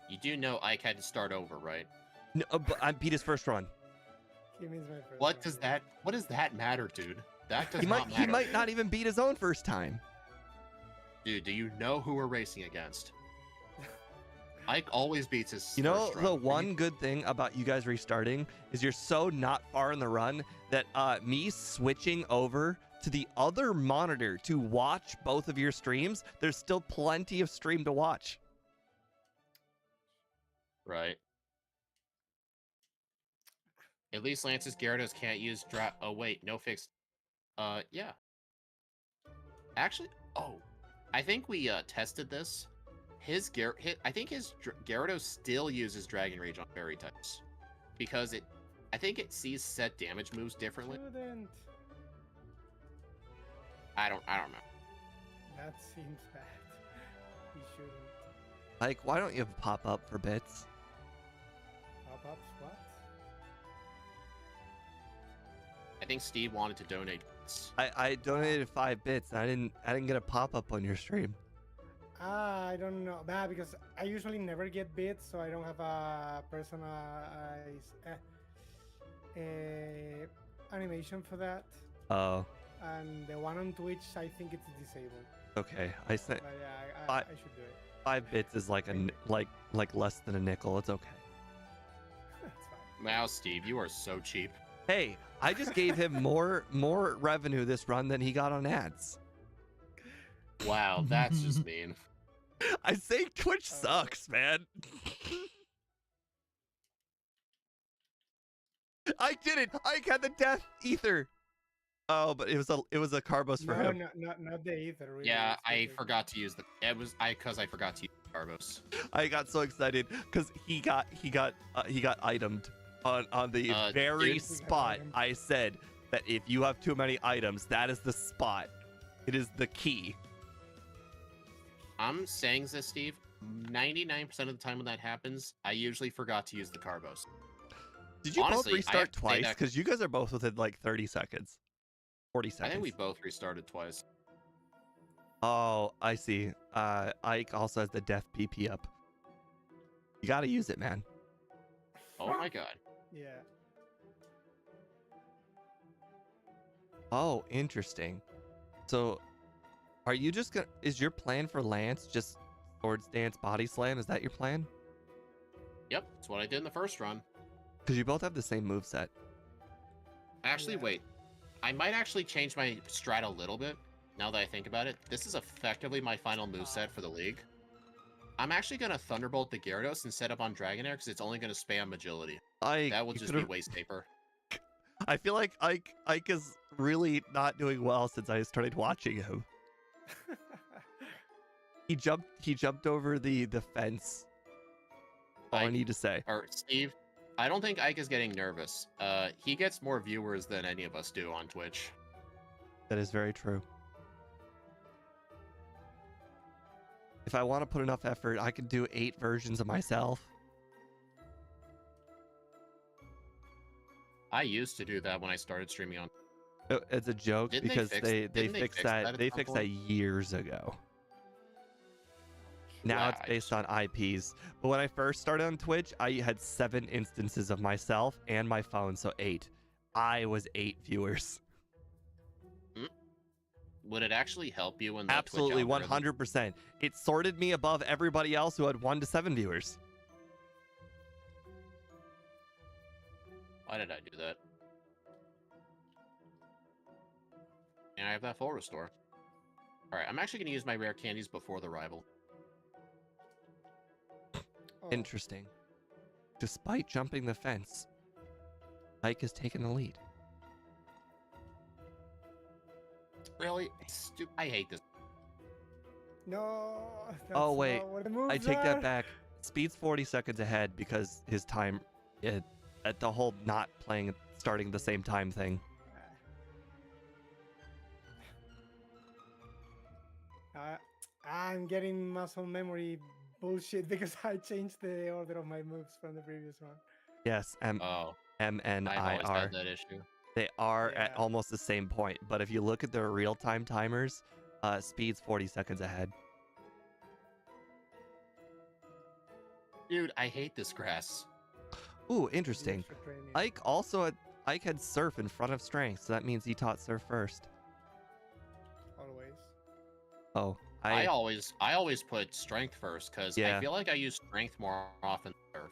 Speaker 2: You do know Ike had to start over, right?
Speaker 1: No, but I beat his first run.
Speaker 3: He means my first
Speaker 2: What
Speaker 3: one,
Speaker 2: does
Speaker 3: yeah.
Speaker 2: what does that matter, dude? That does
Speaker 1: He
Speaker 2: not
Speaker 1: might
Speaker 2: matter.
Speaker 1: not even beat his own first time.
Speaker 2: Dude, do you know who we're racing against? Ike always beats his
Speaker 1: You know,
Speaker 2: first run.
Speaker 1: the one good thing about you guys restarting is you're so not far in the run that me switching over to the other monitor to watch both of your streams, there's still plenty of stream to watch.
Speaker 2: Right. At least Lance's Gyarados can't use oh wait, no fixed. Yeah. Actually, I think we tested this. I think his Gyarados still uses Dragon Rage on fairy types because I think it sees set damage moves differently.
Speaker 3: Shouldn't.
Speaker 2: I don't know.
Speaker 3: That seems bad. He shouldn't.
Speaker 1: Like, why don't you have pop up for bits?
Speaker 3: Pop-ups, what?
Speaker 2: I think Steve wanted to donate.
Speaker 1: I donated 5 bits and I didn't get a pop up on your stream.
Speaker 3: I don't know. Nah, because I usually never get bits, so I don't have a personalized animation for that.
Speaker 1: Oh,
Speaker 3: and the one on Twitch, I think it's disabled.
Speaker 1: okay. I said
Speaker 3: But yeah,
Speaker 1: I-
Speaker 3: I should do it.
Speaker 1: 5 bits is like like less than a nickel. It's okay.
Speaker 3: That's fine.
Speaker 2: Wow, Steve, you are so cheap.
Speaker 1: Hey, I just gave him more revenue this run than he got on ads.
Speaker 2: Wow, that's just mean.
Speaker 1: I say Twitch sucks, man. I did it. I had the death ether. Oh, but it was a Carbos for
Speaker 3: No,
Speaker 1: him.
Speaker 3: not the ether. Really.
Speaker 2: Yeah,
Speaker 3: It's
Speaker 2: I
Speaker 3: the-
Speaker 2: forgot to use the. It was because I forgot to use Carbos.
Speaker 1: I got so excited because he got itemed on the very
Speaker 2: dude.
Speaker 1: spot. I said that if you have too many items, that is the spot. It is the key.
Speaker 2: I'm saying this, Steve. 99% of the time when that happens, I usually forgot to use the Carbos.
Speaker 1: Did you
Speaker 2: Honestly, I
Speaker 1: both restart
Speaker 2: have to say
Speaker 1: twice?
Speaker 2: that-
Speaker 1: Because you guys are both within like 30 seconds, 40
Speaker 2: I
Speaker 1: seconds.
Speaker 2: think we both restarted twice.
Speaker 1: Oh, I see. Ike also has the death PP up. You gotta use it, man.
Speaker 2: Oh my god.
Speaker 3: Yeah.
Speaker 1: Oh, interesting. So, are you just gonna? Is your plan for Lance just Swords Dance Body Slam? Is that your plan?
Speaker 2: Yep, that's what I did in the first run.
Speaker 1: Because you both have the same moveset.
Speaker 2: Actually,
Speaker 3: Yeah.
Speaker 2: wait. I might actually change my strat a little bit, now that I think about it. This is effectively my final moveset for the league. I'm actually going to Thunderbolt the Gyarados and set up on Dragonair because it's only going to spam Agility. That will just be waste paper.
Speaker 1: I feel like Ike is really not doing well since I started watching him. He jumped over the fence. All I
Speaker 2: Ike-
Speaker 1: need to say.
Speaker 2: Or, Steve, I don't think Ike is getting nervous. He gets more viewers than any of us do on Twitch.
Speaker 1: That is very true. If I want to put enough effort, I could do 8 versions of myself.
Speaker 2: I used to do that when I started streaming on.
Speaker 1: It's a joke
Speaker 2: Didn't they
Speaker 1: because
Speaker 2: fix-
Speaker 1: they
Speaker 2: didn't they
Speaker 1: fixed
Speaker 2: fix that
Speaker 1: that
Speaker 2: at
Speaker 1: they
Speaker 2: some
Speaker 1: fixed that
Speaker 2: point?
Speaker 1: years ago. Now
Speaker 2: Yeah,
Speaker 1: it's
Speaker 2: I
Speaker 1: based
Speaker 2: just-
Speaker 1: on IPs. But when I first started on Twitch, I had 7 instances of myself and my phone, so 8. I was 8 viewers.
Speaker 2: Would it actually help you in the
Speaker 1: Absolutely,
Speaker 2: Twitch algorithm?
Speaker 1: 100%. It sorted me above everybody else who had 1 to 7 viewers.
Speaker 2: Why did I do that? And I have that full restore. Alright, I'm actually going to use my rare candies before the rival.
Speaker 3: Oh,
Speaker 1: Interesting. Despite jumping the fence, Ike has taken the lead.
Speaker 2: Really? I hate this.
Speaker 3: No.
Speaker 1: Oh,
Speaker 3: that's
Speaker 1: wait.
Speaker 3: not what the moves
Speaker 1: I take
Speaker 3: are.
Speaker 1: that back. Speed's 40 seconds ahead because his time at the whole not playing starting the same time thing.
Speaker 3: I'm getting muscle memory bullshit because I changed the order of my moves from the previous one.
Speaker 1: Yes,
Speaker 2: Oh, I've always
Speaker 1: MNIR.
Speaker 2: had that issue.
Speaker 1: They are at
Speaker 3: Yeah.
Speaker 1: almost the same point, but if you look at their real-time timers, Speed's 40 seconds ahead.
Speaker 2: Dude, I hate this grass.
Speaker 1: Ooh, interesting.
Speaker 3: Extra training.
Speaker 1: Ike had Surf in front of Strength, so that means he taught Surf first.
Speaker 3: Always.
Speaker 1: Oh,
Speaker 2: I always put strength first because
Speaker 1: Yeah.
Speaker 2: I feel like I use strength more often than Surf.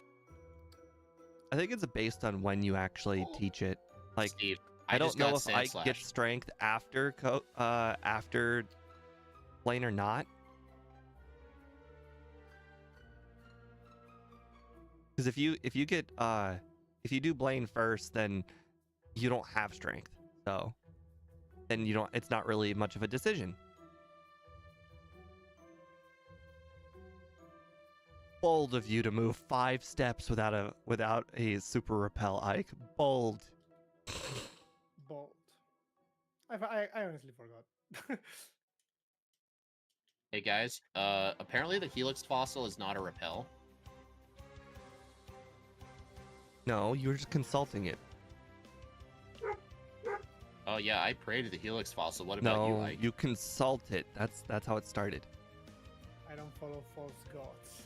Speaker 1: I think it's based on when you actually teach it. Like,
Speaker 2: Steve,
Speaker 1: I don't
Speaker 2: just
Speaker 1: know
Speaker 2: got
Speaker 1: if
Speaker 2: Sand
Speaker 1: Ike
Speaker 2: Slash.
Speaker 1: gets Strength after Lane or not. Because if you do Blaine first, then you don't have Strength. So then it's not really much of a decision. Bold of you to move 5 steps without a super repel, Ike. Bold.
Speaker 3: Bolt. I honestly forgot.
Speaker 2: Hey guys, apparently the Helix fossil is not a repel.
Speaker 1: No, you were just consulting it.
Speaker 2: Oh yeah, I prayed to the Helix fossil. What about you,
Speaker 1: No,
Speaker 2: Ike?
Speaker 1: you consult it. That's how it started.
Speaker 3: I don't follow false gods.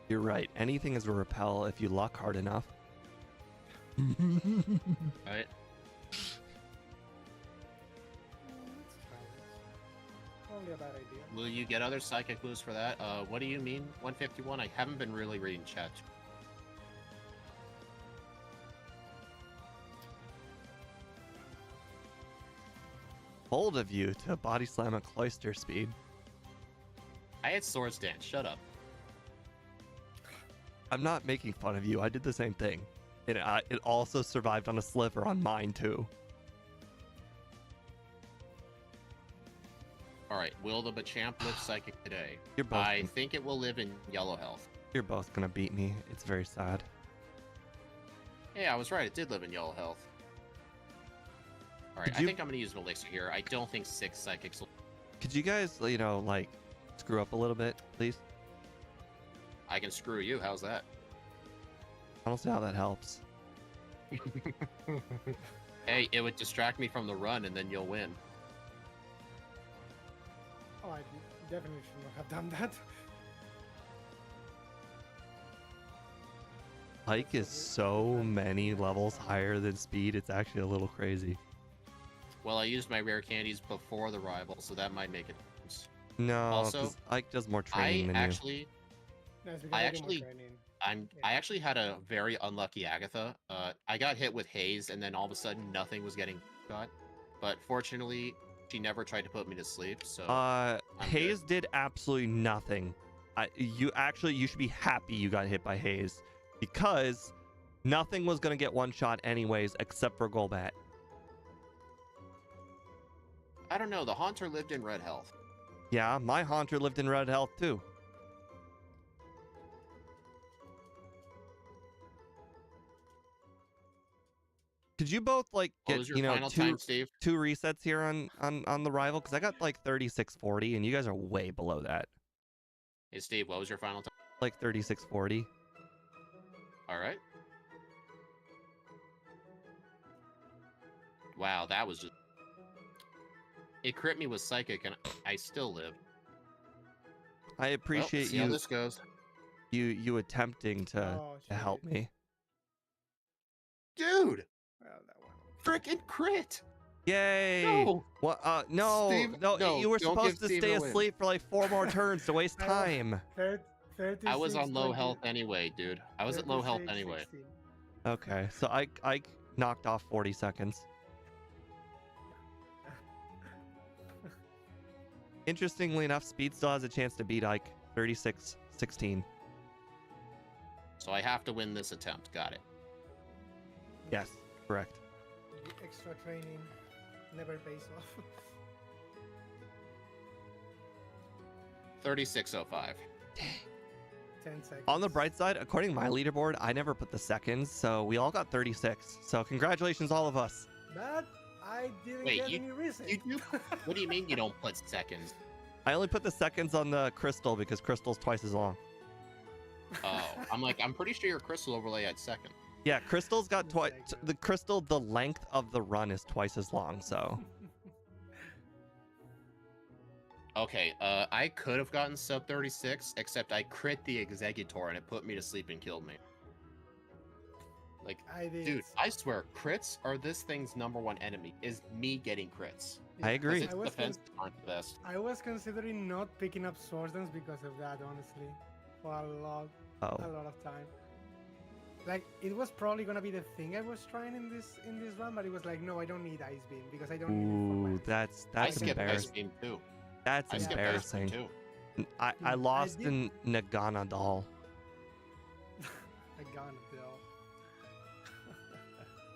Speaker 1: You're right. Anything is a repel if you luck hard enough.
Speaker 2: Right?
Speaker 3: Let's try this. Probably a bad idea.
Speaker 2: Will you get other psychic boosts for that? What do you mean 151? I haven't been really reading chat.
Speaker 1: Bold of you to body slam a cloister speed.
Speaker 2: I had Swords Dance. Shut up.
Speaker 1: I'm not making fun of you. I did the same thing. It also survived on a sliver on mine too.
Speaker 2: Alright, will the Machamp live Psychic today?
Speaker 1: You're both.
Speaker 2: I think it will live in Yellow Health.
Speaker 1: You're both gonna beat me. It's very sad.
Speaker 2: Hey, I was right. It did live in Yellow Health. Alright, I think I'm gonna use an Elixir here. I don't think 6 Psychics will...
Speaker 1: Could you guys, you know, like, screw up a little bit, please?
Speaker 2: I can screw you. How's that?
Speaker 1: I don't see how that helps.
Speaker 2: Hey, it would distract me from the run and then you'll win.
Speaker 3: Oh, I definitely should not have done that.
Speaker 1: Pike is so many levels higher than speed, it's actually a little crazy.
Speaker 2: Well, I used my rare candies before the rival, so that might make it.
Speaker 1: No,
Speaker 2: Also,
Speaker 1: 'cause Ike does more training than you.
Speaker 3: No, it's because
Speaker 2: I
Speaker 3: I do more
Speaker 2: actually-
Speaker 3: training.
Speaker 2: I actually had a very unlucky Agatha. I got hit with haze, and then all of a sudden nothing was getting got. But fortunately, she never tried to put me to sleep. So
Speaker 1: Hayes did absolutely nothing. You should be happy you got hit by Hayes, because nothing was gonna get one shot anyways except for Golbat.
Speaker 2: I don't know. The Haunter lived in Red Health.
Speaker 1: Yeah, my Haunter lived in Red Health too. Could you both like
Speaker 2: What
Speaker 1: get
Speaker 2: was your
Speaker 1: you know
Speaker 2: final time, Steve?
Speaker 1: two resets here on the rival? Because I got like 3640 and you guys are way below that.
Speaker 2: Hey, Steve, what was your final time?
Speaker 1: Like 3640.
Speaker 2: All right. Wow, that was just... It crit me with Psychic, and I still live.
Speaker 1: I appreciate
Speaker 2: see how this goes.
Speaker 1: you attempting to help
Speaker 3: shit.
Speaker 1: me.
Speaker 2: Dude!
Speaker 3: Well, that one.
Speaker 2: Frickin' crit!
Speaker 1: Yay!
Speaker 2: No!
Speaker 1: What? No,
Speaker 2: Steve,
Speaker 1: no,
Speaker 2: no,
Speaker 1: you were
Speaker 2: don't
Speaker 1: supposed
Speaker 2: give
Speaker 1: to
Speaker 2: Steve
Speaker 1: stay
Speaker 2: a win.
Speaker 1: asleep for like 4 more turns to waste
Speaker 3: I was-
Speaker 1: time.
Speaker 3: 36,
Speaker 2: I was on low
Speaker 3: 20,
Speaker 2: health anyway, dude. I was at low health
Speaker 3: 36,
Speaker 2: anyway.
Speaker 3: 16.
Speaker 1: Okay, so I knocked off 40 seconds. Interestingly enough, Speed still has a chance to beat Ike. 36-16.
Speaker 2: So I have to win this attempt. Got it.
Speaker 1: Yes, correct.
Speaker 3: The extra training never pays off.
Speaker 2: 3605.
Speaker 3: 10 seconds.
Speaker 1: On the bright side, according to my leaderboard, I never put the seconds, so we all got 36. So congratulations, all of us.
Speaker 3: But I didn't
Speaker 2: Wait,
Speaker 3: get
Speaker 2: you-
Speaker 3: any reason.
Speaker 2: you do- What do you mean you don't put seconds?
Speaker 1: I only put the seconds on the crystal because crystal's twice as long.
Speaker 2: Oh, I'm pretty sure your crystal overlay had second.
Speaker 1: Yeah, crystal's got twice.
Speaker 3: Second.
Speaker 1: The crystal, the length of the run is twice as long. So
Speaker 2: Okay, I could have gotten sub 36, except I crit the Executor and it put me to sleep and killed me. Like,
Speaker 3: I did.
Speaker 2: dude, I swear, crits are this thing's #1 enemy, is me getting crits.
Speaker 1: I agree.
Speaker 2: Its defense aren't the best.
Speaker 3: I was considering not picking up Swords Dance because of that, honestly, for a lot
Speaker 1: oh,
Speaker 3: of time. Like, it was probably gonna be the thing I was trying in this run, but it was like, no, I don't need Ice Beam because I don't need it for
Speaker 1: ooh,
Speaker 3: max.
Speaker 1: that's
Speaker 2: I skipped Ice
Speaker 1: embarrassing.
Speaker 2: Beam too.
Speaker 1: That's
Speaker 2: I skipped Ice Beam
Speaker 1: embarrassing.
Speaker 2: too.
Speaker 1: I
Speaker 3: I
Speaker 1: lost
Speaker 3: did-
Speaker 1: in Nagana Doll.
Speaker 3: I got it though.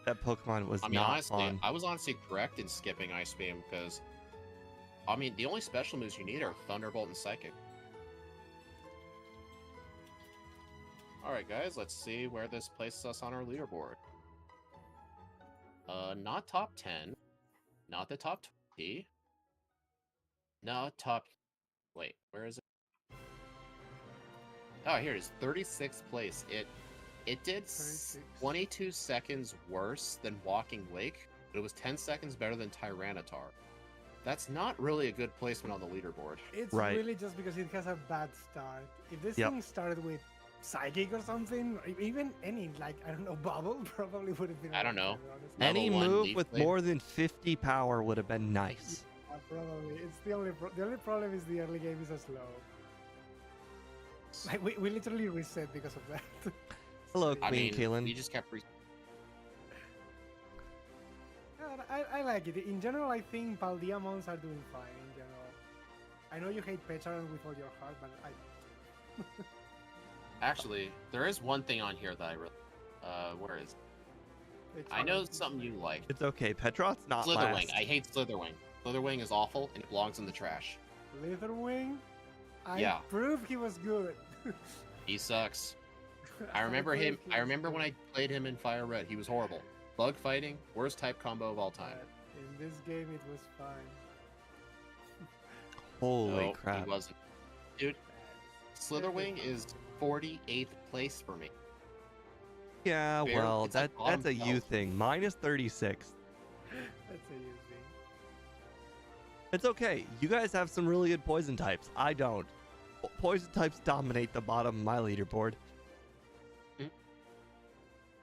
Speaker 1: That Pokemon was
Speaker 2: I mean,
Speaker 1: not
Speaker 2: honestly,
Speaker 1: fun.
Speaker 2: I was honestly correct in skipping Ice Beam because, I mean, the only special moves you need are Thunderbolt and Psychic. Alright, guys, let's see where this places us on our leaderboard. Not top 10. Not the top 20. No, top... Wait, where is it? Oh, here it is. 36th place. It did
Speaker 3: 36.
Speaker 2: 22 seconds worse than Walking Lake, but it was 10 seconds better than Tyranitar. That's not really a good placement on the leaderboard.
Speaker 3: It's
Speaker 1: Right.
Speaker 3: really just because it has a bad start. If this
Speaker 1: Yep.
Speaker 3: thing started with Psychic or something, or even any, like, I don't know, Bubble probably would have been.
Speaker 2: I don't know.
Speaker 3: Honestly.
Speaker 1: Any
Speaker 2: Level 1
Speaker 1: move
Speaker 2: Leaf
Speaker 1: with
Speaker 2: Blade.
Speaker 1: more than 50 power would have been nice.
Speaker 3: Probably. It's the only problem is the early game is so slow. Like we literally reset because of that.
Speaker 1: Hello,
Speaker 2: I
Speaker 1: Queen
Speaker 2: mean,
Speaker 1: Keelan.
Speaker 2: we just kept.
Speaker 3: I like it. In general, I think Paldiamons are doing fine. In general, I know you hate Pecharon with all your heart, but I.
Speaker 2: Actually, there is one thing on here that I really. Where is? I know something you like.
Speaker 1: It's okay. Petrot's not
Speaker 2: Slitherwing.
Speaker 1: last.
Speaker 2: I hate Slitherwing. Slitherwing is awful and it belongs in the trash.
Speaker 3: Slitherwing?
Speaker 2: Yeah.
Speaker 3: Proved he was good.
Speaker 2: He sucks. I remember him. I remember when I played him in Fire Red. He was horrible. Bug fighting, worst type combo of all time.
Speaker 3: In this game, it was fine.
Speaker 1: Holy
Speaker 2: No,
Speaker 1: crap.
Speaker 2: he wasn't. Dude, Slitherwing is 48th place for me.
Speaker 1: Yeah,
Speaker 2: Fair.
Speaker 1: well,
Speaker 2: It's like bottom
Speaker 1: that's a you
Speaker 2: 12.
Speaker 1: thing. Minus 36.
Speaker 3: That's a you thing.
Speaker 1: It's okay. You guys have some really good poison types. I don't. Poison types dominate the bottom of my leaderboard.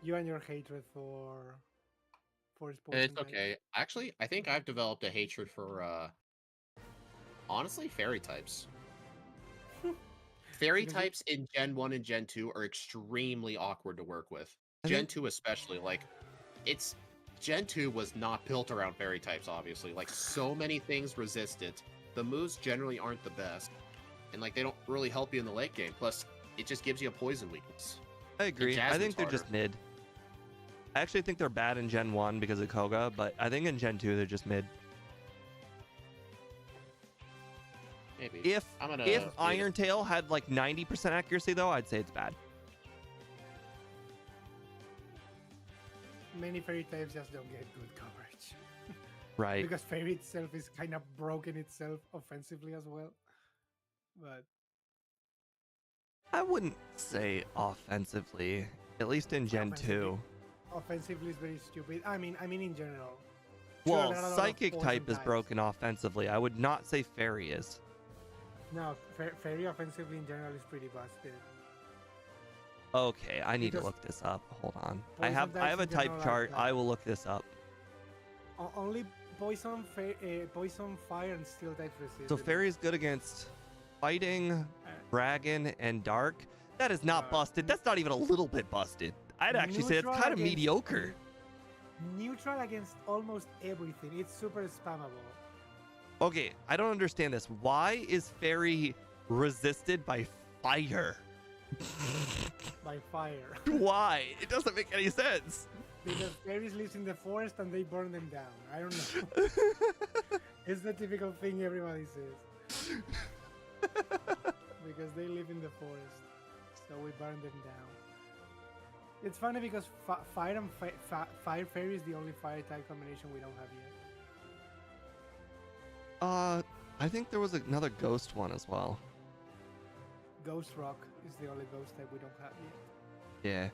Speaker 3: You and your hatred for sports.
Speaker 2: It's okay. Actually, I think I've developed a hatred for, honestly, fairy types. Fairy
Speaker 3: Because
Speaker 2: types in Gen 1 and Gen 2 are extremely awkward to work with.
Speaker 1: I
Speaker 2: Gen
Speaker 1: think-
Speaker 2: 2 especially, like, it's... Gen 2 was not built around fairy types, obviously. Like, so many things resist it. The moves generally aren't the best. And, like, they don't really help you in the late game. Plus, it just gives you a poison weakness.
Speaker 1: I agree. I
Speaker 2: Jasmine's
Speaker 1: think they're
Speaker 2: harder.
Speaker 1: just mid. I actually think they're bad in Gen 1 because of Koga, but I think in Gen 2 they're just mid.
Speaker 2: Maybe.
Speaker 1: If
Speaker 2: I'm gonna
Speaker 1: if
Speaker 2: leave it.
Speaker 1: Iron Tail had like 90% accuracy though, I'd say it's bad.
Speaker 3: Many fairy types just don't get good coverage.
Speaker 1: Right.
Speaker 3: Because fairy itself is kind of broken itself offensively as well. But
Speaker 1: I wouldn't say offensively, at least in Gen 2.
Speaker 3: offensively is very stupid. I mean in general.
Speaker 1: Well,
Speaker 3: there are a lot of
Speaker 1: Psychic
Speaker 3: poison
Speaker 1: type is
Speaker 3: types.
Speaker 1: broken offensively. I would not say Fairy is.
Speaker 3: No, fairy offensively in general is pretty busted.
Speaker 1: Okay, I need to
Speaker 3: Because
Speaker 1: look this up. Hold on. I
Speaker 3: poison
Speaker 1: have
Speaker 3: types
Speaker 1: a
Speaker 3: in
Speaker 1: type
Speaker 3: general are
Speaker 1: chart.
Speaker 3: bad.
Speaker 1: I will look this up.
Speaker 3: Only poison, poison, fire, and steel types resist.
Speaker 1: So Fairy is good against Fighting, Dragon, and Dark. That is not busted. That's not even a little bit busted. I'd actually say it's
Speaker 3: Neutral
Speaker 1: kind of
Speaker 3: against-
Speaker 1: mediocre.
Speaker 3: Neutral against almost everything. It's super spammable.
Speaker 1: Okay, I don't understand this. Why is Fairy resisted by fire?
Speaker 3: By fire.
Speaker 1: Why? It doesn't make any sense.
Speaker 3: Because fairies live in the forest and they burn them down. I don't know. It's the typical thing everybody says. Because they live in the forest. So we burn them down. It's funny because fire and fire fairy is the only fire type combination we don't have yet.
Speaker 1: I think there was another ghost one as well.
Speaker 3: Ghost rock is the only ghost type we don't have yet.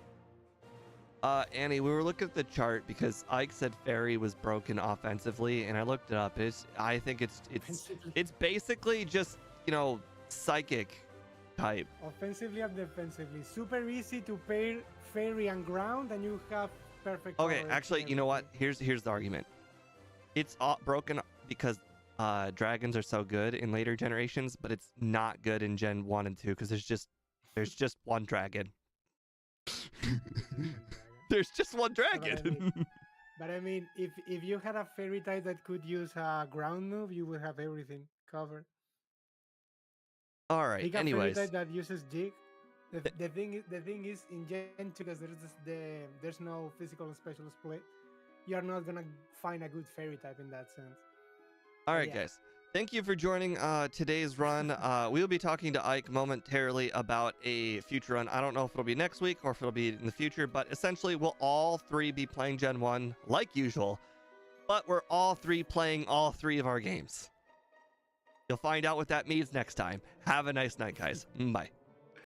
Speaker 1: Yeah. Annie, we were looking at the chart because Ike said Fairy was broken offensively, and I looked it up. I think it's basically just, you know, Psychic type.
Speaker 3: Offensively and defensively. Super easy to pair fairy and ground, and you have perfect.
Speaker 1: Okay,
Speaker 3: coverage
Speaker 1: actually,
Speaker 3: and
Speaker 1: you know what?
Speaker 3: everything.
Speaker 1: Here's the argument. It's broken because dragons are so good in later generations, but it's not good in Gen 1 and 2 because there's just one dragon. There's just one dragon.
Speaker 3: But I mean, if you had a fairy type that could use a ground move, you would have everything covered.
Speaker 1: All right.
Speaker 3: Pick a
Speaker 1: Anyways,
Speaker 3: fairy type that uses jig. The thing is in Gen 2 because there's no physical and special split. You're not gonna find a good fairy type in that sense.
Speaker 1: all right,
Speaker 3: yeah.
Speaker 1: guys. Thank you for joining today's run. We'll be talking to Ike momentarily about a future run. I don't know if it'll be next week or if it'll be in the future, but essentially we'll all three be playing Gen 1 like usual, but we're all three playing all three of our games. You'll find out what that means next time. Have a nice night, guys. Bye.